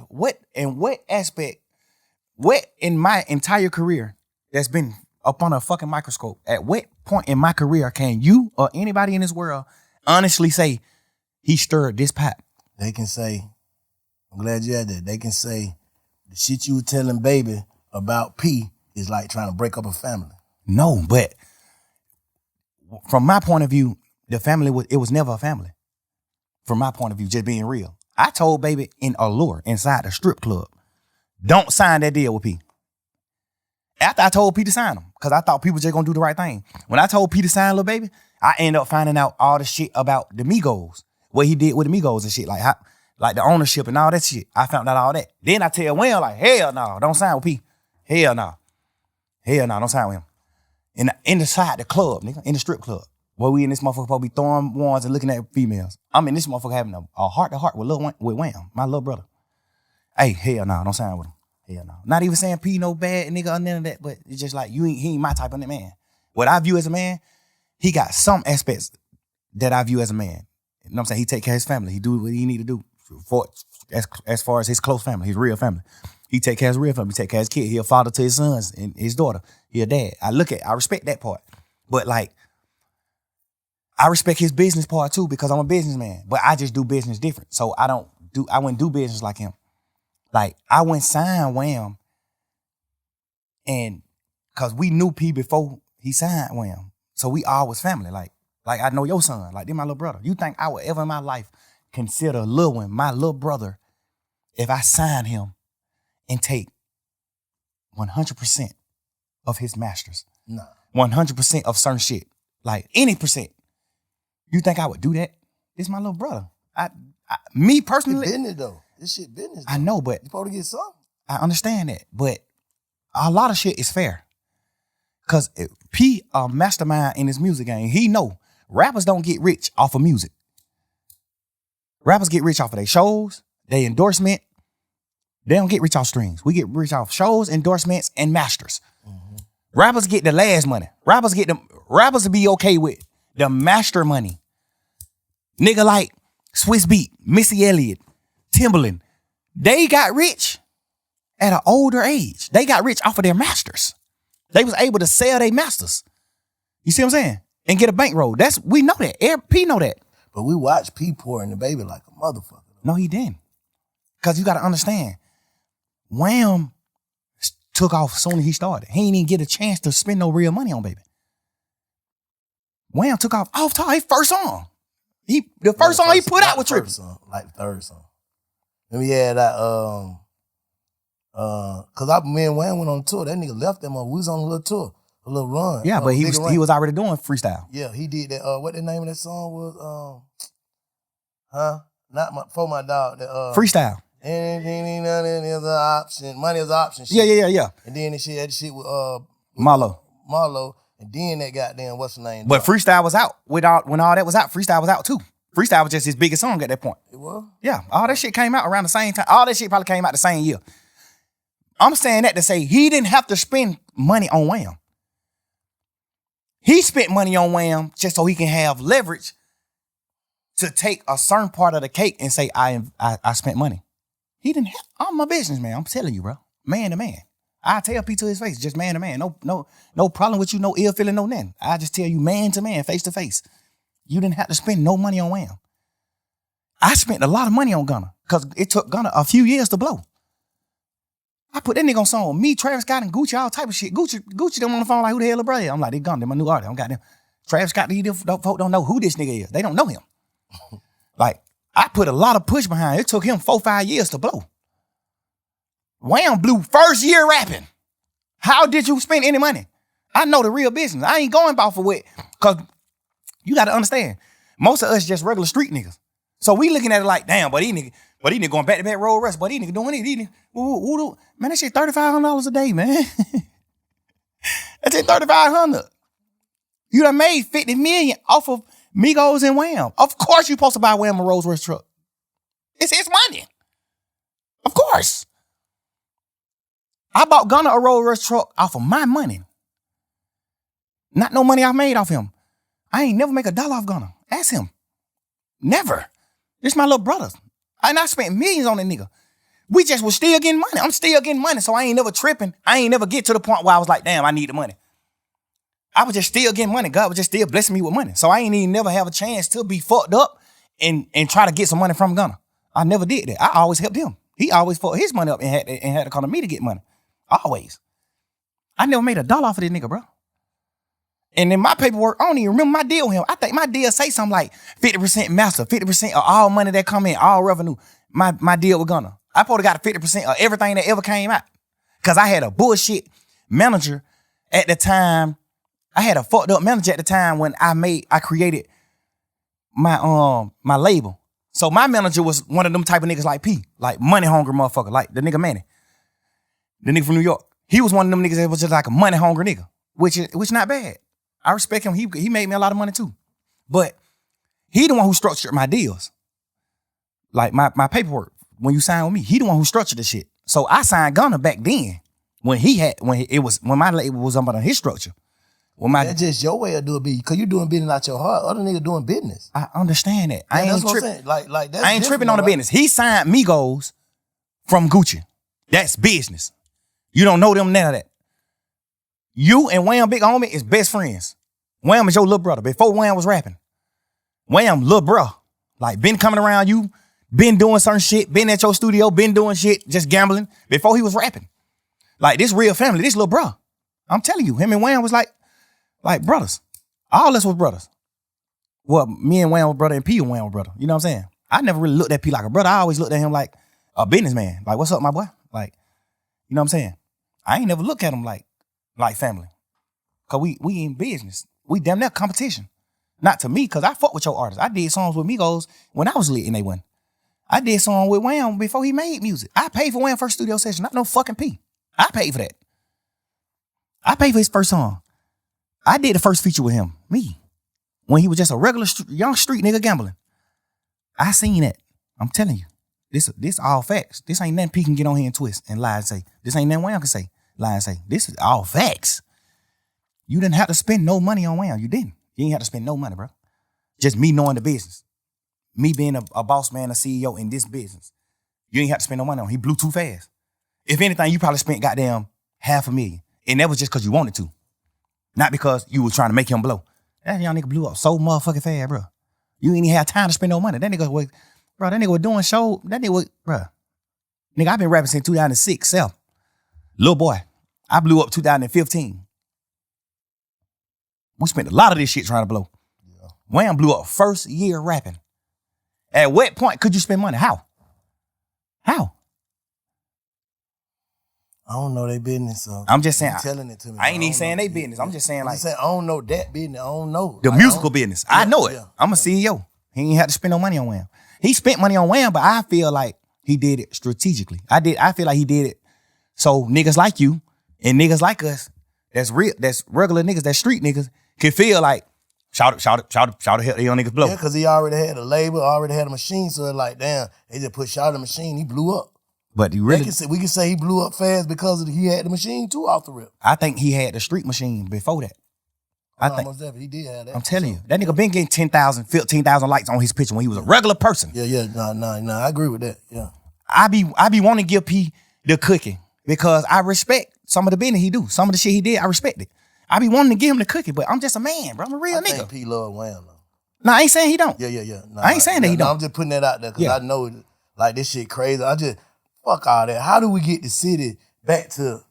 [SPEAKER 2] What aspect, what in my entire career that's been up on a fucking microscope, at what point in my career can you or anybody in this world honestly say he stirred this pot?
[SPEAKER 1] They can say, I'm glad you had that. They can say the shit you were telling baby about P is like trying to break up a family.
[SPEAKER 2] No, but from my point of view, the family was never a family. From my point of view, just being real. I told baby in Allure, inside the strip club, don't sign that deal with P. After I told P to sign them, because I thought people just gonna do the right thing. When I told P to sign Lil Baby, I ended up finding out all the shit about the Migos, what he did with the Migos and shit, like the ownership and all that shit. I found out all that. Then I tell Wham, like, hell no, don't sign with P. Hell no, don't sign with him. Inside the club, nigga, in the strip club. Where we in this motherfucker supposed to be throwing ones and looking at females. I'm in this motherfucker having a heart-to-heart with Wham, my little brother. Hey, hell no, don't sign with him. Hell no. Not even saying P no bad nigga or none of that, but it's just like, he ain't my type of man. What I view as a man, he got some aspects that I view as a man. You know what I'm saying? He take care of his family. He do what he need to do as far as his close family, his real family. He take care of his real family. He take care of his kid. He a father to his sons and his daughter. He a dad. I respect that part. But like, I respect his business part too because I'm a businessman. But I just do business different. So I wouldn't do business like him. Like, I went sign Wham, and cause we knew P before he signed Wham. So we all was family. Like I know your son. Like, they're my little brother. You think I would ever in my life consider Lil Wayne my little brother if I sign him and take 100% of his masters?
[SPEAKER 1] Nah.
[SPEAKER 2] 100% of certain shit. Like, any percent. You think I would do that? This my little brother. Me personally.
[SPEAKER 1] It's business though. This shit business though.
[SPEAKER 2] I know, but
[SPEAKER 1] you supposed to get something.
[SPEAKER 2] I understand that. But a lot of shit is fair. Cause P a mastermind in his music game. He know rappers don't get rich off of music. Rappers get rich off of their shows, their endorsement. They don't get rich off streams. We get rich off shows, endorsements, and masters. Mm-hmm. Rappers get the last money. Rappers will be okay with the master money. Nigga like Swiss Beat, Missy Elliott, Timbaland, they got rich at an older age. They got rich off of their masters. They was able to sell their masters. You see what I'm saying? And get a bankroll. We know that. P know that.
[SPEAKER 1] But we watched P pour in the baby like a motherfucker.
[SPEAKER 2] No, he didn't. Because you got to understand, Wham took off as soon as he started. He ain't even get a chance to spend no real money on baby. Wham took off top his first song. The first song he put out with Trippin'.
[SPEAKER 1] Like the third song. Then we had that, cause me and Wayne went on tour. That nigga left them. We was on a little tour, a little run.
[SPEAKER 2] Yeah, but he was already doing freestyle.
[SPEAKER 1] Yeah, he did that. What the name of that song was? For my dog.
[SPEAKER 2] Freestyle.
[SPEAKER 1] Anything is an option. Money is an option. Shit.
[SPEAKER 2] Yeah.
[SPEAKER 1] And then that shit with
[SPEAKER 2] Marlo.
[SPEAKER 1] And then that goddamn what's the name?
[SPEAKER 2] But freestyle was out. When all that was out, freestyle was out too. Freestyle was just his biggest song at that point.
[SPEAKER 1] It was?
[SPEAKER 2] Yeah, all that shit came out around the same time. All that shit probably came out the same year. I'm saying that to say he didn't have to spend money on Wham. He spent money on Wham just so he can have leverage to take a certain part of the cake and say, I spent money. He didn't have, I'm a businessman. I'm telling you, bro. Man to man. I tell P to his face, just man to man. No problem with you, no ill feeling, no nothing. I just tell you man to man, face to face. You didn't have to spend no money on Wham. I spent a lot of money on Gunna because it took Gunna a few years to blow. I put that nigga on song. Me, Travis Scott, and Gucci, all type of shit. Gucci them on the phone like, who the hell is brother? I'm like, they Gunna, they my new artist. I'm got them. Travis Scott, these folk don't know who this nigga is. They don't know him. Like, I put a lot of push behind it. It took him 4-5 years to blow. Wham blew first year rapping. How did you spend any money? I know the real business. I ain't going about for what. Because you got to understand, most of us just regular street niggas. So we looking at it like, damn, but these niggas going back to back road rest, but these niggas doing it. Man, that shit $3,500 a day, man. That's it, $3,500. You done made $50 million off of Migos and Wham. Of course you supposed to buy Wham a Rolls Royce truck. It's his money. Of course. I bought Gunna a Rolls Royce truck off of my money. Not no money I made off him. I ain't never make $1 off Gunna. Ask him. Never. This my little brother. And I spent millions on that nigga. We just was still getting money. I'm still getting money, so I ain't never tripping. I ain't never get to the point where I was like, damn, I need the money. I was just still getting money. God was just still blessing me with money. So I ain't even never have a chance to be fucked up and try to get some money from Gunna. I never did that. I always helped him. He always fucked his money up and had to come to me to get money. Always. I never made $1 off of this nigga, bro. And in my paperwork, I don't even remember my deal with him. I think my deal say something like 50% master, 50% of all money that come in, all revenue. My deal with Gunna. I probably got 50% of everything that ever came out. Cause I had a bullshit manager at the time. I had a fucked up manager at the time when I created my label. So my manager was one of them type of niggas like P, like money hungry motherfucker, like the nigga Manny, the nigga from New York. He was one of them niggas that was just like a money hungry nigga, which not bad. I respect him. He made me a lot of money too. But he the one who structured my deals. Like my paperwork. When you sign with me, he the one who structured the shit. So I signed Gunna back then when my label was under his structure.
[SPEAKER 1] That's just your way of doing business. Because you doing business out your heart. Other niggas doing business.
[SPEAKER 2] I understand that. I ain't tripping.
[SPEAKER 1] Like that's
[SPEAKER 2] I ain't tripping on the business. He signed Migos from Gucci. That's business. You don't know them none of that. You and Wham Big Homie is best friends. Wham is your little brother. Before Wham was rapping, Wham, little bro. Like, been coming around you, been doing certain shit, been at your studio, been doing shit, just gambling before he was rapping. Like, this real family, this little bro. I'm telling you, him and Wham was like brothers. All us was brothers. Well, me and Wham was brother and P and Wham was brother. You know what I'm saying? I never really looked at P like a brother. I always looked at him like a businessman. Like, what's up, my boy? Like, you know what I'm saying? I ain't never look at him like family. Cause we in business. We damn near competition. Not to me, cause I fuck with your artists. I did songs with Migos when I was lit and they won. I did songs with Wham before he made music. I paid for Wham's first studio session, not no fucking P. I paid for that. I paid for his first song. I did the first feature with him, me, when he was just a regular young street nigga gambling. I seen that. I'm telling you, this all facts. This ain't nothing P can get on here and twist and lie and say. This ain't nothing Wham can say, lie and say. This is all facts. You didn't have to spend no money on Wham. You didn't. You ain't have to spend no money, bro. Just me knowing the business. Me being a boss man, a CEO in this business. You ain't have to spend no money on him. He blew too fast. If anything, you probably spent goddamn $500,000. And that was just because you wanted to. Not because you was trying to make him blow. That young nigga blew up so motherfucking fast, bro. You ain't even have time to spend no money. That nigga was doing show. That nigga was, bro. Nigga, I've been rapping since 2006, self. Little boy. I blew up 2015. We spent a lot of this shit trying to blow. Yeah. Wham blew up first year rapping. At what point could you spend money? How? I
[SPEAKER 1] don't know their business, so
[SPEAKER 2] I'm just saying.
[SPEAKER 1] Telling it to me.
[SPEAKER 2] I ain't even saying they business. I'm just saying
[SPEAKER 1] I don't know that business. I don't know.
[SPEAKER 2] The musical business. I know it. Yeah. I'm a CEO. He ain't had to spend no money on Wham. He spent money on Wham, but I feel like he did it strategically. I feel like he did it so niggas like you and niggas like us, that's regular niggas, that's street niggas, can feel like, shout it, help the young niggas blow.
[SPEAKER 1] Yeah, because he already had a label, already had a machine, so it's like, damn, they just put shout the machine, he blew up.
[SPEAKER 2] But he really,
[SPEAKER 1] we can say he blew up fast because he had the machine too off the rip.
[SPEAKER 2] I think he had the street machine before that. I think
[SPEAKER 1] almost definitely he did have that.
[SPEAKER 2] I'm telling you, that nigga been getting 10,000, 15,000 likes on his picture when he was a regular person.
[SPEAKER 1] Yeah, no, I agree with that. Yeah,
[SPEAKER 2] I be wanting to give P the cookie because I respect some of the business he do, some of the shit he did. I respect it. I be wanting to give him the cookie, but I'm just a man, bro. I'm a real nigga.
[SPEAKER 1] I think P love Wham though.
[SPEAKER 2] No, I ain't saying he don't.
[SPEAKER 1] Yeah. No,
[SPEAKER 2] I ain't saying that he don't.
[SPEAKER 1] I'm just putting that out there because I know like this shit crazy. I just fuck all that. How do we get the city back to?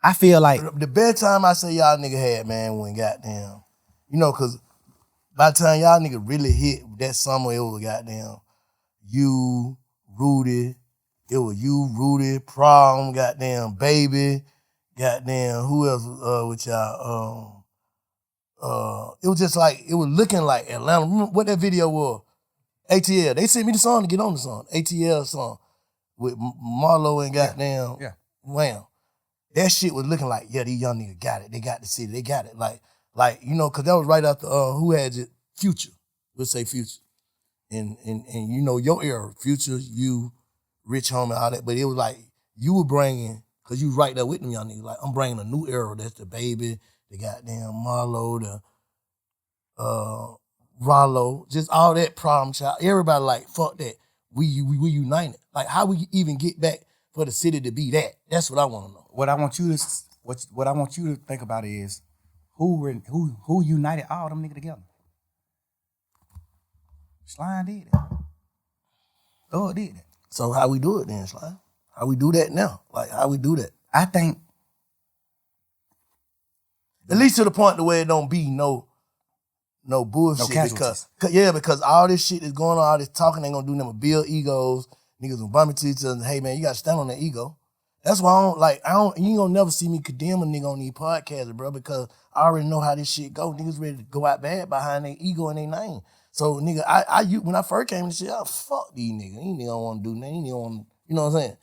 [SPEAKER 2] I feel like
[SPEAKER 1] the best time I say y'all nigga had, man, when goddamn, because by the time y'all nigga really hit that summer, it was goddamn you, Rudy, Prom, goddamn Baby, goddamn who else with y'all? It was just like it was looking like Atlanta. Remember what that video was? ATL. They sent me the song to get on the song. ATL song with Marlo and goddamn Wham. That shit was looking like, yeah, these young niggas got it. They got the city. They got it. Like, because that was right after who had it? Future. We'll say Future. And your era, Future, you, Rich Homie, all that. But it was like you were bringing, because you was right there with them young niggas. Like, I'm bringing a new era. That's the Baby, the goddamn Marlo, the Rollo, just all that Problem Child. Everybody like, fuck that. We united. Like, how we even get back for the city to be that? That's what I want to know.
[SPEAKER 2] What I want you to think about is who united all them niggas together. Slime did that. Thug did that.
[SPEAKER 1] So how we do it then, Slime? How we do that now? Like, how we do that?
[SPEAKER 2] I think
[SPEAKER 1] at least to the point where it don't be no bullshit. Because all this shit is going on, all this talking ain't gonna do nothing but build egos. Niggas gonna bump into each other and, hey man, you gotta stand on that ego. That's why you ain't gonna never see me condemn a nigga on these podcasts, bro, because I already know how this shit go. Niggas ready to go out bad behind their ego and their name. So nigga, when I first came to shit, fuck these niggas. These niggas don't wanna do nothing. You know what I'm saying?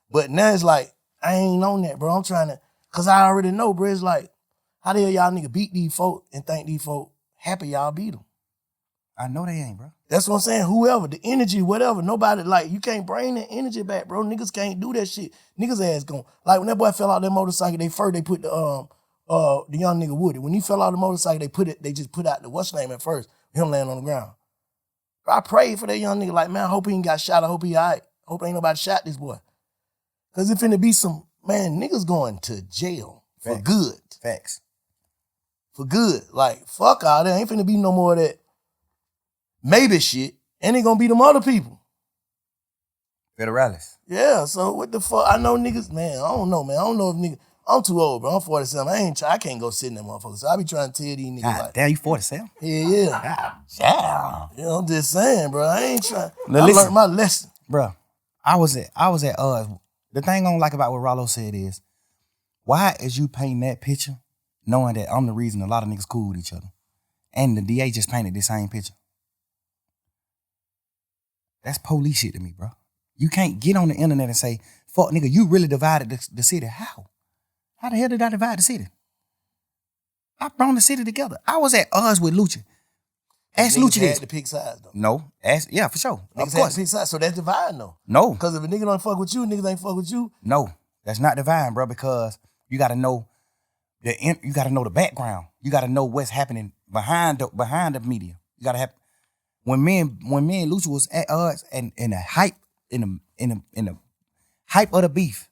[SPEAKER 1] But now it's like, I ain't on that, bro. I'm trying to, cause I already know, bro. It's like, how the hell y'all nigga beat these folk and think these folk happy y'all beat them?
[SPEAKER 2] I know they ain't, bro.
[SPEAKER 1] That's what I'm saying. Whoever, the energy, whatever, nobody, like, you can't bring that energy back, bro. Niggas can't do that shit. Niggas ass gon' like, when that boy fell out that motorcycle, they put the young nigga Woody. When he fell out the motorcycle, they just put out the what's name at first, him laying on the ground. Bro, I prayed for that young nigga, like, man, I hope he ain't got shot. I hope he all right. I hope ain't nobody shot this boy. Cause it finna be some, man, niggas going to jail for good.
[SPEAKER 2] Facts.
[SPEAKER 1] for good. Like, fuck all that. Ain't finna be no more of that maybe shit. And it gonna be them other people.
[SPEAKER 2] Federales.
[SPEAKER 1] Yeah, so what the fuck? I know niggas, man, I don't know, man. I don't know if niggas, I'm too old, bro. I'm 47. I can't go sit in that motherfucker. So I be trying to tell these niggas
[SPEAKER 2] God
[SPEAKER 1] like,
[SPEAKER 2] damn, you 47?
[SPEAKER 1] yeah.
[SPEAKER 2] God damn.
[SPEAKER 1] You know, I'm just saying, bro. I ain't trying.
[SPEAKER 2] Now,
[SPEAKER 1] I
[SPEAKER 2] listen.
[SPEAKER 1] learned my lesson.
[SPEAKER 2] Bro, I was at the thing I don't like about what Rollo said is, why is you painting that picture knowing that I'm the reason a lot of niggas cool with each other? And the DA just painted the same picture. That's police shit to me, bro. You can't get on the internet and say, fuck nigga, you really divided the city. How? How the hell did I divide the city? I brought the city together. I was at odds with Lucha. Ask
[SPEAKER 1] Niggas
[SPEAKER 2] Lucha
[SPEAKER 1] had
[SPEAKER 2] this.
[SPEAKER 1] to pick sides, though.
[SPEAKER 2] No. Yeah, for sure.
[SPEAKER 1] Niggas
[SPEAKER 2] Of
[SPEAKER 1] had
[SPEAKER 2] course.
[SPEAKER 1] to pick sides, so that's dividing, though.
[SPEAKER 2] No.
[SPEAKER 1] Because if a nigga don't fuck with you, niggas ain't fuck with you.
[SPEAKER 2] No. That's not divine, bro, because you gotta know you gotta know the background. You gotta know what's happening behind the media. You gotta have when me and Lucha was at odds and in the hype in the hype of the beef.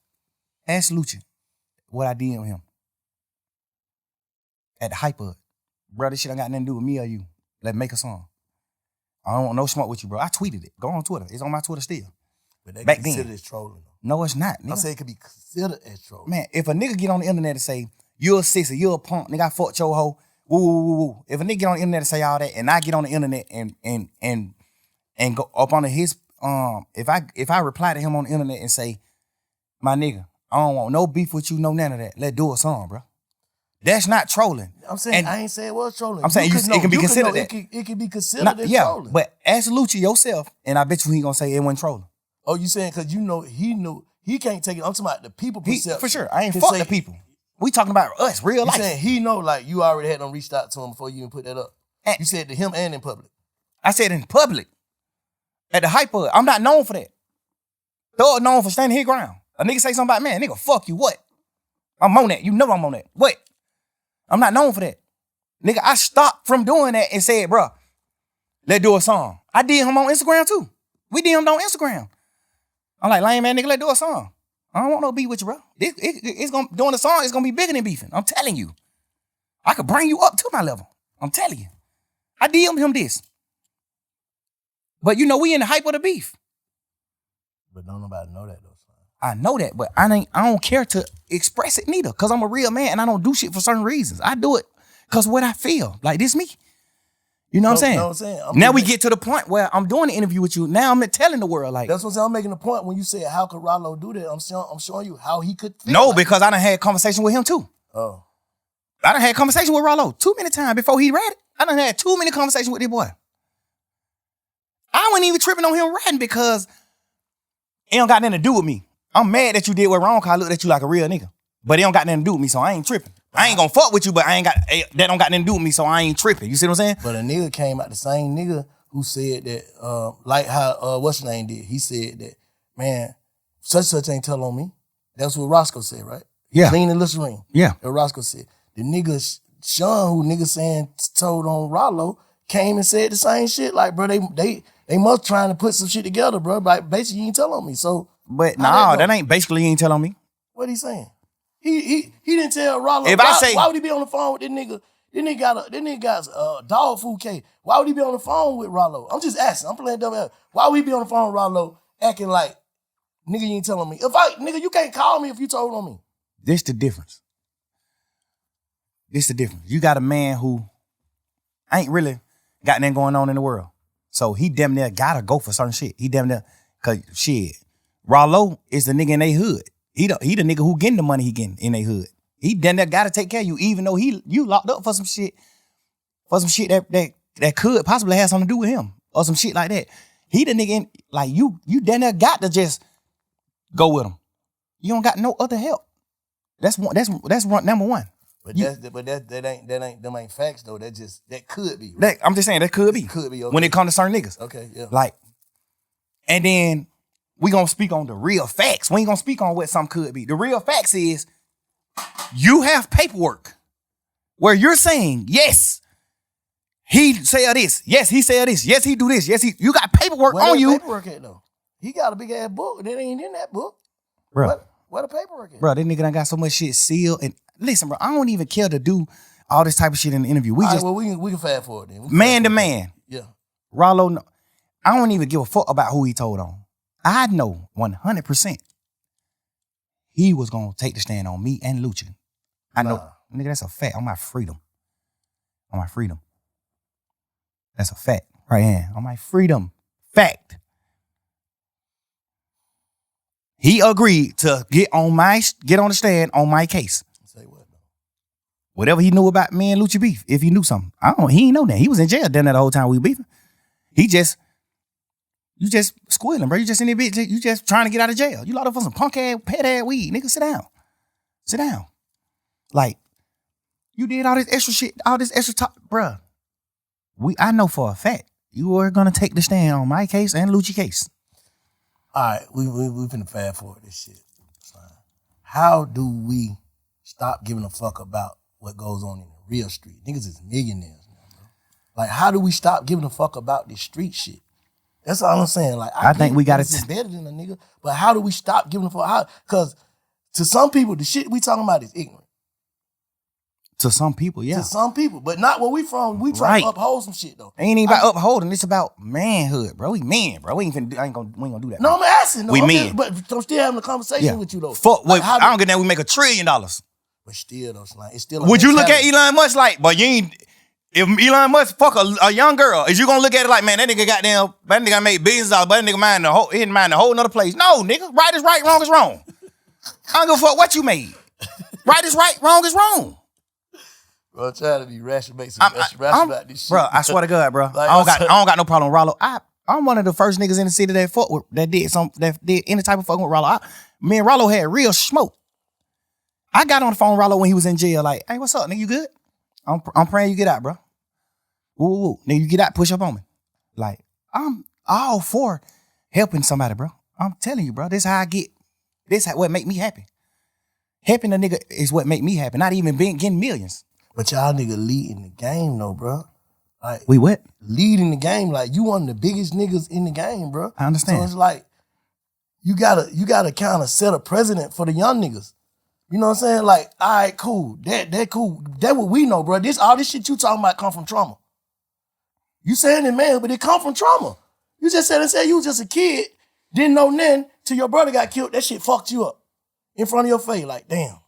[SPEAKER 2] Ask Lucha what I did with him. At the hype of it. Bro, this shit ain't got nothing to do with me or you. Let's make a song. I don't want no smoke with you, bro. I tweeted it. Go on Twitter. It's on my Twitter still.
[SPEAKER 1] But they
[SPEAKER 2] Back
[SPEAKER 1] can
[SPEAKER 2] then.
[SPEAKER 1] consider as trolling, though.
[SPEAKER 2] No, it's not. Nigga.
[SPEAKER 1] I'm saying it could be considered as trolling.
[SPEAKER 2] Man, if a nigga get on the internet and say, you're a sissy, you're a punk, nigga, I fucked your hoe, woo, woo, woo, woo. If a nigga get on the internet and say all that, and I get on the internet and go up on his, if I reply to him on the internet and say, my nigga, I don't want no beef with you, no none of that. Let's do a song, bro. That's not trolling.
[SPEAKER 1] I'm saying,
[SPEAKER 2] And
[SPEAKER 1] I ain't saying it was trolling.
[SPEAKER 2] I'm saying it can be considered that.
[SPEAKER 1] It can be considered as
[SPEAKER 2] yeah,
[SPEAKER 1] trolling.
[SPEAKER 2] but ask Lucci yourself, and I bet you he gonna say it wasn't trolling.
[SPEAKER 1] Oh, you saying because you know he knew he can't take it. I'm talking about the people perception.
[SPEAKER 2] For sure. I ain't
[SPEAKER 1] Can
[SPEAKER 2] fuck
[SPEAKER 1] say-
[SPEAKER 2] the people. We talking about us, real
[SPEAKER 1] You
[SPEAKER 2] life.
[SPEAKER 1] saying he know like you already had them reached out to him before you even put that up.
[SPEAKER 2] And-
[SPEAKER 1] You said to him and in public.
[SPEAKER 2] I said in public. At the hype of it. I'm not known for that. Thug known for standing his ground. A nigga say something about, man, nigga, fuck you, what? I'm on that. You know I'm on that. What? I'm not known for that. Nigga, I stopped from doing that and said, bro, let's do a song. I did him on Instagram too. We did him on Instagram. I'm like, lame man, nigga, let's do a song. I don't want no beef with you, bro. It's gonna doing the song, it's gonna be bigger than beefing. I'm telling you. I could bring you up to my level. I'm telling you. I DM him this. But you know, we in the hype of the beef.
[SPEAKER 1] But don't nobody know that though.
[SPEAKER 2] I know that, but I don't care to express it neither, because I'm a real man and I don't do shit for certain reasons. I do it because what I feel. Like, this me. You know what I'm saying?
[SPEAKER 1] You know what I'm saying?
[SPEAKER 2] Now we get to the point where I'm doing the interview with you. Now I'm telling the world, like,
[SPEAKER 1] That's what I'm saying. I'm making a point when you said how could Rollo do that. I'm showing you how he could feel.
[SPEAKER 2] no,
[SPEAKER 1] like
[SPEAKER 2] because I done had conversation with him too.
[SPEAKER 1] Oh.
[SPEAKER 2] I done had conversation with Rollo too many times before he read it. I done had too many conversations with this boy. I wasn't even tripping on him writing because it don't got nothing to do with me. I'm mad that you did what wrong because I looked at you like a real nigga. But it don't got nothing to do with me, so I ain't tripping. I ain't gonna fuck with you, but that don't got nothing to do with me, so I ain't tripping. You see what I'm saying?
[SPEAKER 1] But a nigga came out, the same nigga who said that, like how, what's your name did? He said that, man, such ain't tell on me. That's what Roscoe said, right?
[SPEAKER 2] Yeah.
[SPEAKER 1] Clean and Listerine.
[SPEAKER 2] Yeah.
[SPEAKER 1] That Roscoe said. The nigga, Sean, who nigga saying told on Rollo, came and said the same shit. Like, bro, they must trying to put some shit together, bro. Like, basically, you ain't tell on me. So,
[SPEAKER 2] But
[SPEAKER 1] how
[SPEAKER 2] nah,
[SPEAKER 1] go?
[SPEAKER 2] that ain't basically you ain't telling me.
[SPEAKER 1] What he saying? He didn't tell Rollo.
[SPEAKER 2] If
[SPEAKER 1] why,
[SPEAKER 2] I say-
[SPEAKER 1] why would he be on the phone with this nigga? This nigga got a dog food case. Why would he be on the phone with Rollo? I'm just asking. I'm playing double. Why would he be on the phone with Rollo acting like, nigga, you ain't telling me? Nigga, you can't call me if you told on me.
[SPEAKER 2] This the difference. You got a man who ain't really got nothing going on in the world. So he damn near gotta go for certain shit. He damn near, cause shit, Rollo is the nigga in they hood. He the nigga who getting the money he getting in they hood. He damn near gotta take care of you, even though you locked up for some shit that could possibly have something to do with him or some shit like that. He the nigga in, like you damn near got to just go with him. You don't got no other help. That's number one.
[SPEAKER 1] But them ain't facts though. That could be. Right?
[SPEAKER 2] That, I'm just saying that could be.
[SPEAKER 1] Could be, okay.
[SPEAKER 2] When it comes to certain niggas.
[SPEAKER 1] Okay, yeah.
[SPEAKER 2] Like, and then we gonna speak on the real facts. We ain't gonna speak on what something could be. The real facts is you have paperwork where you're saying, yes, he said this. Yes, he said this. Yes, he do this. Yes, you got paperwork
[SPEAKER 1] Where
[SPEAKER 2] on
[SPEAKER 1] that
[SPEAKER 2] you.
[SPEAKER 1] paperwork at though? He got a big ass book that ain't in that book.
[SPEAKER 2] Bro,
[SPEAKER 1] Where the paperwork at?
[SPEAKER 2] bro, this nigga done got so much shit sealed. And listen, bro, I don't even care to do all this type of shit in the interview. We
[SPEAKER 1] All
[SPEAKER 2] just
[SPEAKER 1] right, well, we can fast forward then.
[SPEAKER 2] man to man.
[SPEAKER 1] Yeah.
[SPEAKER 2] Rollo, I don't even give a fuck about who he told on. I know 100% he was gonna take the stand on me and Lucha. I know, nigga, that's a fact. On my freedom. On my freedom. That's a fact right here. On my freedom. Fact. He agreed to get on the stand on my case.
[SPEAKER 1] Say what?
[SPEAKER 2] Whatever he knew about me and Lucha beef, if he knew something. He ain't know that. He was in jail down there the whole time we were beefing. You just squealing, bro. You just in there, bitch. You just trying to get out of jail. You locked up for some punk ass, pet ass weed. Nigga, sit down. Sit down. Like, you did all this extra shit, all this extra talk, bruh. I know for a fact you were gonna take the stand on my case and Lucci case.
[SPEAKER 1] All right, we finna fast forward this shit. How do we stop giving a fuck about what goes on in the real street? Niggas is millionaires now, bro. Like, how do we stop giving a fuck about this street shit? That's all I'm saying. Like,
[SPEAKER 2] I think we gotta
[SPEAKER 1] it's better than a nigga, but how do we stop giving a fuck? Because to some people, the shit we talking about is ignorant.
[SPEAKER 2] To some people, yeah.
[SPEAKER 1] To some people, but not where we from. We try to uphold some shit though.
[SPEAKER 2] Ain't even about upholding. It's about manhood, bro. We men, bro. We ain't gonna do that.
[SPEAKER 1] No, I'm asking. No,
[SPEAKER 2] we
[SPEAKER 1] I'm
[SPEAKER 2] men,
[SPEAKER 1] just, but I'm still having a conversation with you though.
[SPEAKER 2] Fuck.
[SPEAKER 1] Like,
[SPEAKER 2] I don't get that. We make $1 trillion.
[SPEAKER 1] But still though, it's still.
[SPEAKER 2] Would you look at Elon Musk like? But you ain't. If Elon Musk fuck a young girl, is you gonna look at it like, man, that nigga made billions of dollars, but that nigga he didn't mind a whole nother place? No, nigga. Right is right, wrong is wrong. I don't give a fuck what you made. Right is right, wrong is wrong.
[SPEAKER 1] Bro, I'm trying to be rational, make some rational about this shit.
[SPEAKER 2] Bro, I swear to God, bro.
[SPEAKER 1] Like,
[SPEAKER 2] I don't got no problem with Rollo. I'm one of the first niggas in the city that did any type of fucking with Rollo. Me and Rollo had real smoke. I got on the phone with Rollo when he was in jail, like, hey, what's up, nigga? You good? I'm praying you get out, bro. Woo. Nigga, you get out, push up on me. Like, I'm all for helping somebody, bro. I'm telling you, bro. This how I get. This what make me happy. Helping a nigga is what make me happy. Not even getting millions.
[SPEAKER 1] But y'all nigga leading the game though, bro. Like,
[SPEAKER 2] we what?
[SPEAKER 1] Leading the game. Like, you one of the biggest niggas in the game, bro.
[SPEAKER 2] I understand.
[SPEAKER 1] So it's like, you gotta kind of set a precedent for the young niggas. You know what I'm saying? Like, all right, cool. That cool. That what we know, bro. All this shit you talking about come from trauma. You saying it, man, but it come from trauma. You just said you was just a kid, didn't know nothing till your brother got killed. That shit fucked you up in front of your face. Like, damn.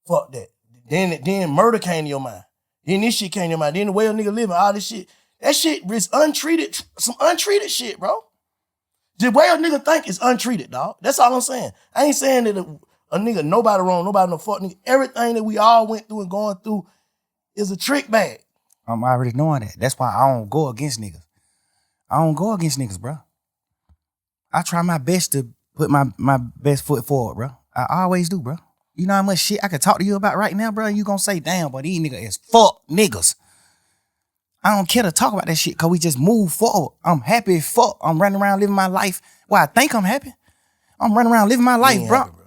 [SPEAKER 1] Fuck that. Then murder came to your mind. Then this shit came to your mind. Then the way a nigga living, all this shit. That shit is untreated, some untreated shit, bro. The way a nigga think is untreated, dog. That's all I'm saying. I ain't saying that a nigga, nobody wrong, nobody no fuck nigga. Everything that we all went through and going through is a trick bag.
[SPEAKER 2] I'm already knowing that. That's why I don't go against niggas. I don't go against niggas, bro. I try my best to put my best foot forward, bro. I always do, bro. You know how much shit I could talk to you about right now, bro? And you gonna say, damn, but these niggas is fuck niggas. I don't care to talk about that shit because we just move forward. I'm happy as fuck. I'm running around living my life. Well, I think I'm happy. I'm running around living my life, bro.
[SPEAKER 1] Happy, bro.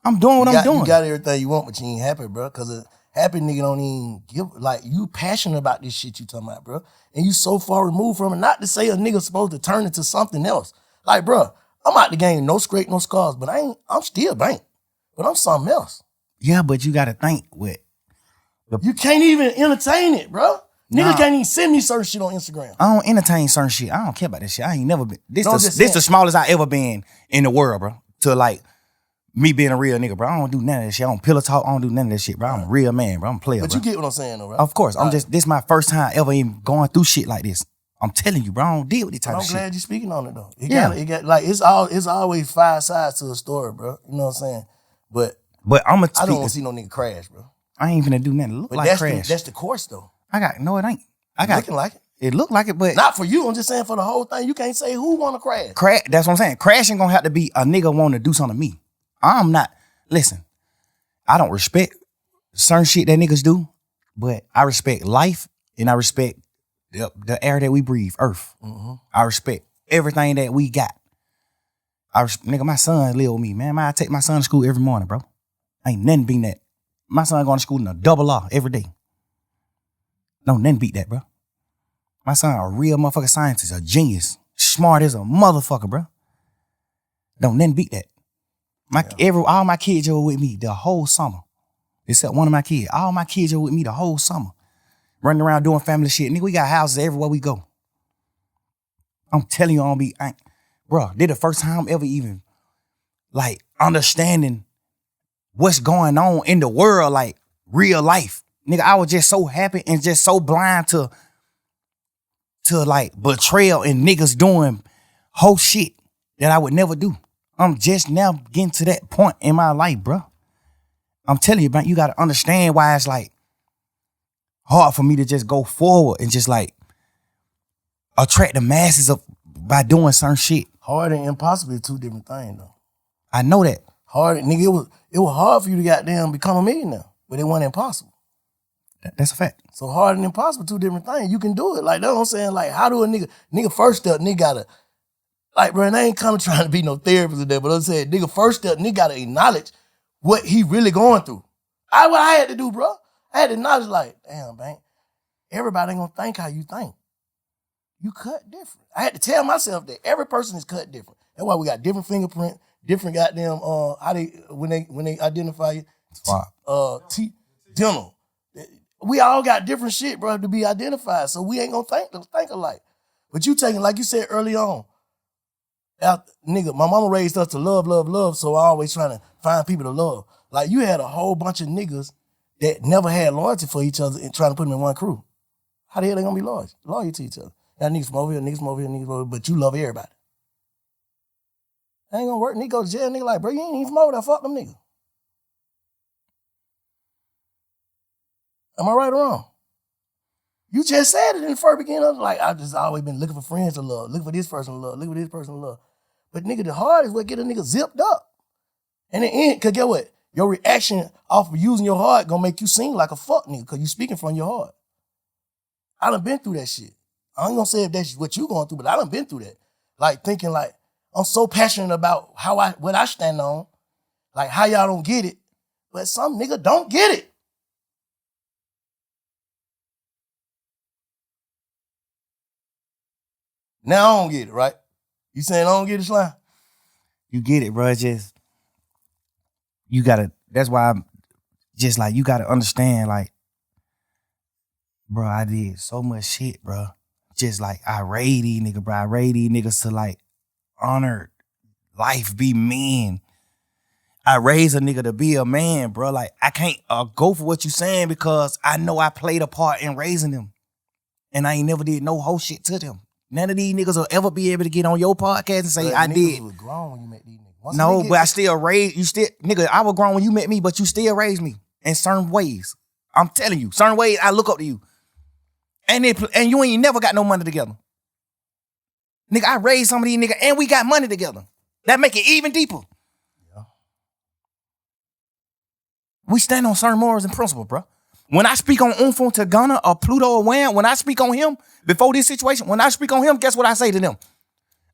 [SPEAKER 2] I'm doing what I'm doing.
[SPEAKER 1] You got everything you want, but you ain't happy, bro. Because a happy nigga don't even give, like, you passionate about this shit you talking about, bro. And you so far removed from it. Not to say a nigga supposed to turn into something else. Like, bro, I'm out the game, no scrape, no scars, but I'm still bank. But I'm something else.
[SPEAKER 2] Yeah, but you got to think with.
[SPEAKER 1] You can't even entertain it, bro. Niggas can't even send me certain shit on Instagram.
[SPEAKER 2] I don't entertain certain shit. I don't care about that shit. I ain't never been. This the smallest I ever been in the world, bro. To like me being a real nigga, bro. I don't do none of that shit. I don't pillow talk. I don't do none of that shit, bro. I'm a real man, bro. I'm a player,
[SPEAKER 1] but
[SPEAKER 2] bro.
[SPEAKER 1] You get what I'm saying, though, right?
[SPEAKER 2] Of course. This is my first time ever even going through shit like this. I'm telling you, bro. I don't deal with this type of shit.
[SPEAKER 1] I'm glad you're speaking on it, though. It's always 5 sides to a story, bro. You know what I'm saying? But
[SPEAKER 2] I
[SPEAKER 1] don't want to see no nigga crash, bro.
[SPEAKER 2] I ain't finna do nothing. Look like crash.
[SPEAKER 1] That's the course, though.
[SPEAKER 2] No, it ain't.
[SPEAKER 1] Looking like it.
[SPEAKER 2] It look like it, but
[SPEAKER 1] not for you. I'm just saying for the whole thing. You can't say who want to crash.
[SPEAKER 2] That's what I'm saying. Crashing gonna have to be a nigga want to do something to me. I'm not. Listen, I don't respect certain shit that niggas do, but I respect life and I respect the air that we breathe, Earth. Mm-hmm. I respect everything that we got. Nigga, my son live with me, man. I take my son to school every morning, bro. Ain't nothing beating that. My son going to school in a double R every day. No, nothing beat that, bro. My son a real motherfucking scientist, a genius, smart as a motherfucker, bro. Don't nothing beat that. All my kids were with me the whole summer. Except one of my kids. All my kids are with me the whole summer. Running around doing family shit. Nigga, we got houses everywhere we go. I'm telling you, bro, this the first time I'm ever even, like, understanding what's going on in the world, like, real life. Nigga, I was just so happy and just so blind to like, betrayal and niggas doing whole shit that I would never do. I'm just now getting to that point in my life, bro. I'm telling you, man, you got to understand why it's, like, hard for me to just go forward and just, like, attract the masses by doing certain shit.
[SPEAKER 1] Hard and impossible is two different things, though.
[SPEAKER 2] I know that.
[SPEAKER 1] Hard, nigga, it was hard for you to goddamn become a millionaire, but it wasn't impossible.
[SPEAKER 2] That's a fact.
[SPEAKER 1] So hard and impossible, two different things. You can do it. Like, that's what I'm saying. Like, how do a nigga first step, nigga gotta, like, bro, and I ain't coming trying to be no therapist or that, but I'm saying, nigga first step, nigga gotta acknowledge what he really going through. What I had to do, bro. I had to acknowledge, like, damn, man, everybody ain't gonna think how you think. You cut different. I had to tell myself that every person is cut different. That's why we got different fingerprint, different goddamn how they when they identify you.
[SPEAKER 2] Wow.
[SPEAKER 1] Dental. We all got different shit, bro, to be identified. So we ain't gonna think alike. But you taking, like you said early on, nigga, my mama raised us to love, love, love. So I always trying to find people to love. Like, you had a whole bunch of niggas that never had loyalty for each other and trying to put them in one crew. How the hell they gonna be loyal to each other? Got niggas from over here, niggas from over here, niggas from over here, but you love everybody. That ain't gonna work. Nigga go to jail, nigga like, bro, you ain't even from over there. Fuck them niggas. Am I right or wrong? You just said it in the first beginning. Like, I've just always been looking for friends to love, looking for this person to love, looking for this person to love. But nigga, the hard is what get a nigga zipped up. And in the end, cause get what? Your reaction off of using your heart gonna make you seem like a fuck nigga, cause you speaking from your heart. I done been through that shit. I ain't gonna say if that's what you going through, but I done been through that. Like, thinking like, I'm so passionate about what I stand on, like how y'all don't get it, but some nigga don't get it. Now I don't get it, right? You saying I don't get it, Slime?
[SPEAKER 2] You get it, bro. Just, you gotta, that's why I'm just like, you gotta understand, like, bro, I did so much shit, bro. Just like, I raised these niggas, bro. I raised these niggas to, like, honor life, be men. I raised a nigga to be a man, bro. Like, I can't go for what you saying because I know I played a part in raising them. And I ain't never did no whole shit to them. None of these niggas will ever be able to get on your podcast and say,
[SPEAKER 1] but
[SPEAKER 2] I
[SPEAKER 1] niggas
[SPEAKER 2] did.
[SPEAKER 1] was grown when you met these niggas.
[SPEAKER 2] No, but I still raised, nigga, I was grown when you met me, but you still raised me in certain ways. I'm telling you, certain ways I look up to you. And you ain't never got no money together. Nigga, I raised some of these niggas and we got money together. That make it even deeper. Yeah. We stand on certain morals and principles, bro. When I speak on unfiltered Gunna or Pluto or Wham, when I speak on him, before this situation, when I speak on him, guess what I say to them?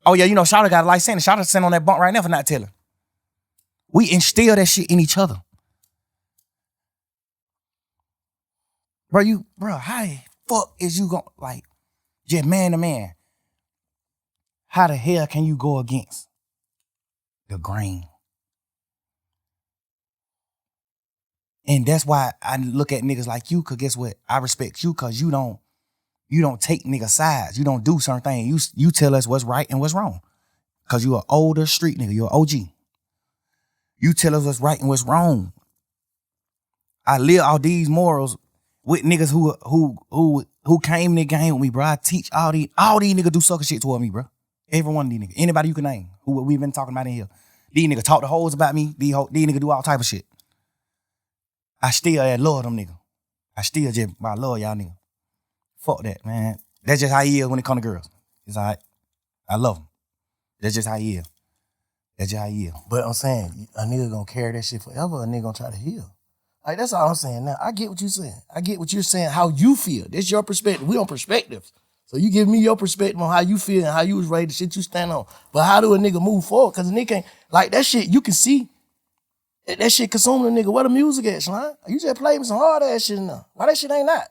[SPEAKER 2] Oh yeah, you know, Shawty got a life sentence. Shawty sitting on that bunk right now for not telling. We instill that shit in each other. Bro, how the fuck is you going, like, just man to man? How the hell can you go against the grain? And that's why I look at niggas like you, cause guess what? I respect you cause you don't take nigga sides. You don't do certain things. You tell us what's right and what's wrong. Cause you an older street nigga. You're an OG. You tell us what's right and what's wrong. I live all these morals with niggas who came in the game with me, bro. I teach all these niggas do sucker shit toward me, bro. Every one of these niggas. Anybody you can name who we've been talking about in here. These niggas talk the hoes about me. These niggas do all type of shit. I still love them niggas. I love y'all niggas. Fuck that, man. That's just how he is when it come to girls. It's all right. I love him. That's just how he is. That's just how he is.
[SPEAKER 1] But I'm saying, a nigga gonna carry that shit forever, a nigga gonna try to heal. Like, that's all I'm saying now. I get what you're saying. I get what you're saying, how you feel. That's your perspective. We on perspectives. So you give me your perspective on how you feel and how you was raised, the shit you stand on. But how do a nigga move forward? Because a nigga can't, like, that shit, you can see that shit consuming a nigga. Where the music at, Slime? You just played me some hard ass shit now. Why that shit ain't not?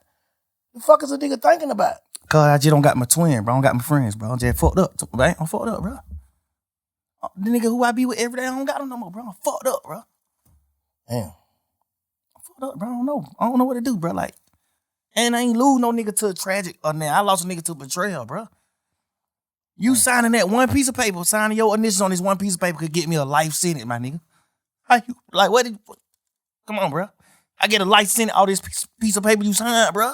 [SPEAKER 1] The fuck is a nigga thinking about?
[SPEAKER 2] Cause I just don't got my twin, bro. I don't got my friends, bro. I'm just fucked up, bro. I'm fucked up, bro. The nigga who I be with every day, I don't got him no more, bro. I'm fucked up, bro.
[SPEAKER 1] Damn.
[SPEAKER 2] I'm bro, I don't know. I don't know what to do, bro. Like, and I ain't lose no nigga to tragic or now. I lost a nigga to betrayal, bro. You signing that one piece of paper, signing your initials on this one piece of paper could get me a life sentence, my nigga. How you, like, come on, bro. I get a life sentence, all this piece of paper you signed, bro.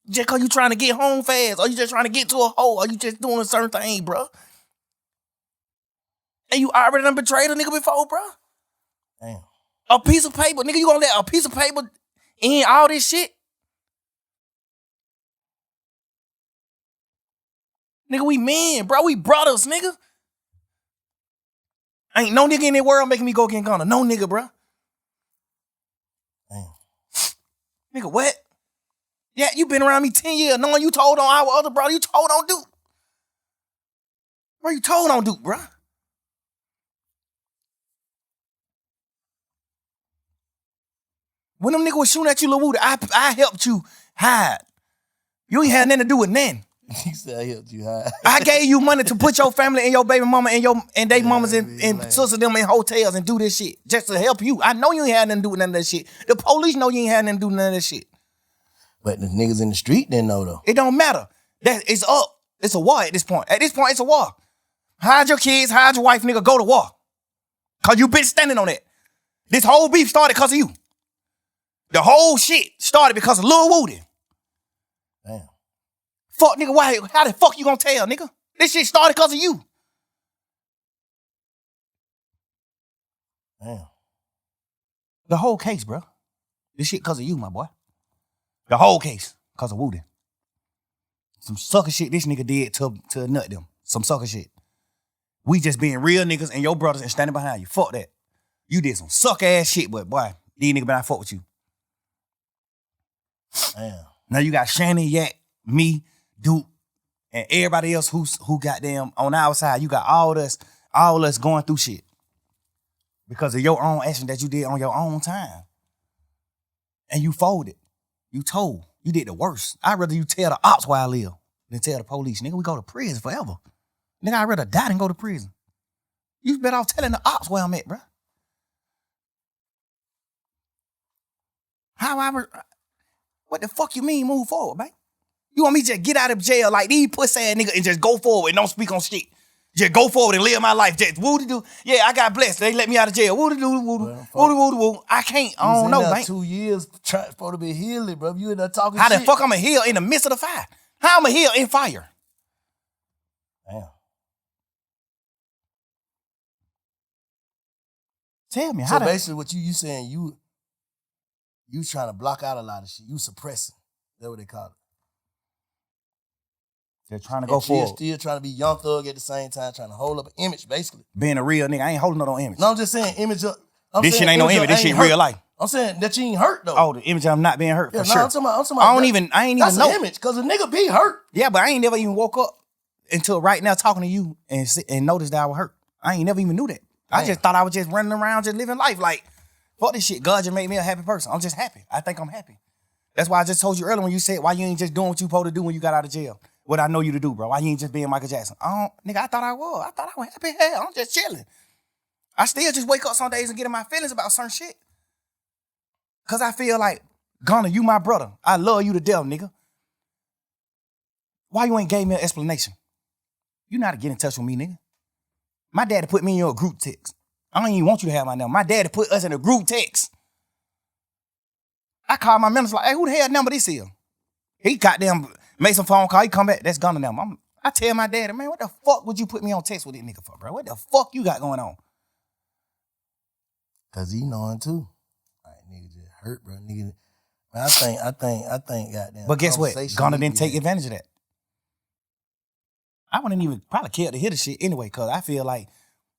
[SPEAKER 2] Just cause you trying to get home fast, or you just trying to get to a hole, or you just doing a certain thing, bro. And you already done betrayed a nigga before, bro.
[SPEAKER 1] Damn.
[SPEAKER 2] A piece of paper, nigga, you gonna let a piece of paper in all this shit? Nigga, we men, bro. We brothers, nigga. Ain't no nigga in the world making me go get Gunna. No nigga, bro.
[SPEAKER 1] Damn.
[SPEAKER 2] Nigga, what? Yeah, you been around me 10 years knowing you told on our other brother. You told on Duke. Bro, you told on Duke, bro. When them niggas was shooting at you, Lil Woody, I helped you hide. You ain't had nothing to do with nothing.
[SPEAKER 1] He said I helped you hide.
[SPEAKER 2] I gave you money to put your family and your baby mama and they mamas and sisters them in hotels and do this shit just to help you. I know you ain't had nothing to do with none of that shit. The police know you ain't had nothing to do with none of that shit.
[SPEAKER 1] But the niggas in the street didn't know though.
[SPEAKER 2] It don't matter. It's up. It's a war at this point. At this point, it's a war. Hide your kids, hide your wife, nigga, go to war. Cause you been standing on it. This whole beef started because of you. The whole shit started because of Lil Woody.
[SPEAKER 1] Damn.
[SPEAKER 2] Fuck, nigga, how the fuck you gonna tell, nigga? This shit started because of you.
[SPEAKER 1] Damn.
[SPEAKER 2] The whole case, bro. This shit because of you, my boy. The whole case because of Woody. Some sucker shit this nigga did to nut them. Some sucker shit. We just being real niggas and your brothers and standing behind you. Fuck that. You did some suck ass shit, but boy, these niggas better not fuck with you.
[SPEAKER 1] Damn.
[SPEAKER 2] Now you got Shannon, Yak, me, Duke, and everybody else who got them on our side. You got all us going through shit. Because of your own action that you did on your own time. And you folded. You told. You did the worst. I'd rather you tell the ops where I live than tell the police. Nigga, we go to prison forever. Nigga, I'd rather die than go to prison. You better off telling the ops where I'm at, bro. What the fuck you mean move forward, man? You want me to just get out of jail like these pussy ass niggas and just go forward and don't speak on shit? Just go forward and live my life. Just woody do. Yeah, I got blessed. They let me out of jail. Woody do, woody. I can't. I don't know, man.
[SPEAKER 1] 2 years trying to be healing, bro. You in there talking
[SPEAKER 2] How
[SPEAKER 1] shit.
[SPEAKER 2] the fuck I'm a heal in the midst of the fire? How I'm a heal in fire?
[SPEAKER 1] Damn.
[SPEAKER 2] Tell me.
[SPEAKER 1] So basically what you saying, you trying to block out a lot of shit. You suppressing. That's what they call it.
[SPEAKER 2] They're trying to go forward.
[SPEAKER 1] Still trying to be young thug at the same time, trying to hold up an image, basically.
[SPEAKER 2] Being a real nigga, I ain't holding no image.
[SPEAKER 1] No, I'm just saying image of...
[SPEAKER 2] This shit ain't no image. This shit real life.
[SPEAKER 1] I'm saying that you ain't hurt, though.
[SPEAKER 2] Oh, the image of I'm not being hurt, for sure.
[SPEAKER 1] I'm talking about
[SPEAKER 2] I ain't even know.
[SPEAKER 1] That's an image, because a nigga be hurt.
[SPEAKER 2] Yeah, but I ain't never even woke up until right now talking to you and noticed that I was hurt. I ain't never even knew that. I just thought I was just running around, just living life like, fuck this shit. God just made me a happy person. I'm just happy. I think I'm happy. That's why I just told you earlier when you said, why you ain't just doing what you supposed to do when you got out of jail? What I know you to do, bro. Why you ain't just being Michael Jackson? Nigga, I thought I was. I thought I was happy. Hell, I'm just chilling. I still just wake up some days and get in my feelings about certain shit. Cause I feel like, Gunna, you my brother. I love you to death, nigga. Why you ain't gave me an explanation? You know how to get in touch with me, nigga. My daddy put me in your group text. I don't even want you to have my number. My daddy put us in a group text. I called my manager like, hey, who the hell number this is? He goddamn made some phone call. He come back, that's Gunna number. I tell my daddy, man, what the fuck would you put me on text with this nigga for, bro? What the fuck you got going on?
[SPEAKER 1] Cause he knowing too. Like, nigga just hurt, bro. Nigga. Man, I think, goddamn.
[SPEAKER 2] But guess what? Gunna didn't take advantage of that. I wouldn't even probably care to hear the shit anyway, cause I feel like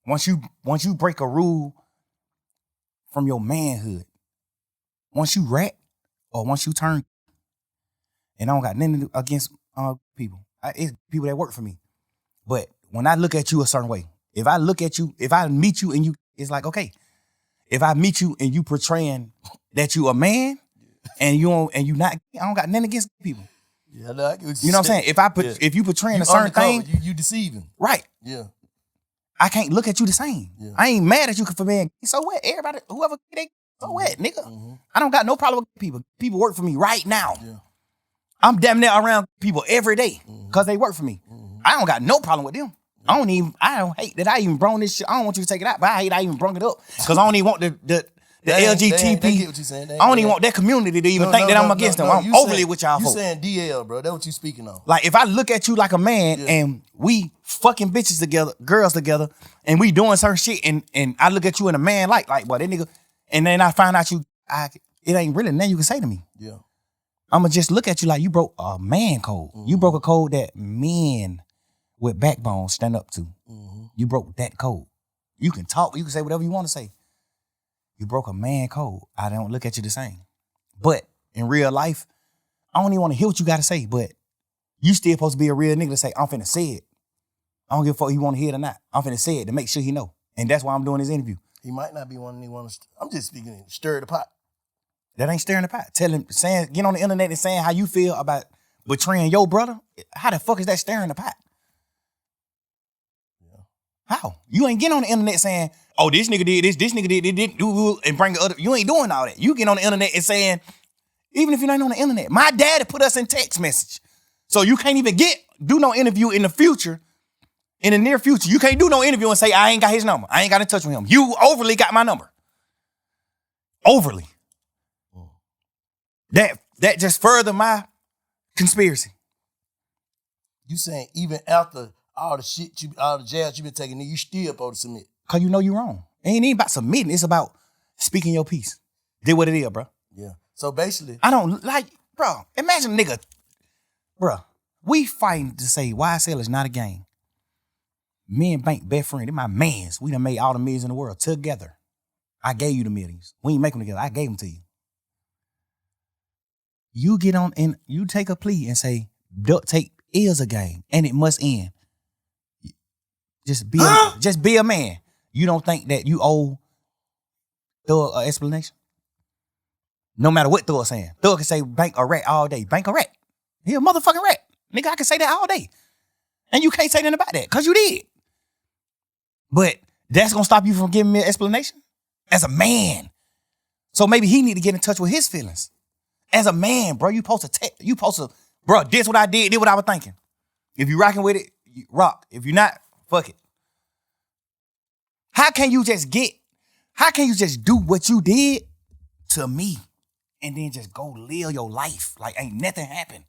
[SPEAKER 2] once you break a rule from your manhood, once you rat or once you turn, and I don't got nothing to do against people. It's people that work for me. But when I look at you a certain way, if I meet you and you, it's like, okay, if I meet you and you portraying that you a man and you not, I don't got nothing against people.
[SPEAKER 1] Yeah, no, I get what
[SPEAKER 2] you know what I'm saying? If you portraying a certain thing,
[SPEAKER 1] you deceiving.
[SPEAKER 2] right?
[SPEAKER 1] Yeah.
[SPEAKER 2] I can't look at you the same.
[SPEAKER 1] Yeah.
[SPEAKER 2] I ain't mad at you for being. So what? Everybody, whoever they So what, nigga? I don't got no problem with people. People work for me right now.
[SPEAKER 1] Yeah.
[SPEAKER 2] I'm damn near around people every day because they work for me. I don't got no problem with them. I don't hate that I even brung this shit. I don't want you to take it out, but I hate I even brung it up because I don't even want the LGTB.
[SPEAKER 1] They get what you saying.
[SPEAKER 2] I don't even want that community to even think that I'm against them. I'm overly with y'all
[SPEAKER 1] You
[SPEAKER 2] folks.
[SPEAKER 1] saying DL, bro. That's what you speaking on.
[SPEAKER 2] Like, if I look at you like a man and we fucking bitches together, girls together, and we doing certain shit, and I look at you in a man like, boy, that nigga, and then I find out it ain't really nothing you can say to me.
[SPEAKER 1] Yeah.
[SPEAKER 2] I'ma just look at you like you broke a man code. You broke a code that men with backbone stand up to. You broke that code. You can talk, you can say whatever you want to say. You broke a man code. I don't look at you the same. But in real life, I don't even want to hear what you got to say, but you still supposed to be a real nigga to say, I'm finna say it. I don't give a fuck if you want to hear it or not. I'm finna say it to make sure he know. And that's why I'm doing this interview.
[SPEAKER 1] He might not be one that want to. I'm just speaking stir the pot.
[SPEAKER 2] That ain't stirring the pot. Get on the internet and saying how you feel about betraying your brother. How the fuck is that stirring the pot?
[SPEAKER 1] Yeah.
[SPEAKER 2] How? You ain't getting on the internet saying, oh, this nigga did this nigga did this, and bring the other. You ain't doing all that. You get on the internet and saying, even if you're not on the internet, my daddy put us in text message. So you can't even do no interview in the future, in the near future. You can't do no interview and say, I ain't got his number. I ain't got in touch with him. You overly got my number. Overly. That just further my conspiracy.
[SPEAKER 1] You saying even after all the shit, all the jabs you been taking, you still supposed to submit?
[SPEAKER 2] Cause you know you wrong. It ain't even about submitting. It's about speaking your piece. Did what it is, bro.
[SPEAKER 1] Yeah. So basically,
[SPEAKER 2] I don't like, bro. Imagine a nigga, bro. We fighting to say YSL is not a game. Me and Bank best friend, they're my mans. We done made all the millions in the world together. I gave you the millions. We ain't make them together. I gave them to you. You get on and you take a plea and say, duct tape is a game and it must end. Just be a man. You don't think that you owe Thug an explanation? No matter what Thug saying. Thug can say Bank a rat all day. Bank a rat. He a motherfucking rat. Nigga, I can say that all day. And you can't say nothing about that because you did. But that's going to stop you from giving me an explanation? As a man. So maybe he need to get in touch with his feelings. As a man, bro, you supposed to, bro, this what I did what I was thinking. If you rocking with it, you rock. If you're not, fuck it. How can you just do what you did to me and then just go live your life like ain't nothing happened?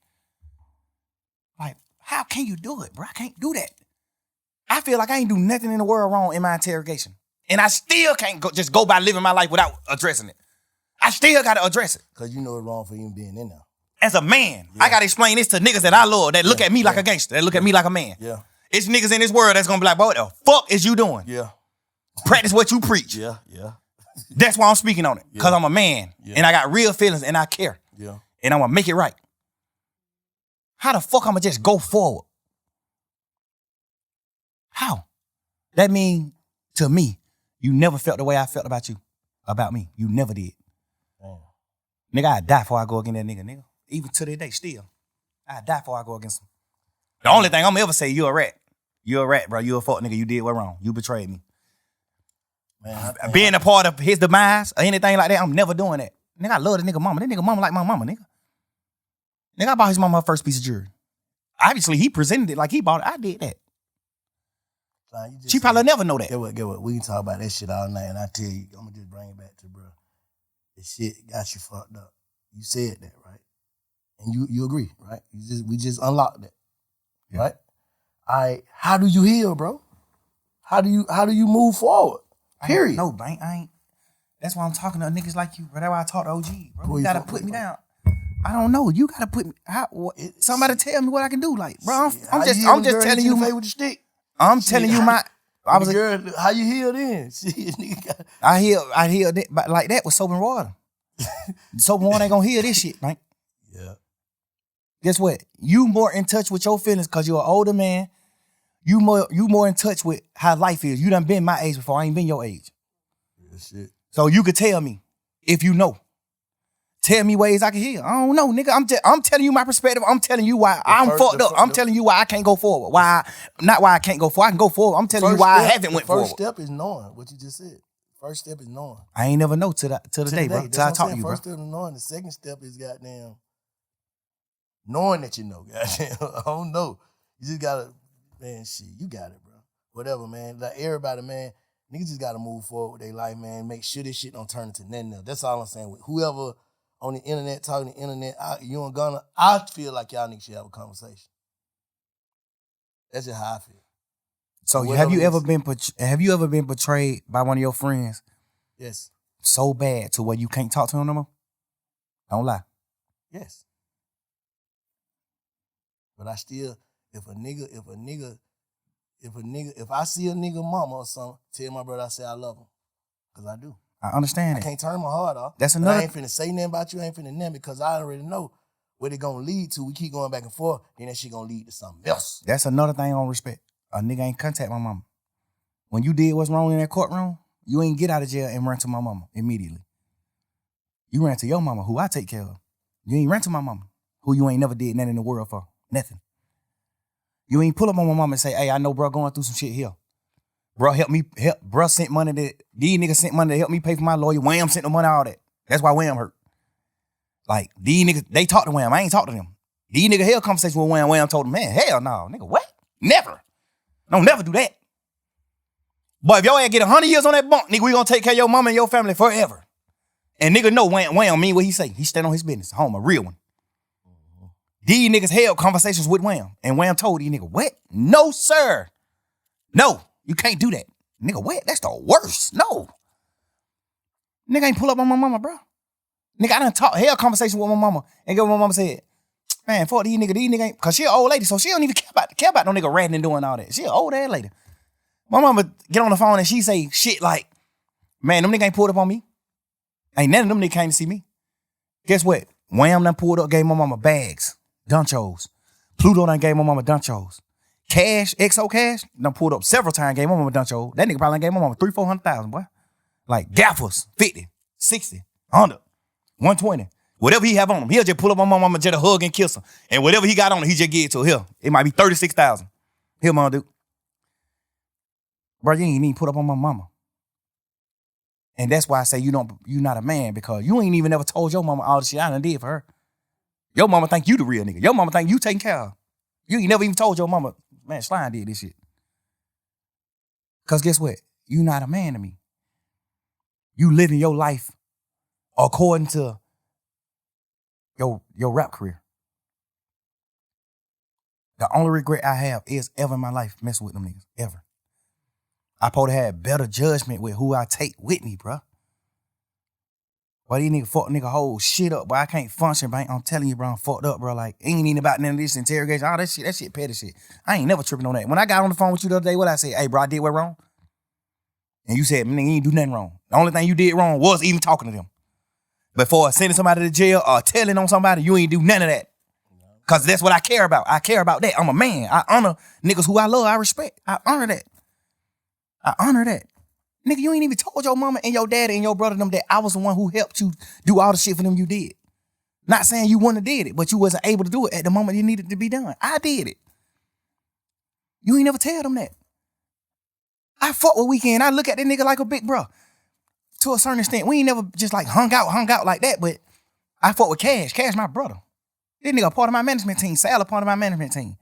[SPEAKER 2] Like, how can you do it, bro? I can't do that. I feel like I ain't do nothing in the world wrong in my interrogation. And I still can't just go by living my life without addressing it. I still got to address it.
[SPEAKER 1] because you know it's wrong for even being in there.
[SPEAKER 2] As a man, I got to explain this to niggas that I love, that look at me like a gangster, that look at me like a man.
[SPEAKER 1] Yeah.
[SPEAKER 2] It's niggas in this world that's going to be like, boy, what the fuck is you doing?
[SPEAKER 1] Yeah.
[SPEAKER 2] Practice what you preach.
[SPEAKER 1] Yeah.
[SPEAKER 2] That's why I'm speaking on it. Because I'm a man.
[SPEAKER 1] Yeah.
[SPEAKER 2] And I got real feelings and I care.
[SPEAKER 1] Yeah.
[SPEAKER 2] And I'm going to make it right. How the fuck I'm going to just go forward? How? That mean, to me, you never felt the way I felt about you. About me. You never did.
[SPEAKER 1] Damn.
[SPEAKER 2] Nigga, I'd die before I go against that nigga. Even to this day, still. I'd die before I go against him. The only thing I'm ever say, you a rat. You a rat, bro. You a fuck nigga. You did what wrong. You betrayed me.
[SPEAKER 1] Man,
[SPEAKER 2] Being a part of his demise or anything like that, I'm never doing that. Nigga, I love the nigga mama. That nigga mama like my mama, nigga. Nigga, I bought his mama her first piece of jewelry. Obviously, he presented it like he bought it. I did that. She probably never know that.
[SPEAKER 1] Get what? We can talk about that shit all night, and I tell you, I'm gonna just bring it back to bro. This shit got you fucked up. You said that, right? And you agree, right? We just unlocked that, right? All right. How do you heal, bro? How do you move forward? Period.
[SPEAKER 2] No, Bank. I ain't. That's why I'm talking to niggas like you, bro. That's why I talk to OG, bro. You gotta put me down. I don't know. You gotta put me. Somebody tell me what I can do. Like, bro, I'm just telling you.
[SPEAKER 1] With the stick.
[SPEAKER 2] I'm telling you my. I was
[SPEAKER 1] girl. How you heal then? Shit, nigga.
[SPEAKER 2] I healed it, but like that with soap and water. Soap and water ain't gonna heal this shit, Bank.
[SPEAKER 1] Yeah.
[SPEAKER 2] Guess what? You more in touch with your feelings because you're an older man. You more in touch with how life is. You done been my age before. I ain't been your age.
[SPEAKER 1] Yeah, shit.
[SPEAKER 2] So you could tell me if you know. Tell me ways I can heal. I don't know, nigga. I'm telling you my perspective. I'm telling you why I'm fucked up. I'm telling you why I can't go forward. Not why I can't go forward. I can go forward. I'm telling you why I haven't went forward.
[SPEAKER 1] First step is knowing what you just said. First step is knowing.
[SPEAKER 2] I ain't never know till the day, bro. Till I talk to you, bro.
[SPEAKER 1] First step is knowing. The second step is goddamn knowing that you know. Goddamn, I don't know. You just gotta, man. Shit, you got it, bro. Whatever, man. Like everybody, man. Niggas just gotta move forward with their life, man. Make sure this shit don't turn into nothing else. That's all I'm saying. With whoever on the internet talking the internet, you and Gunna, I feel like y'all niggas should have a conversation. That's just how I feel.
[SPEAKER 2] So have you ever been betrayed by one of your friends?
[SPEAKER 1] Yes.
[SPEAKER 2] So bad to where you can't talk to him no more? Don't lie.
[SPEAKER 1] Yes. But I still, if I see a nigga mama or something, tell my brother I say I love him. Because I do.
[SPEAKER 2] I understand
[SPEAKER 1] I
[SPEAKER 2] it.
[SPEAKER 1] can't turn my heart off.
[SPEAKER 2] That's
[SPEAKER 1] But
[SPEAKER 2] another.
[SPEAKER 1] I ain't finna say nothing about you. I ain't finna nothing because I already know what it gonna lead to. We keep going back and forth, then that shit gonna lead to something else.
[SPEAKER 2] That's another thing on respect. A nigga ain't contact my mama. When you did what's wrong in that courtroom, you ain't get out of jail and run to my mama immediately. You ran to your mama, who I take care of. You ain't ran to my mama, who you ain't never did nothing in the world for. Nothing. You ain't pull up on my mama and say, hey, I know bro going through some shit here. Bro, bro sent money these niggas sent money to help me pay for my lawyer. Wham sent the money, all that. That's why Wham hurt. Like, these niggas, they talked to Wham. I ain't talked to them. These niggas held conversation with Wham. Wham told them, man, hell no, nigga, what? Never. Don't never do that. Boy, if your ass get 100 years on that bunk, nigga, we gonna take care of your mama and your family forever. And nigga know Wham mean what he say. He stand on his business. Home, a real one. These niggas held conversations with Wham. And Wham told these niggas, what? No, sir. No, you can't do that. Nigga, what? That's the worst. No. Nigga ain't pull up on my mama, bro. Nigga, I done held conversation with my mama. And get what my mama said. Man, fuck these niggas ain't, cause she an old lady, so she don't even care about no nigga ratting and doing all that. She an old ass lady. My mama get on the phone and she say shit like, man, them niggas ain't pulled up on me. Ain't none of them niggas came to see me. Guess what? Wham done pulled up, gave my mama bags, dunchos. Pluto done gave my mama dunchos. Cash, XO Cash, done pulled up several times, gave my mama duncho. That nigga probably gave my mama $300,000-$400,000, boy. Like gaffers, 50, 60, 100, 120. Whatever he have on him, he'll just pull up on my mama, just a hug and kiss her. And whatever he got on him, he just give it to her. Here, it might be $36,000. Here, mama, dude. Bro, you ain't even put up on my mama. And that's why I say you not a man, because you ain't even ever told your mama all the shit I done did for her. Your mama think you the real nigga. Your mama think you taking care of. You ain't never even told your mama, man, Slime did this shit. Because guess what? You not a man to me. You living your life according to your rap career. The only regret I have is ever in my life messing with them niggas. Ever. I probably had better judgment with who I take with me, bro. But these niggas fuck nigga whole shit up, but I can't function, bro. I'm telling you, bro, I'm fucked up, bro. Like, ain't even about none of this interrogation. All that shit petty shit. I ain't never tripping on that. When I got on the phone with you the other day, what I said? Hey, bro, I did what wrong? And you said, man, you ain't do nothing wrong. The only thing you did wrong was even talking to them. Before sending somebody to jail or telling on somebody, you ain't do none of that. Because that's what I care about. I care about that. I'm a man. I honor niggas who I love, I respect. I honor that. I honor that. Nigga, you ain't even told your mama and your daddy and your brother them that I was the one who helped you do all the shit for them you did. Not saying you wouldn't have did it, but you wasn't able to do it at the moment it needed to be done. I did it. You ain't never tell them that. I fuck with Weekend. I look at that nigga like a big bro. To a certain extent. We ain't never just like hung out like that, but I fuck with Cash. Cash my brother. This nigga a part of my management team. Sal a part of my management team.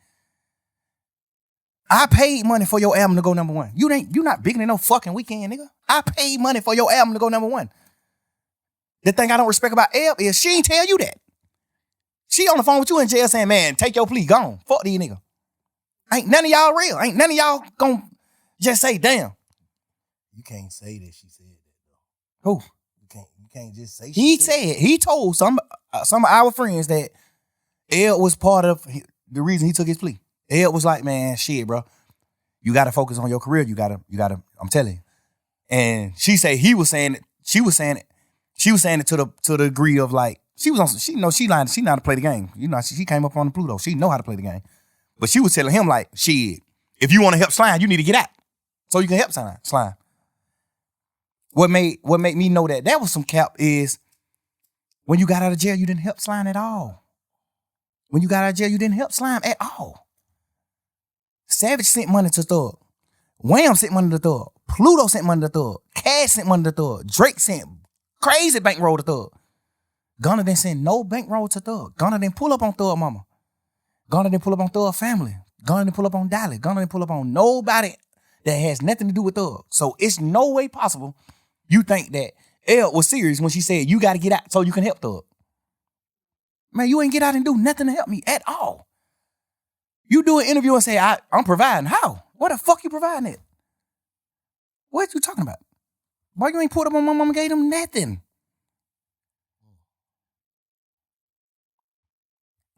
[SPEAKER 2] I paid money for your album to go number one. You not bigger than no fucking Weekend, nigga. I paid money for your album to go number one. The thing I don't respect about Eb is she ain't tell you that. She on the phone with you in jail saying, man, take your plea, gone. Fuck these niggas. Ain't none of y'all real. Ain't none of y'all gonna just say, damn.
[SPEAKER 1] You can't say that she said that,
[SPEAKER 2] Who?
[SPEAKER 1] though. You can't just say
[SPEAKER 2] He told some of our friends that Ed was part of the reason he took his plea. Ed was like, man, shit, bro. You gotta focus on your career. You gotta, I'm telling you. And she was saying it to the degree of like, she know how to play the game. You know, she came up on the Pluto. She know how to play the game. But she was telling him like, shit, if you want to help Slime, you need to get out. So you can help Slime. What made me know that was some cap is when you got out of jail, you didn't help Slime at all. When you got out of jail, you didn't help Slime at all. Savage sent money to Thug. Wham sent money to Thug. Pluto sent money to Thug. Cash sent money to Thug. Drake sent crazy bankroll to Thug. Gunna didn't send no bankroll to Thug. Gunna didn't pull up on Thug mama. Gunna didn't pull up on Thug family. Gunna didn't pull up on Dolly. Gunna didn't pull up on nobody that has nothing to do with Thug. So it's no way possible you think that Elle was serious when she said you got to get out so you can help Thug. Man, you ain't get out and do nothing to help me at all. You do an interview and say, I'm providing. How? What the fuck you providing it? What you talking about? Why you ain't put up on my mama gave them nothing?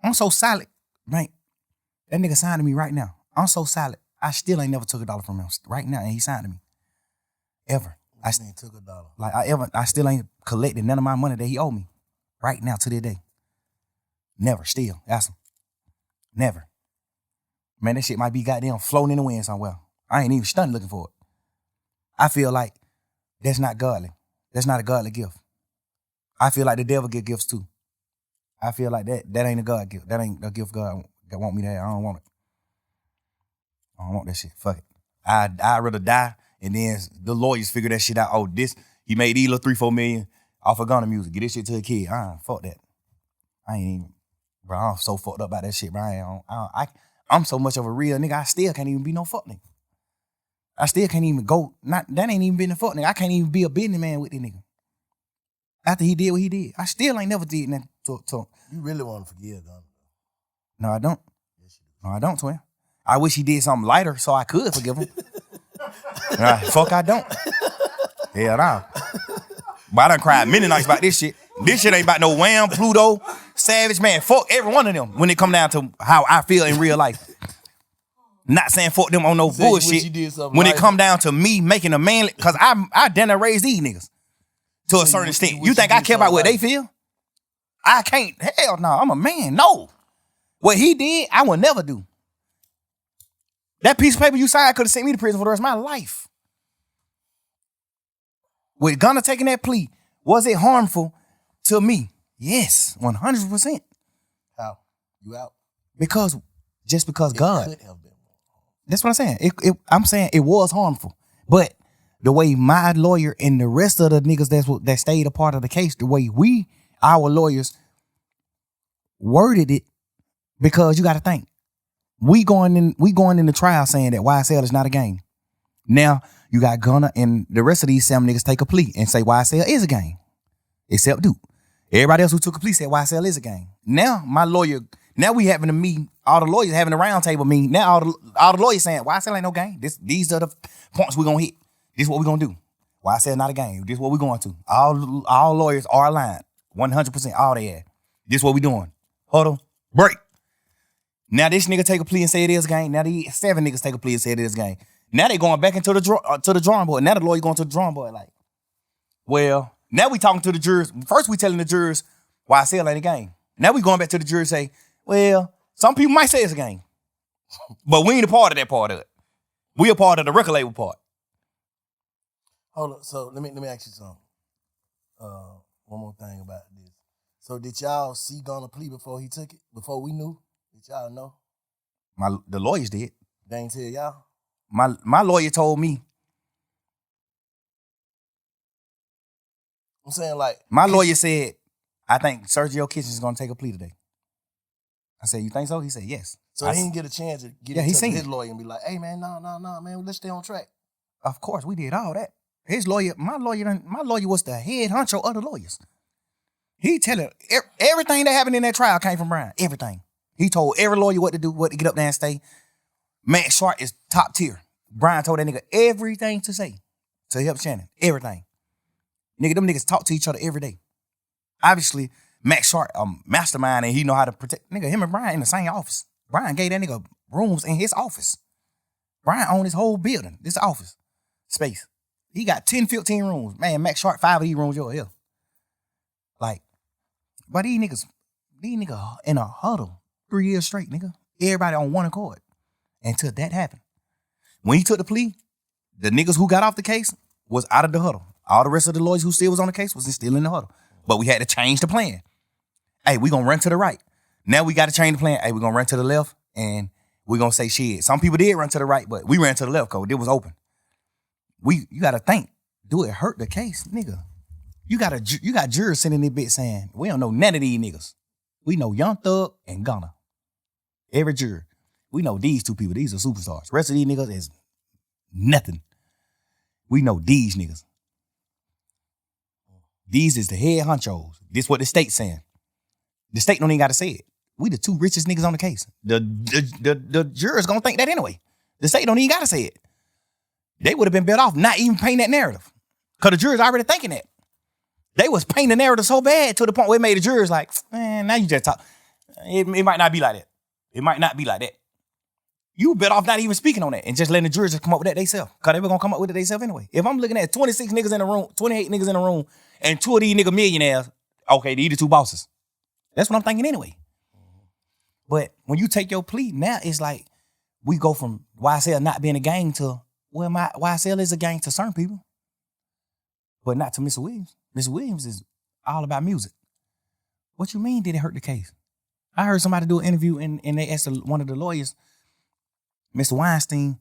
[SPEAKER 2] I'm so solid, right? That nigga signed to me right now. I'm so solid. I still ain't never took $1 from him right now, and he signed to me. Ever. I still
[SPEAKER 1] took $1.
[SPEAKER 2] Like I still ain't collected none of my money that he owed me. Right now to this day. Never. Still. Ask him. Never. Man, that shit might be goddamn floating in the wind somewhere. I ain't even stunned looking for it. I feel like that's not godly. That's not a godly gift. I feel like the devil get gifts too. I feel like that ain't a God gift. That ain't a gift God want me to have. I don't want it. I don't want that shit. Fuck it. I'd rather die and then the lawyers figure that shit out. Oh, he made these little 3-4 million off of Gunna music. Get this shit to a kid. Fuck that. I ain't even, bro, I'm so fucked up about that shit, bro. I'm so much of a real nigga, I still can't even be no fuck nigga. I still can't even go, that ain't even been a fuck nigga. I can't even be a businessman with this nigga. After he did what he did. I still ain't never did nothing to
[SPEAKER 1] You really want to forgive Gunna?
[SPEAKER 2] No, I don't. No, I don't, twin. I wish he did something lighter so I could forgive him. Fuck, I don't. Hell nah. But I done cried many nights about this shit. This shit ain't about no Wham, Pluto, Savage, man. Fuck every one of them when it come down to how I feel in real life. Not saying fuck them on no bullshit. When it come down to me making a man, because I done raised these niggas to a certain extent. You think I care about what they feel? I can't. Hell no, I'm a man. No. What he did, I would never do. That piece of paper you signed could have sent me to prison for the rest of my life. With Gunna taking that plea, was it harmful to me? Yes, 100%.
[SPEAKER 1] How? You out?
[SPEAKER 2] Because God.
[SPEAKER 1] Could have been.
[SPEAKER 2] That's what I'm saying. I'm saying it was harmful. But the way my lawyer and the rest of the niggas that stayed a part of the case, the way our lawyers worded it, because you got to think, we going in the trial saying that YSL is not a game. Now you got Gunna and the rest of these 7 niggas take a plea and say YSL is a game, except Duke. Everybody else who took a plea said YSL is a game. Now my lawyer, now we having a meeting, all the lawyers having a round table meeting. Now all the lawyers saying YSL ain't no game. These are the points we gonna hit. This is what we gonna do. YSL not a game. This is what we going to. All lawyers are aligned, 100%. All they have. This is what we doing. Huddle, break. Now this nigga take a plea and say it is a game. Now these 7 niggas take a plea and say it is a game. Now they going back into the drawing board. Now the lawyer going to the drawing board like, well, now we talking to the jurors. First we telling the jurors YSL ain't a game. Now we going back to the jurors and say, well, some people might say it's a game, but we ain't a part of that part of it. We a part of the record label part.
[SPEAKER 1] Hold on. So let me ask you something. One more thing about this. So did y'all see Gunna plea before he took it? Before we knew? Did y'all know?
[SPEAKER 2] The lawyers did.
[SPEAKER 1] They ain't tell y'all?
[SPEAKER 2] My lawyer told me.
[SPEAKER 1] I'm saying like...
[SPEAKER 2] My lawyer said, I think Sergio Kitchens is going to take a plea today. I said, you think so? He said, yes.
[SPEAKER 1] So he didn't get a chance to get in touch with his lawyer and be like, hey man, no, man, let's stay on track.
[SPEAKER 2] Of course, we did all that. My lawyer was the head honcho of the lawyers. He telling everything that happened in that trial came from Brian. Everything. He told every lawyer what to do, what to get up there and stay. Max Sharp is top tier. Brian told that nigga everything to say to help Shannon. Everything. Nigga, them niggas talk to each other every day. Obviously, Max Sharp, a mastermind, and he know how to protect. Nigga, him and Brian in the same office. Brian gave that nigga rooms in his office. Brian owned his whole building, this office space. He got 10, 15 rooms. Man, Max Sharp, 5 of these rooms, yours here. Like, but these niggas in a huddle 3 years straight, nigga. Everybody on one accord. Until that happened. When he took the plea, the niggas who got off the case was out of the huddle. All the rest of the lawyers who still was on the case was still in the huddle. But we had to change the plan. Hey, we gonna run to the right. Now we got to change the plan. Hey, we gonna run to the left and we gonna say shit. Some people did run to the right, but we ran to the left because it was open. you gotta think, do it hurt the case, nigga? You got jurors sitting in this bitch saying, we don't know none of these niggas. We know Young Thug and Gunna. Every juror. We know these two people. These are superstars. Rest of these niggas is nothing. We know these niggas. These is the head honchos. This what the state's saying. The state don't even got to say it. We the two richest niggas on the case. The jurors gonna think that anyway. The state don't even got to say it. They would have been better off not even painting that narrative. Because the jurors already thinking that. They was painting the narrative so bad to the point where it made the jurors like, man, now you just talk. It might not be like that. It might not be like that. You better off not even speaking on that and just letting the jurors just come up with that themselves. Because they were going to come up with it themselves anyway. If I'm looking at 26 niggas in the room, 28 niggas in the room, and 2 of these niggas millionaires, okay, these the 2 bosses. That's what I'm thinking anyway. But when you take your plea, now it's like we go from YSL not being a gang to, well, my YSL is a gang to certain people, but not to Mr. Williams. Mr. Williams is all about music. What you mean did it hurt the case? I heard somebody do an interview and they asked one of the lawyers, Mr. Weinstein,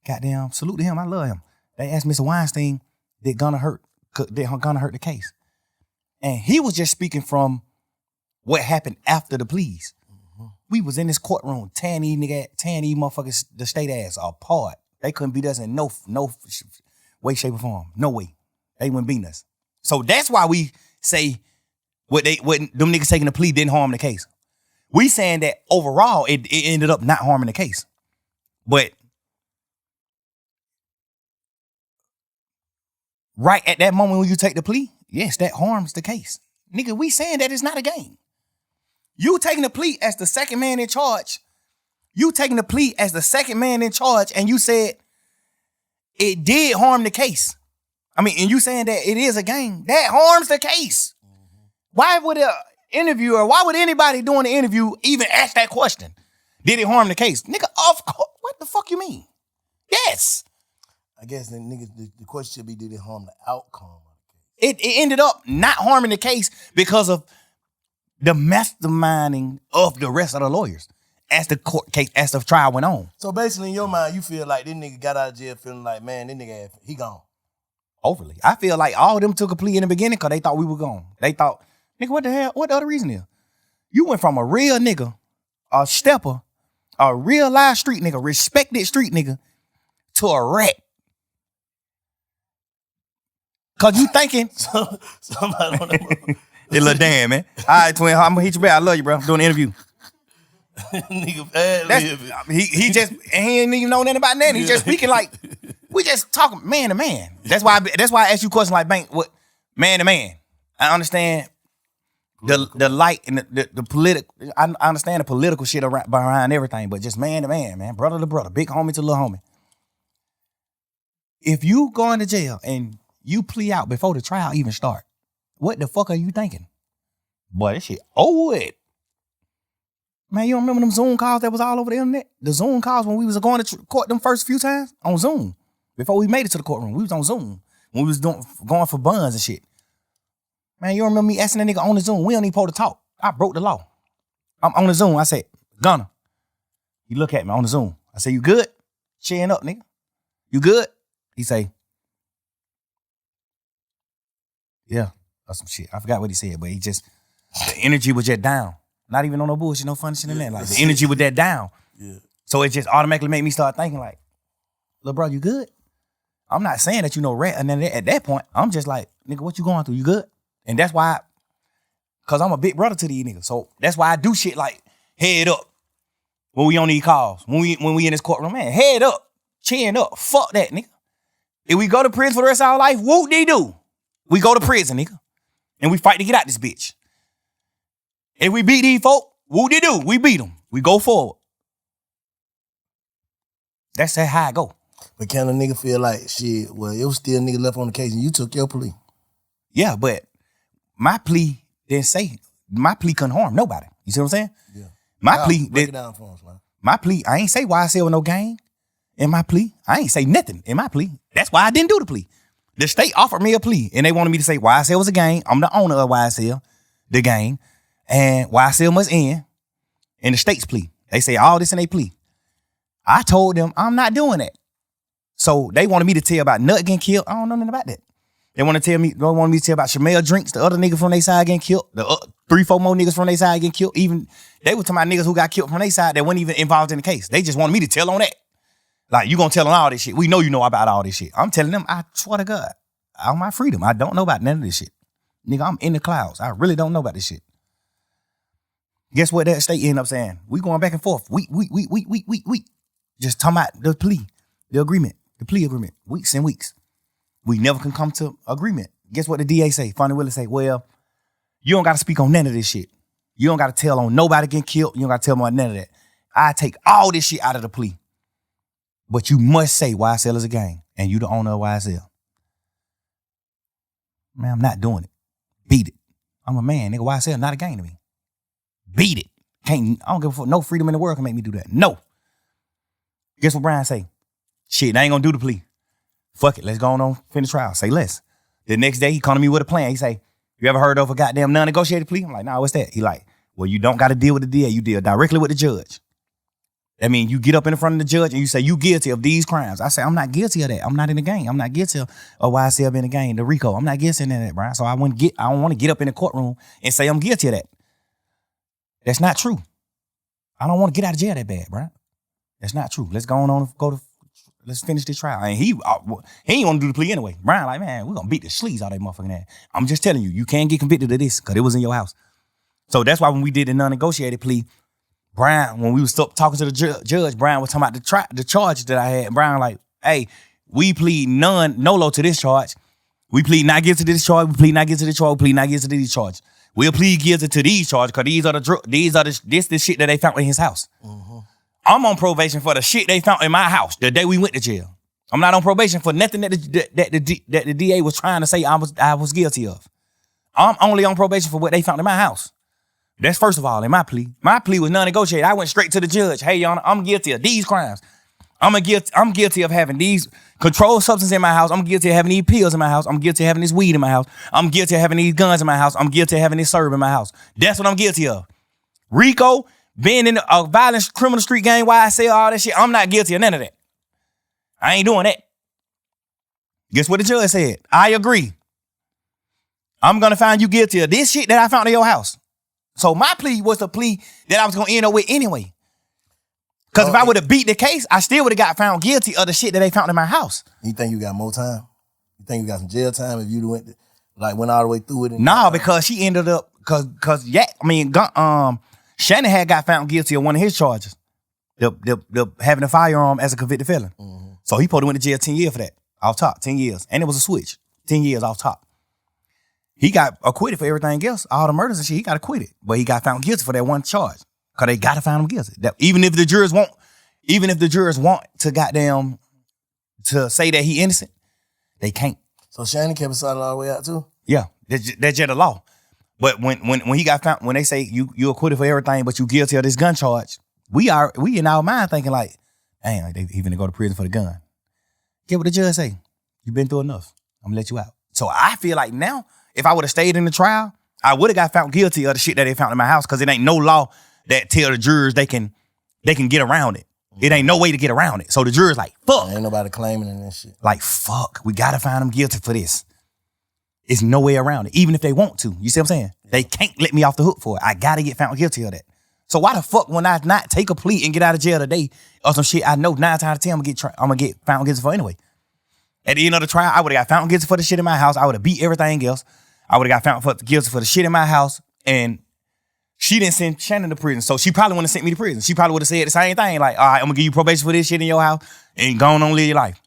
[SPEAKER 2] goddamn, salute to him, I love him. They asked Mr. Weinstein, did Gunna hurt the case? And he was just speaking from what happened after the pleas. Mm-hmm. We was in this courtroom, tearing these motherfuckers, the state ass apart. They couldn't beat us in no way, shape, or form. No way. They wouldn't beat us. So that's why we say what them niggas taking the plea didn't harm the case. We saying that overall it ended up not harming the case. But right at that moment when you take the plea, yes, that harms the case. Nigga, we saying that it's not a game. You taking the plea as the second man in charge. You taking the plea as the second man in charge and you said it did harm the case. I mean, and you saying that it is a game, that harms the case. Mm-hmm. Why would an interviewer, why would anybody doing the interview even ask that question? Did it harm the case? Nigga, of course. What the fuck you mean? Yes.
[SPEAKER 1] I guess the question should be, did it harm the outcome of
[SPEAKER 2] the case? It ended up not harming the case because of the masterminding of the rest of the lawyers as the court case, as the trial went on.
[SPEAKER 1] So basically, in your mind, you feel like this nigga got out of jail feeling like, man, this nigga, he gone.
[SPEAKER 2] Overly. I feel like all of them took a plea in the beginning because they thought we were gone. They thought, nigga, what the hell? What the other reason is? You went from a real nigga, a stepper, a real live street nigga, respected street nigga, to a rat. Cause you thinking
[SPEAKER 1] somebody on that
[SPEAKER 2] Hey, little damn, man. All right, twin, I'm gonna hit you back. I love you, bro. I'm doing an interview.
[SPEAKER 1] Nigga bad.
[SPEAKER 2] He just he ain't even know nothing about that. He just speaking like we just talking man to man. That's why I ask you questions like Bank, what man to man. I understand the light and the political. I understand the political shit behind everything, but just man to man, brother to brother, big homie to little homie. If you go into jail and you plea out before the trial even start, what the fuck are you thinking? Boy, this shit over with. Man, you don't remember them Zoom calls that was all over the internet? The Zoom calls when we was going to court them first few times on Zoom. Before we made it to the courtroom, we was on Zoom. When we was going for buns and shit. Man, you don't remember me asking that nigga on the Zoom? We don't even supposed to talk. I broke the law. I'm on the Zoom. I said, Gunna. He look at me on the Zoom. I say, you good? Cheering up, nigga. You good? He say, yeah, that's some shit. I forgot what he said, but he just, the energy was just down. Not even on no bullshit, no funny shit in that. Like, the energy was that down. Yeah. So it just automatically made me start thinking like, little bro, you good? I'm not saying that you know rat. And then at that point, I'm just like, nigga, what you going through? You good? And that's why, cause I'm a big brother to these niggas. So that's why I do shit like head up when we on these calls. When we in this courtroom, man, head up, chin up. Fuck that, nigga. If we go to prison for the rest of our life, whoop-de-doo. We go to prison, nigga. And we fight to get out this bitch. If we beat these folk, whoop-de-doo. We beat them. We go forward. That's how I go.
[SPEAKER 1] But can a nigga feel like, shit, well, it was still a nigga left on the case and you took your plea?
[SPEAKER 2] Yeah, but my plea didn't say, my plea couldn't harm nobody. You see what I'm saying? Yeah. My plea,
[SPEAKER 1] break it down for us, man.
[SPEAKER 2] My plea, I ain't say YSL with no gang in my plea. I ain't say nothing in my plea. That's why I didn't do the plea. The state offered me a plea and they wanted me to say YSL was a gang. I'm the owner of YSL, the gang, and YSL must end in the state's plea. They say all this in their plea. I told them I'm not doing that. So they wanted me to tell about Nut getting killed. I don't know nothing about that. They want me to tell about Shamel Drinks, the other nigga from their side getting killed, the 3-4 more niggas from their side getting killed. Even they were talking about niggas who got killed from their side that weren't even involved in the case. They just wanted me to tell on that. Like, you gonna tell on all this shit. We know you know about all this shit. I'm telling them, I swear to God, on my freedom, I don't know about none of this shit. Nigga, I'm in the clouds. I really don't know about this shit. Guess what that state ended up saying? We going back and forth. Week. Just talking about the plea agreement, weeks and weeks. We never can come to agreement. Guess what the DA say? Fonnie Willis say, well, you don't got to speak on none of this shit. You don't got to tell on nobody getting killed. You don't got to tell them on none of that. I take all this shit out of the plea. But you must say YSL is a gang and you the owner of YSL. Man, I'm not doing it. Beat it. I'm a man, nigga. YSL not a gang to me. Beat it. I don't give a fuck. No freedom in the world can make me do that. No. Guess what Brian say? Shit, I ain't gonna do the plea. Fuck it. Let's go on finish trial. Say less. The next day, he come to me with a plan. He say, you ever heard of a goddamn non-negotiated plea? I'm like, nah, what's that? He like, well, you don't got to deal with the DA. You deal directly with the judge. That means you get up in front of the judge and you say, you guilty of these crimes. I say, I'm not guilty of that. I'm not in the gang. I'm not guilty of YSL being in the gang, the RICO. I'm not guilty of that, Brian. So I don't want to get up in the courtroom and say I'm guilty of that. That's not true. I don't want to get out of jail that bad, Brian. That's not true. Let's let's finish this trial. And he ain't want to do the plea anyway. Brian like, man, we're going to beat the sleaze out of that motherfucking ass. I'm just telling you, you can't get convicted of this because it was in your house. So that's why when we did the non-negotiated plea, Brian, when we was talking to the judge, Brian was talking about the charges that I had. And Brian like, hey, we plead nolo to this charge. We plead not guilty to this charge. We plead not guilty to this charge. We plead not guilty to these charges. We'll plead guilty to these charges because these are the shit that they found in his house. Mm-hmm. I'm on probation for the shit they found in my house the day we went to jail. I'm not on probation for nothing that the DA was trying to say I was guilty of. I'm only on probation for what they found in my house. That's first of all in my plea. My plea was non-negotiated. I went straight to the judge. Hey, Your Honor, I'm guilty of these crimes. I'm guilty of having these controlled substances in my house. I'm guilty of having these pills in my house. I'm guilty of having this weed in my house. I'm guilty of having these guns in my house. I'm guilty of having this serve in my house. That's what I'm guilty of. RICO, being in a violent criminal street gang, YSL, all that shit, I'm not guilty of none of that. I ain't doing that. Guess what the judge said? I agree. I'm going to find you guilty of this shit that I found in your house. So my plea was the plea that I was going to end up with anyway. Because if I would have beat the case, I still would have got found guilty of the shit that they found in my house.
[SPEAKER 1] You think you got more time? You think you got some jail time if you went all the way through it?
[SPEAKER 2] Nah, because she ended up, Shannon had got found guilty of one of his charges, the having a firearm as a convicted felon. Mm-hmm. So he probably went to jail 10 years for that, off top, 10 years. And it was a switch, 10 years off top. He got acquitted for everything else, all the murders and shit, he got acquitted. But he got found guilty for that one charge. Because they got to find him guilty. Even if the jurors want to goddamn, to say that he innocent, they can't.
[SPEAKER 1] So Shannon kept his side all the way out too?
[SPEAKER 2] Yeah, that's just the law. But when he got found, when they say you acquitted for everything, but you guilty of this gun charge, we in our mind thinking like, dang, they even go to prison for the gun. Get what the judge say. You've been through enough. I'm gonna let you out. So I feel like now, if I would have stayed in the trial, I would have got found guilty of the shit that they found in my house because it ain't no law that tell the jurors they can get around it. It ain't no way to get around it. So the jurors like, fuck.
[SPEAKER 1] Ain't nobody claiming it and shit.
[SPEAKER 2] Like, fuck, we gotta find them guilty for this. It's no way around it, even if they want to. You see what I'm saying? They can't let me off the hook for it. I gotta get found guilty of that. So why the fuck when I not take a plea and get out of jail today or some shit I know 9 times out of 10 I'm gonna get found guilty for anyway? At the end of the trial, I would have got found guilty for the shit in my house. I would have beat everything else. I would have got found guilty for the shit in my house. And she didn't send Shannon to prison, so she probably wouldn't have sent me to prison. She probably would have said the same thing, like, all right, I'm gonna give you probation for this shit in your house and go on live your life.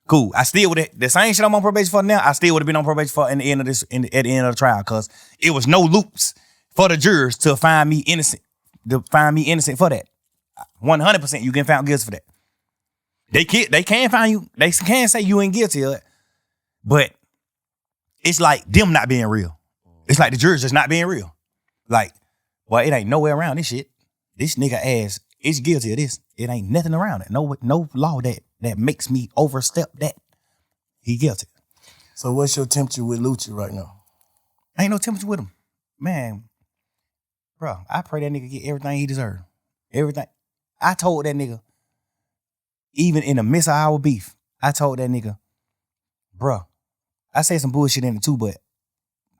[SPEAKER 2] Cool. I still would have, the same shit I'm on probation for now, I still would have been on probation for at the end of the trial, because it was no loops for the jurors to find me innocent for that. 100% you get found guilty for that. They can find you, they can say you ain't guilty of it, but it's like them not being real. It's like the jurors just not being real. Like, well, it ain't no way around this shit. This nigga ass is guilty of this. It ain't nothing around it. No law that makes me overstep that. He guilty.
[SPEAKER 1] So what's your temperature with Lucci right now?
[SPEAKER 2] Ain't no temperature with him. Man, bro, I pray that nigga get everything he deserve. Everything. I told that nigga, even in the midst of our beef, I told that nigga, bruh, I said some bullshit in it too, but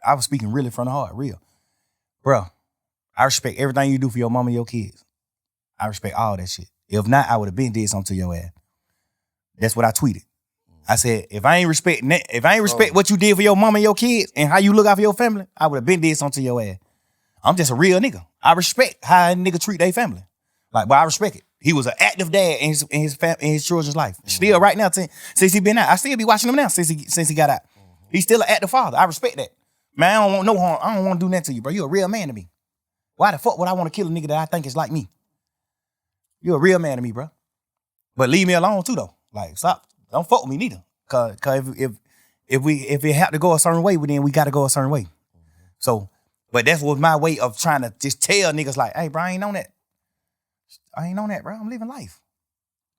[SPEAKER 2] I was speaking really from the heart, real. Bruh, I respect everything you do for your mama and your kids. I respect all that shit. If not, I would have been did something to your ass. That's what I tweeted. I said, if I ain't respect what you did for your mama and your kids and how you look out for your family, I would have been did something to your ass. I'm just a real nigga. I respect how a nigga treat their family. Like, but I respect it. He was an active dad in his children's life. Still right now, since he been out. I still be watching him now since he got out. He's still an active father. I respect that. Man, I don't want no harm. I don't want to do nothing to you, bro. You a real man to me. Why the fuck would I want to kill a nigga that I think is like me? You a real man to me, bro. But leave me alone too, though. Like, stop. Don't fuck with me neither. Cause if it have to go a certain way, then we got to go a certain way. So, but that was my way of trying to just tell niggas like, hey, bro, I ain't on that. I ain't on that, bro. I'm living life.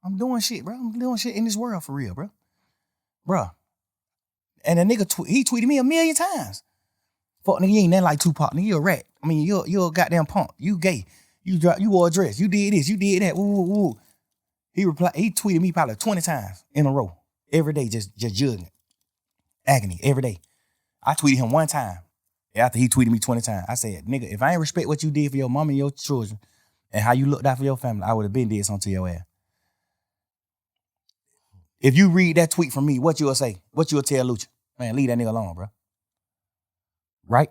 [SPEAKER 2] I'm doing shit, bro. I'm doing shit in this world for real, bro. Bruh. And a nigga, he tweeted me 1,000,000 times. Fuck, nigga, you ain't nothing like Tupac. Nigga, you a rat. I mean, you a goddamn punk. You gay. You wore a dress. You did this. You did that. Woo, woo, woo. He tweeted me probably 20 times in a row. Every day, just judging it. Agony, every day. I tweeted him one time after he tweeted me 20 times. I said, nigga, if I ain't respect what you did for your mama and your children and how you looked out for your family, I would have been did something to your ass. If you read that tweet from me, what you'll say? What you'll tell Lucha? Man, leave that nigga alone, bro. Right?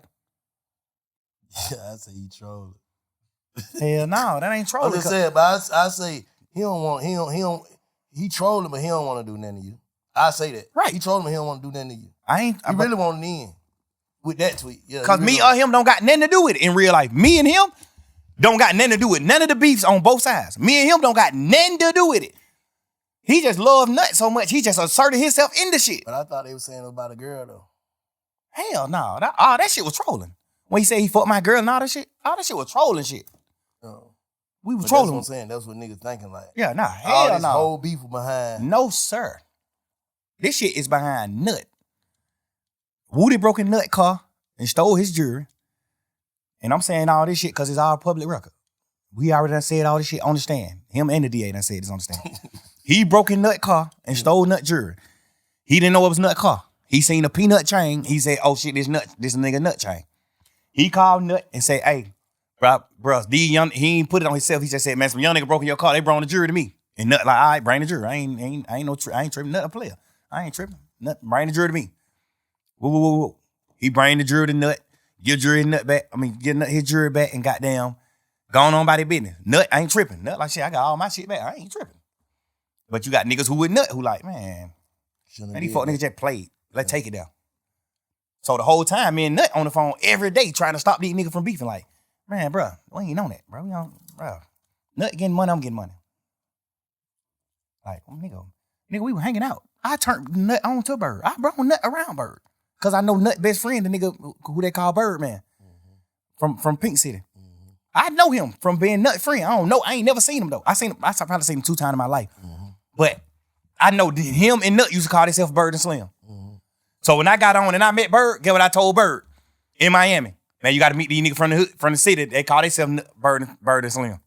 [SPEAKER 1] Yeah, I say he trolling.
[SPEAKER 2] Hell no, that ain't trolling.
[SPEAKER 1] I'm just saying, but I say he trolling, but he don't want to do nothing to you. I say that.
[SPEAKER 2] Right.
[SPEAKER 1] He trolling, but he don't want to do nothing to you.
[SPEAKER 2] He
[SPEAKER 1] really want to end with that tweet. Yeah.
[SPEAKER 2] Because me or him don't got nothing to do with it in real life. Me and him don't got nothing to do with none of the beefs on both sides. Me and him don't got nothing to do with it. He just loved Nut so much, he just asserted himself in the shit.
[SPEAKER 1] But I thought they were saying about a girl, though.
[SPEAKER 2] Hell no. That shit was trolling. When he said he fucked my girl and all that shit was trolling shit. We were trolling.
[SPEAKER 1] That's what I'm saying. That's what niggas thinking like.
[SPEAKER 2] Yeah, nah, hell
[SPEAKER 1] all this
[SPEAKER 2] no.
[SPEAKER 1] whole beef behind.
[SPEAKER 2] No, sir. This shit is behind Nut. Woody broke in Nut car and stole his jewelry. And I'm saying all this shit because it's all public record. We already done said all this shit on the stand. Him and the DA done said this on the stand. He broke in Nut car and stole Nut jewelry. He didn't know it was Nut car. He seen a peanut chain. He said, oh shit, this nigga Nut chain. He called Nut and said, hey, bro, he ain't put it on himself. He just said, man, some young nigga broke in your car. They brought the jewelry to me. And Nut like, all right, bring the jewelry. I ain't tripping. Nut a player. I ain't tripping. Nut, bring the jewelry to me. Whoa. He bring the jewelry to Nut, give jewelry Nut back. Give Nut his jewelry back and goddamn gone on by their business. Nut, I ain't tripping. Nut like, shit, I got all my shit back. I ain't tripping. But you got niggas who with Nut who like, man, these fuck niggas just played. Let's take it down. So the whole time, me and Nut on the phone every day trying to stop these niggas from beefing. Like, man, bro, we ain't on that, bro. Nut getting money, I'm getting money. Like, nigga, we were hanging out. I turned Nut on to Bird. I brought Nut around Bird. Because I know Nut best friend, the nigga who they call Birdman from Pink City. I know him from being Nut friend. I don't know. I ain't never seen him, though. I probably seen him 2 times in my life. But I know him and Nut used to call themselves Bird and Slim. So when I got on and I met Bird, get what I told Bird in Miami. Man, you got to meet these niggas from the hood, from the city. They call themselves Bird and Slim.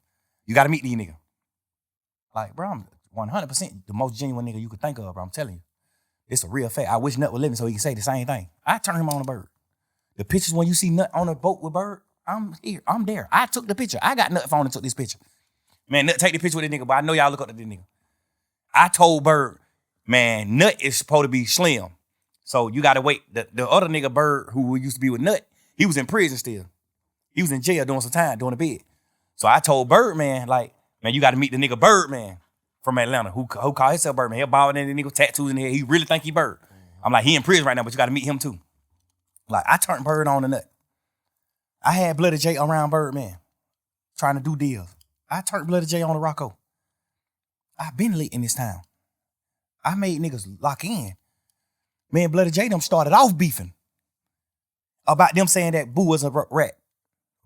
[SPEAKER 2] You got to meet these niggas. Like, bro, I'm 100% the most genuine nigga you could think of, bro. I'm telling you. It's a real fact. I wish Nut would live me so he can say the same thing. I turned him on to Bird. The pictures when you see Nut on a boat with Bird, I'm here. I'm there. I took the picture. I got Nut phone and took this picture. Man, Nut take the picture with this nigga, but I know y'all look up to this nigga. I told Bird, man, Nut is supposed to be Slim. So you got to wait. The other nigga, Bird, who used to be with Nut, he was in prison still. He was in jail doing some time, doing a bid. So I told Birdman, like, man, you got to meet the nigga Birdman from Atlanta who called himself Birdman. He bald and the nigga tattoos in the head. He really think he Bird. I'm like, he in prison right now, but you got to meet him too. Like, I turned Bird on to Nut. I had Bloody J around Birdman trying to do deals. I turned Bloody J on to Rocco. I've been late in this town. I made niggas lock in. Me and Bloody J them started off beefing about them saying that Boo was a rat.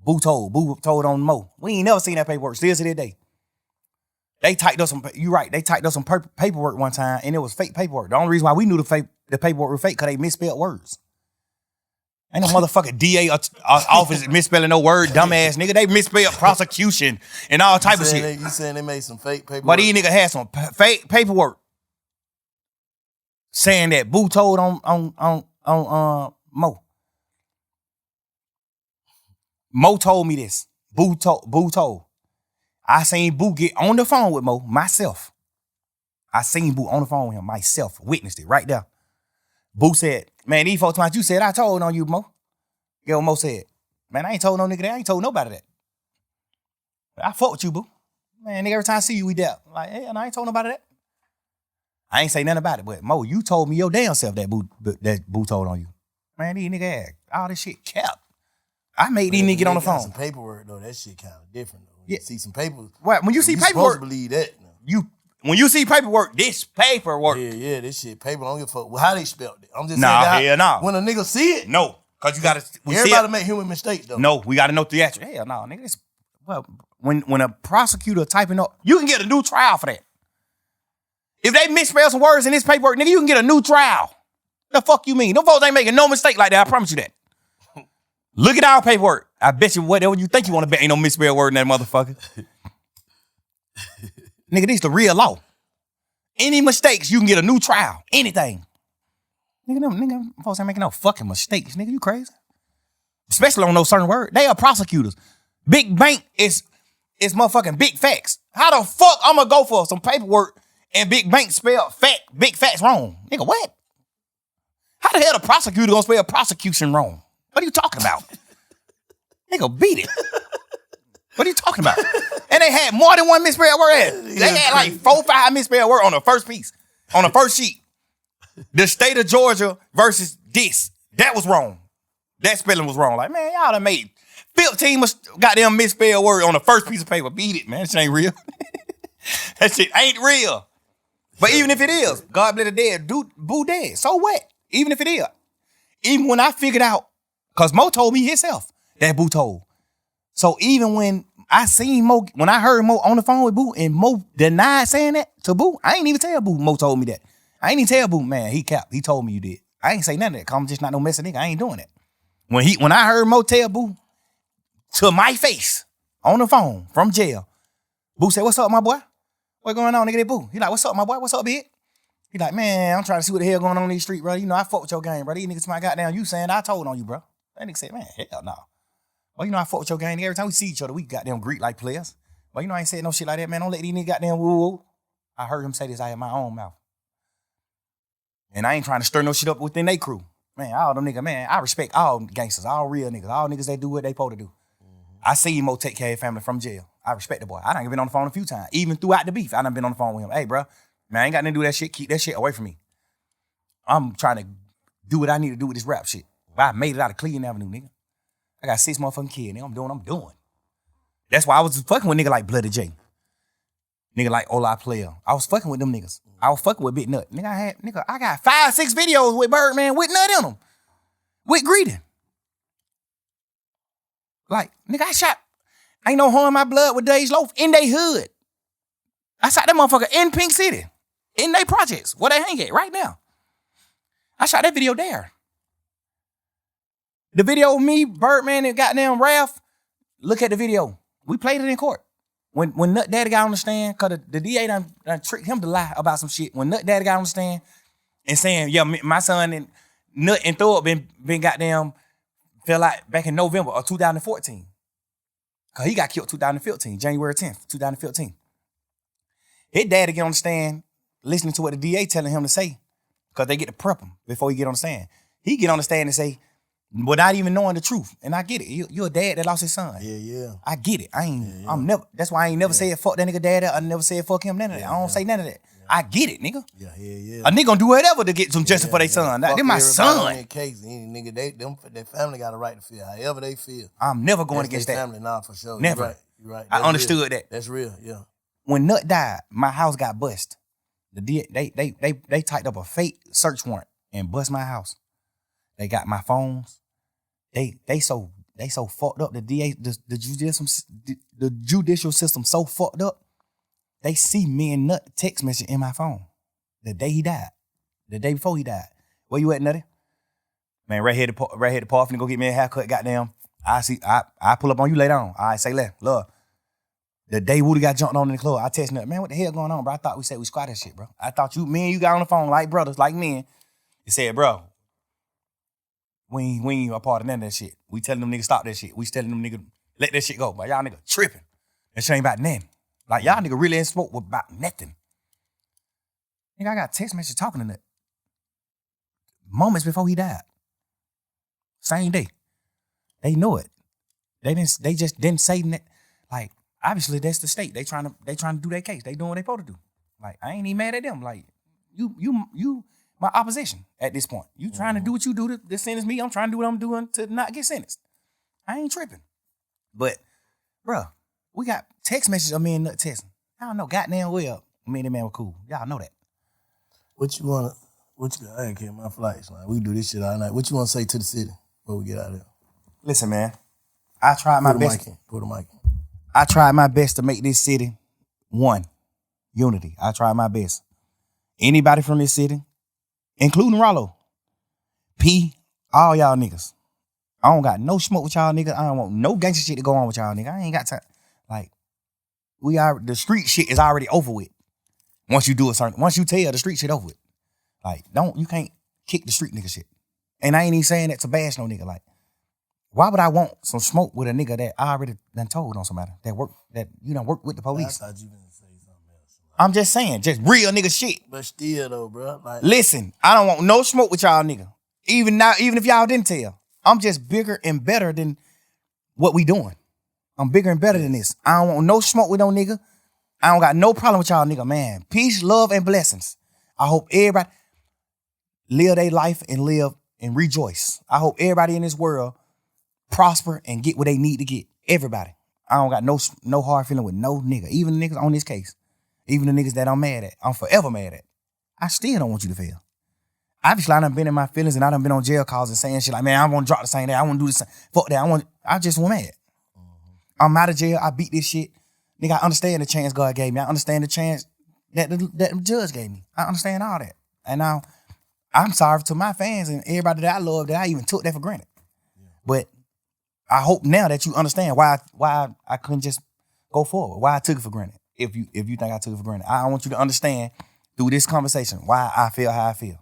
[SPEAKER 2] Boo told on Mo. We ain't never seen that paperwork. Still to this day. They typed up some, you right, they typed up some paperwork one time and it was fake paperwork. The only reason why we knew the paperwork was fake because they misspelled words. Ain't no motherfucking DA office misspelling no word, dumbass nigga. They misspelled prosecution and all type of shit.
[SPEAKER 1] You saying they made some fake paperwork?
[SPEAKER 2] But these niggas had some fake paperwork. saying that Boo told on Mo. Mo told me this. Boo told. I seen Boo get on the phone with Mo myself. I seen Boo on the phone with him myself. Witnessed it right there. Boo said, man, these 4 times you said I told on you, Mo. Get what Mo said. Man, I ain't told no nigga that. I ain't told nobody that. I fuck with you, Boo. Man, nigga, every time I see you, we there. Like, hey, and I ain't told nobody that. I ain't say nothing about it, but Mo, you told me your damn self that Boo told on you. Man, these nigga ass, all this shit kept. I made these niggas get on the phone.
[SPEAKER 1] Some paperwork though, that shit kind of different though.
[SPEAKER 2] Yeah.
[SPEAKER 1] You see some paper.
[SPEAKER 2] What? When you see paperwork,
[SPEAKER 1] supposed to believe that.
[SPEAKER 2] When you see paperwork, this paperwork.
[SPEAKER 1] Yeah, this shit paper. I don't give a fuck how they spelled it. I'm just
[SPEAKER 2] Nah,
[SPEAKER 1] saying.
[SPEAKER 2] hell nah.
[SPEAKER 1] When a nigga see it,
[SPEAKER 2] no, cause you gotta.
[SPEAKER 1] Everybody make human mistakes though.
[SPEAKER 2] No, we gotta know theatrical. Hell no, nigga. Well, when a prosecutor typing up, you can get a new trial for that. If they misspell some words in this paperwork, nigga, you can get a new trial. The fuck you mean? Them folks ain't making no mistake like that. I promise you that. Look at our paperwork. I bet you whatever you think you want to bet ain't no misspelled word in that motherfucker. Nigga, this the real law. Any mistakes, you can get a new trial. Anything. Nigga, folks ain't making no fucking mistakes. Nigga, you crazy? Especially on those certain words. They are prosecutors. Big bank is motherfucking big facts. How the fuck I'm gonna go for some paperwork and big bank spell big facts wrong? Nigga, what? How the hell the prosecutor gonna spell prosecution wrong? What are you talking about? Nigga, beat it. What are you talking about? And they had more than one misspelled word. They had like 4 or 5 misspelled words on the first piece, on the first sheet. The state of Georgia versus this. That was wrong. That spelling was wrong. Like, man, y'all done made 15 goddamn misspelled word on the first piece of paper. Beat it, man. That shit ain't real. That shit ain't real. But even if it is, God bless the dead, Boo dead. So what? Even if it is. Even when I figured out, because Mo told me himself that Boo told. So even when I seen Mo, when I heard Mo on the phone with Boo and Mo denied saying that to Boo, I ain't even tell Boo Mo told me that. I ain't even tell Boo, man, he capped. He told me you did. I ain't say none of that, because I'm just not no messing nigga. I ain't doing that. When I heard Mo tell Boo to my face on the phone from jail, Boo said, what's up, my boy? What going on, nigga? That Boo. He like, what's up, my boy? What's up, big? He like, man, I'm trying to see what the hell going on in these streets, bro. You know, I fuck with your game, bro. These niggas my goddamn you saying I told on you, bro. That nigga said, man, hell no. Well, you know, I fuck with your gang. Every time we see each other, we goddamn greet like players. Well, you know, I ain't saying no shit like that, man. Don't let these niggas goddamn woo-woo. I heard him say this out of my own mouth. And I ain't trying to stir no shit up within they crew. Man, all them niggas, man, I respect all gangsters, all real niggas, all niggas that do what they supposed to do. I see Mo take care of his family from jail. I respect the boy. I done been on the phone a few times. Even throughout the beef, I done been on the phone with him. Hey, bro, man, I ain't got nothing to do with that shit. Keep that shit away from me. I'm trying to do what I need to do with this rap shit. I made it out of Cleveland Avenue, nigga. I got 6 motherfucking kids, nigga. I'm doing what I'm doing. That's why I was fucking with nigga like Bloody J. Nigga like Ola Player. I was fucking with them niggas. I was fucking with Big Nut. Nigga, I got 5, 6 videos with Birdman with Nut in them. With greeting. Like, nigga, I shot. Ain't no harm in my blood with Dave's Loaf in they hood. I shot that motherfucker in Pink City. In they projects. Where they hang at right now. I shot that video there. The video of me, Birdman, and goddamn Ralph, look at the video. We played it in court. When Nut Daddy got on the stand, because the DA done tricked him to lie about some shit. When Nut Daddy got on the stand and saying, yeah, my son and Nut and Thor been goddamn fell out back in November of 2014. Because he got killed 2015, January 10th, 2015. His daddy get on the stand listening to what the DA telling him to say because they get to prep him before he get on the stand. He get on the stand and say, without even knowing the truth. And I get it. You're a dad that lost his son.
[SPEAKER 1] Yeah.
[SPEAKER 2] I get it. I'm never, that's why I ain't never said fuck that nigga daddy. I never said fuck him, none of that. I don't say none of that. I get it, nigga.
[SPEAKER 1] Yeah.
[SPEAKER 2] A nigga gonna do whatever to get some justice for their son. They're my son.
[SPEAKER 1] In that case, nigga, their family got a right to feel however they feel.
[SPEAKER 2] I'm never going
[SPEAKER 1] That's
[SPEAKER 2] against
[SPEAKER 1] their
[SPEAKER 2] that.
[SPEAKER 1] family, nah, for sure.
[SPEAKER 2] Never.
[SPEAKER 1] You're right.
[SPEAKER 2] I understood that.
[SPEAKER 1] That's real, yeah.
[SPEAKER 2] When Nut died, my house got bust. They typed up a fake search warrant and bust my house. They got my phones. They so fucked up. The DA, the judicial system so fucked up. They see me and Nut text message in my phone the day he died, the day before he died. Where you at, Nutty? Man, right here to park, finna go get me a haircut. Goddamn, I pull up on you later on. All right, say less, love. The day Woody got jumped on in the club, I texted him, man, what the hell going on, bro? I thought we said we squat that shit, bro. I thought me and you got on the phone like brothers, like men. He said, bro, we ain't a part of none of that shit. We telling them niggas stop that shit. We telling them niggas let that shit go. But y'all niggas tripping. That shit ain't about nothing. Like y'all niggas really ain't spoke about nothing. Nigga, I got text message talking to that moments before he died. Same day. They know it. They just didn't say that. Like, obviously that's the state. They trying to do their case. They doing what they supposed to do. Like, I ain't even mad at them. Like, you my opposition at this point. You trying to do what you do to sentence me. I'm trying to do what I'm doing to not get sentenced. I ain't tripping. But, bruh, we got text messages of me and Nut testing. I don't know, goddamn well, me and that man were cool. Y'all know that.
[SPEAKER 1] I ain't care my flights, man. We do this shit all night. What you want to say to the city before we get out of here?
[SPEAKER 2] Listen, man, I tried my best.
[SPEAKER 1] Put the mic in.
[SPEAKER 2] I tried my best to make this city one. Unity. I tried my best. Anybody from this city, including Rollo, P, all y'all niggas. I don't got no smoke with y'all niggas. I don't want no gangster shit to go on with y'all niggas. I ain't got time. Like, the street shit is already over with. Once you tell the street shit over with. Like, you can't kick the street nigga shit. And I ain't even saying that to bash no nigga. Like, why would I want some smoke with a nigga that I already done told on somebody that you done work with the police?
[SPEAKER 1] I thought you were gonna say something else.
[SPEAKER 2] I'm just saying, just real nigga shit.
[SPEAKER 1] But still though, bro. Like,
[SPEAKER 2] listen, I don't want no smoke with y'all nigga. Even if y'all didn't tell. I'm just bigger and better than what we doing. I'm bigger and better than this. I don't want no smoke with no nigga. I don't got no problem with y'all nigga, man. Peace, love, and blessings. I hope everybody live their life and live and rejoice. I hope everybody in this world prosper and get what they need to get. Everybody. I don't got no hard feeling with no nigga. Even the niggas on this case. Even the niggas that I'm mad at. I'm forever mad at. I still don't want you to fail. Obviously, I done been in my feelings and I done been on jail calls and saying shit like, man, I want to drop the same day. I want to do this. Fuck that. I just want mad. I'm out of jail. I beat this shit. Nigga, I understand the chance God gave me. I understand the chance that the judge gave me. I understand all that. And now, I'm sorry to my fans and everybody that I love that I even took that for granted. Yeah. But I hope now that you understand why I couldn't just go forward, why I took it for granted. If you think I took it for granted, I want you to understand through this conversation why I feel how I feel.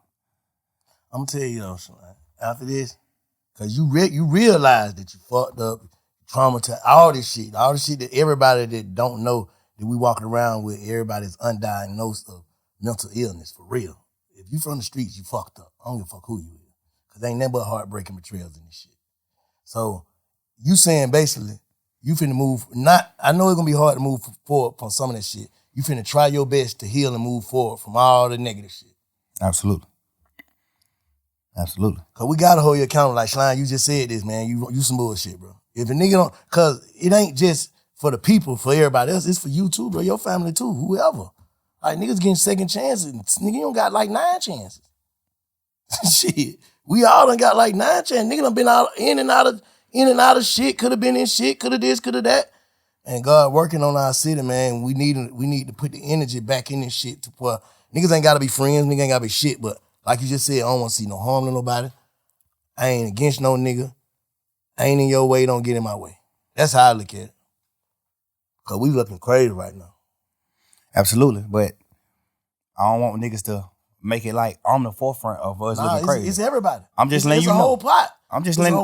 [SPEAKER 1] I'm gonna tell you though, after this, cause you realize that you fucked up, traumatized, all this shit that everybody that don't know that we walking around with, everybody's undiagnosed of mental illness for real. If you from the streets, you fucked up. I don't give a fuck who you is. Cause there ain't nothing but heartbreaking betrayals in this shit. So you saying basically, you finna move, I know it's gonna be hard to move forward from some of that shit. You finna try your best to heal and move forward from all the negative shit.
[SPEAKER 2] Absolutely. Absolutely.
[SPEAKER 1] Cause we gotta hold you accountable. Like Slime, you just said this, man. You some bullshit, bro. If a nigga don't, cause it ain't just for the people, for everybody else, it's for you too, bro. Your family too, whoever. Like niggas getting second chances. Nigga, you don't got like 9 chances. Shit. We all done got like 9 chances. Nigga done been in and out of shit. Could have been in shit, could have this, could have that. And God working on our city, man. We need to put the energy back in this shit to where niggas ain't gotta be friends, niggas ain't gotta be shit, but like you just said, I don't want to see no harm to nobody. I ain't against no nigga. I ain't in your way, don't get in my way. That's how I look at it. Cause we looking crazy right now.
[SPEAKER 2] Absolutely, but I don't want niggas to make it like I'm the forefront of us looking crazy.
[SPEAKER 1] It's everybody.
[SPEAKER 2] I'm just letting you know.
[SPEAKER 1] It's a whole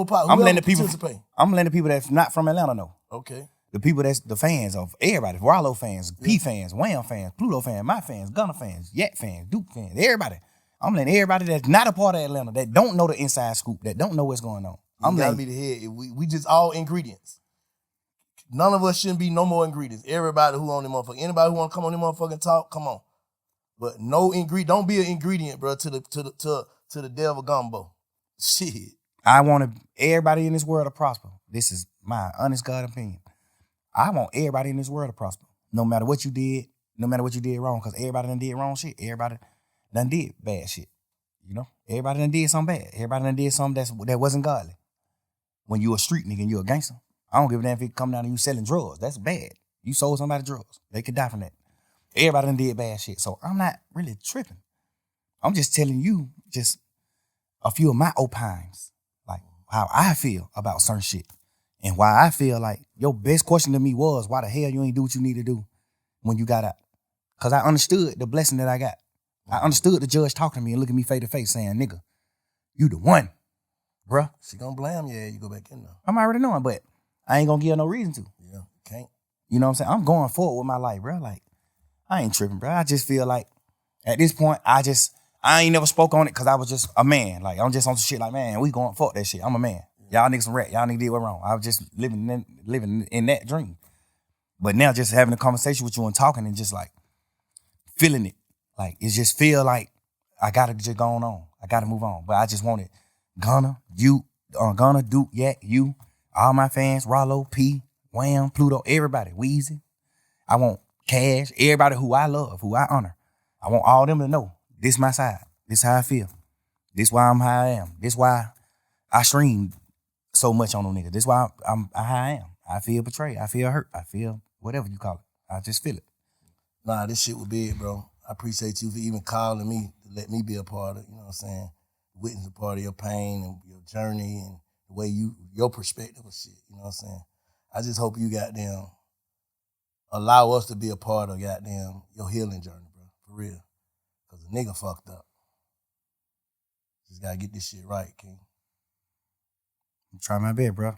[SPEAKER 1] pot.
[SPEAKER 2] I'm letting the people that's not from Atlanta know.
[SPEAKER 1] Okay.
[SPEAKER 2] The people that's the fans of everybody, Rollo fans, P fans, Wham fans, Pluto fans, my fans, Gunna fans, Yak fans, Duke fans, everybody. I'm letting everybody that's not a part of Atlanta, that don't know the inside scoop, that don't know what's going on.
[SPEAKER 1] I'm gotta be the head. We just all ingredients. None of us shouldn't be no more ingredients. Everybody who on the motherfucker, anybody who want to come on the motherfucking talk, come on. But no ingredient. Don't be an ingredient, bro, to the devil gumbo. Shit.
[SPEAKER 2] I want everybody in this world to prosper. This is my honest God opinion. I want everybody in this world to prosper, no matter what you did, no matter what you did wrong, because everybody done did wrong shit. Everybody done did bad shit. You know? Everybody done did something bad. Everybody done did something that wasn't godly. When you a street nigga and you a gangster, I don't give a damn if it come down to you selling drugs. That's bad. You sold somebody drugs. They could die from that. Everybody done did bad shit. So I'm not really tripping. I'm just telling you just a few of my opines, like how I feel about certain shit. And why I feel like your best question to me was, why the hell you ain't do what you need to do when you got out? Because I understood the blessing that I got. I understood the judge talking to me and looking me face to face saying, nigga, you the one, bruh.
[SPEAKER 1] She gonna blame you, you go back in there.
[SPEAKER 2] I'm already knowing, but I ain't gonna give her no reason to.
[SPEAKER 1] Yeah, can't.
[SPEAKER 2] You know what I'm saying? I'm going forward with my life, bro. Like, I ain't tripping, bro. I just feel like at this point, I ain't never spoke on it because I was just a man. Like, I'm just on some shit like, man, we going, fuck that shit. I'm a man. Y'all niggas some rat. Y'all niggas did what wrong. I was just living in that dream. But now just having a conversation with you and talking and just like feeling it. Like, it just feel like I gotta just go on. I gotta move on. But I just wanted Gunna, you, Gunna, Duke, Yak, you, all my fans, Rollo, P, Wham, Pluto, everybody, Weezy. I want Cash, everybody who I love, who I honor. I want all them to know this my side. This how I feel. This why I'm how I am. This why I stream so much on them niggas. This why I'm how I am. I feel betrayed. I feel hurt. I feel whatever you call it. I just feel it.
[SPEAKER 1] Nah, this shit was big, bro. I appreciate you for even calling me to let me be a part of, you know what I'm saying, witness a part of your pain and your journey and the way your perspective of shit, you know what I'm saying. I just hope you goddamn allow us to be a part of goddamn your healing journey, bro, for real. Because the nigga fucked up. Just gotta get this shit right, King.
[SPEAKER 2] I'm trying my best, bro.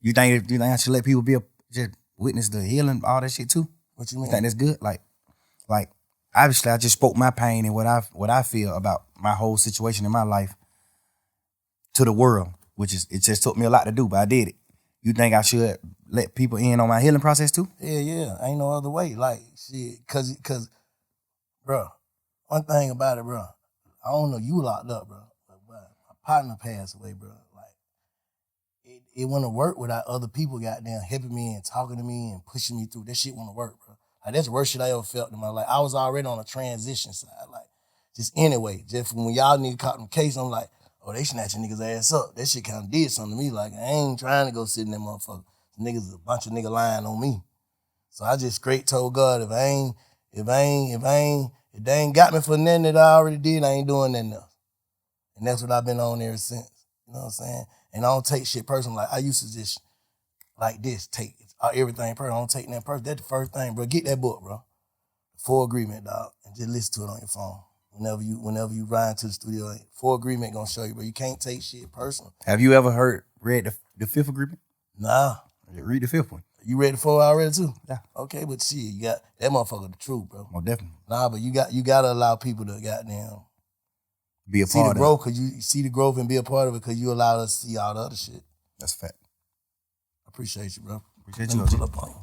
[SPEAKER 2] You think I should let people just witness the healing, all that shit too?
[SPEAKER 1] What you mean?
[SPEAKER 2] You think that's good? Like obviously I just spoke my pain and what I feel about my whole situation in my life to the world, which is, it just took me a lot to do, but I did it. You think I should let people in on my healing process too?
[SPEAKER 1] Yeah. Ain't no other way. Like, shit, cause, bro, one thing about it, bro, I don't know, you locked up, bro. But my partner passed away, bro. Like, it wouldn't work without other people goddamn helping me and talking to me and pushing me through. That shit wouldn't work, bro. Like, that's the worst shit I ever felt in my life. I was already on a transition side. Like, just anyway, just when y'all niggas caught them case, I'm like, oh, they snatching niggas' ass up. That shit kind of did something to me. Like, I ain't trying to go sit in that motherfucker. Niggas, a bunch of niggas lying on me. So I just straight told God, if they ain't got me for nothing that I already did, I ain't doing nothing else. And that's what I've been on ever since. You know what I'm saying? And I don't take shit personal. Like, I used to just, like this, take everything personal. I don't take that personal. That's the first thing, bro. Get that book, bro. Full Agreement, dog. And just listen to it on your phone. Whenever you ride to the studio, Full Agreement gonna show you, bro. You can't take shit personal.
[SPEAKER 2] Have you ever read the Fifth Agreement?
[SPEAKER 1] Nah.
[SPEAKER 2] Read the fifth one.
[SPEAKER 1] You read the 4 already too?
[SPEAKER 2] Yeah.
[SPEAKER 1] Okay, but shit, you got that motherfucker the truth, bro.
[SPEAKER 2] Well, definitely.
[SPEAKER 1] Nah, but you gotta allow people to goddamn
[SPEAKER 2] be a
[SPEAKER 1] see
[SPEAKER 2] part
[SPEAKER 1] the growth, because you see the growth and be a part of it, because you allow us to see all the other shit.
[SPEAKER 2] That's a fact.
[SPEAKER 1] I appreciate you, bro.
[SPEAKER 2] Appreciate
[SPEAKER 1] Let me
[SPEAKER 2] you.
[SPEAKER 1] pull up on you.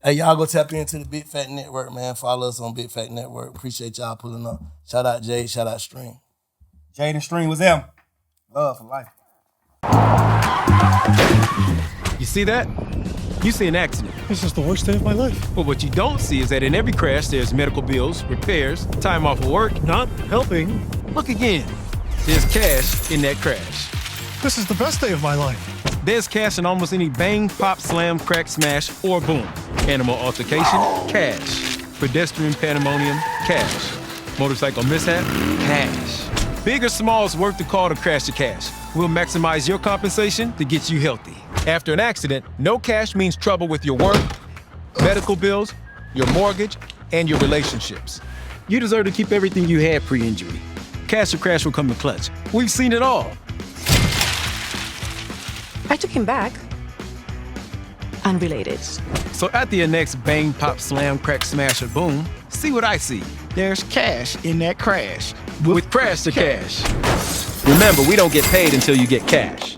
[SPEAKER 1] Hey, y'all go tap into the Big Fat Network, man. Follow us on Big Fat Network. Appreciate y'all pulling up. Shout out Jay, shout out Stream.
[SPEAKER 2] Jade and Stream was them. Love for life.
[SPEAKER 3] You see that? You see an accident.
[SPEAKER 4] This is the worst day of my life.
[SPEAKER 3] But what you don't see is that in every crash, there's medical bills, repairs, time off of work.
[SPEAKER 4] Not helping.
[SPEAKER 3] Look again. There's cash in that crash.
[SPEAKER 4] This is the best day of my life.
[SPEAKER 3] There's cash in almost any bang, pop, slam, crack, smash, or boom. Animal altercation, cash. Pedestrian pandemonium, cash. Motorcycle mishap, cash. Big or small is worth the call to Crash to Cash. We'll maximize your compensation to get you healthy. After an accident, no cash means trouble with your work, medical bills, your mortgage, and your relationships. You deserve to keep everything you had pre-injury. Cash or Crash will come in clutch. We've seen it all.
[SPEAKER 5] I took him back. Unrelated.
[SPEAKER 3] So at your next bang, pop, slam, crack, smash, or boom, see what I see. There's cash in that crash with Crash to Cash. Remember, we don't get paid until you get cash.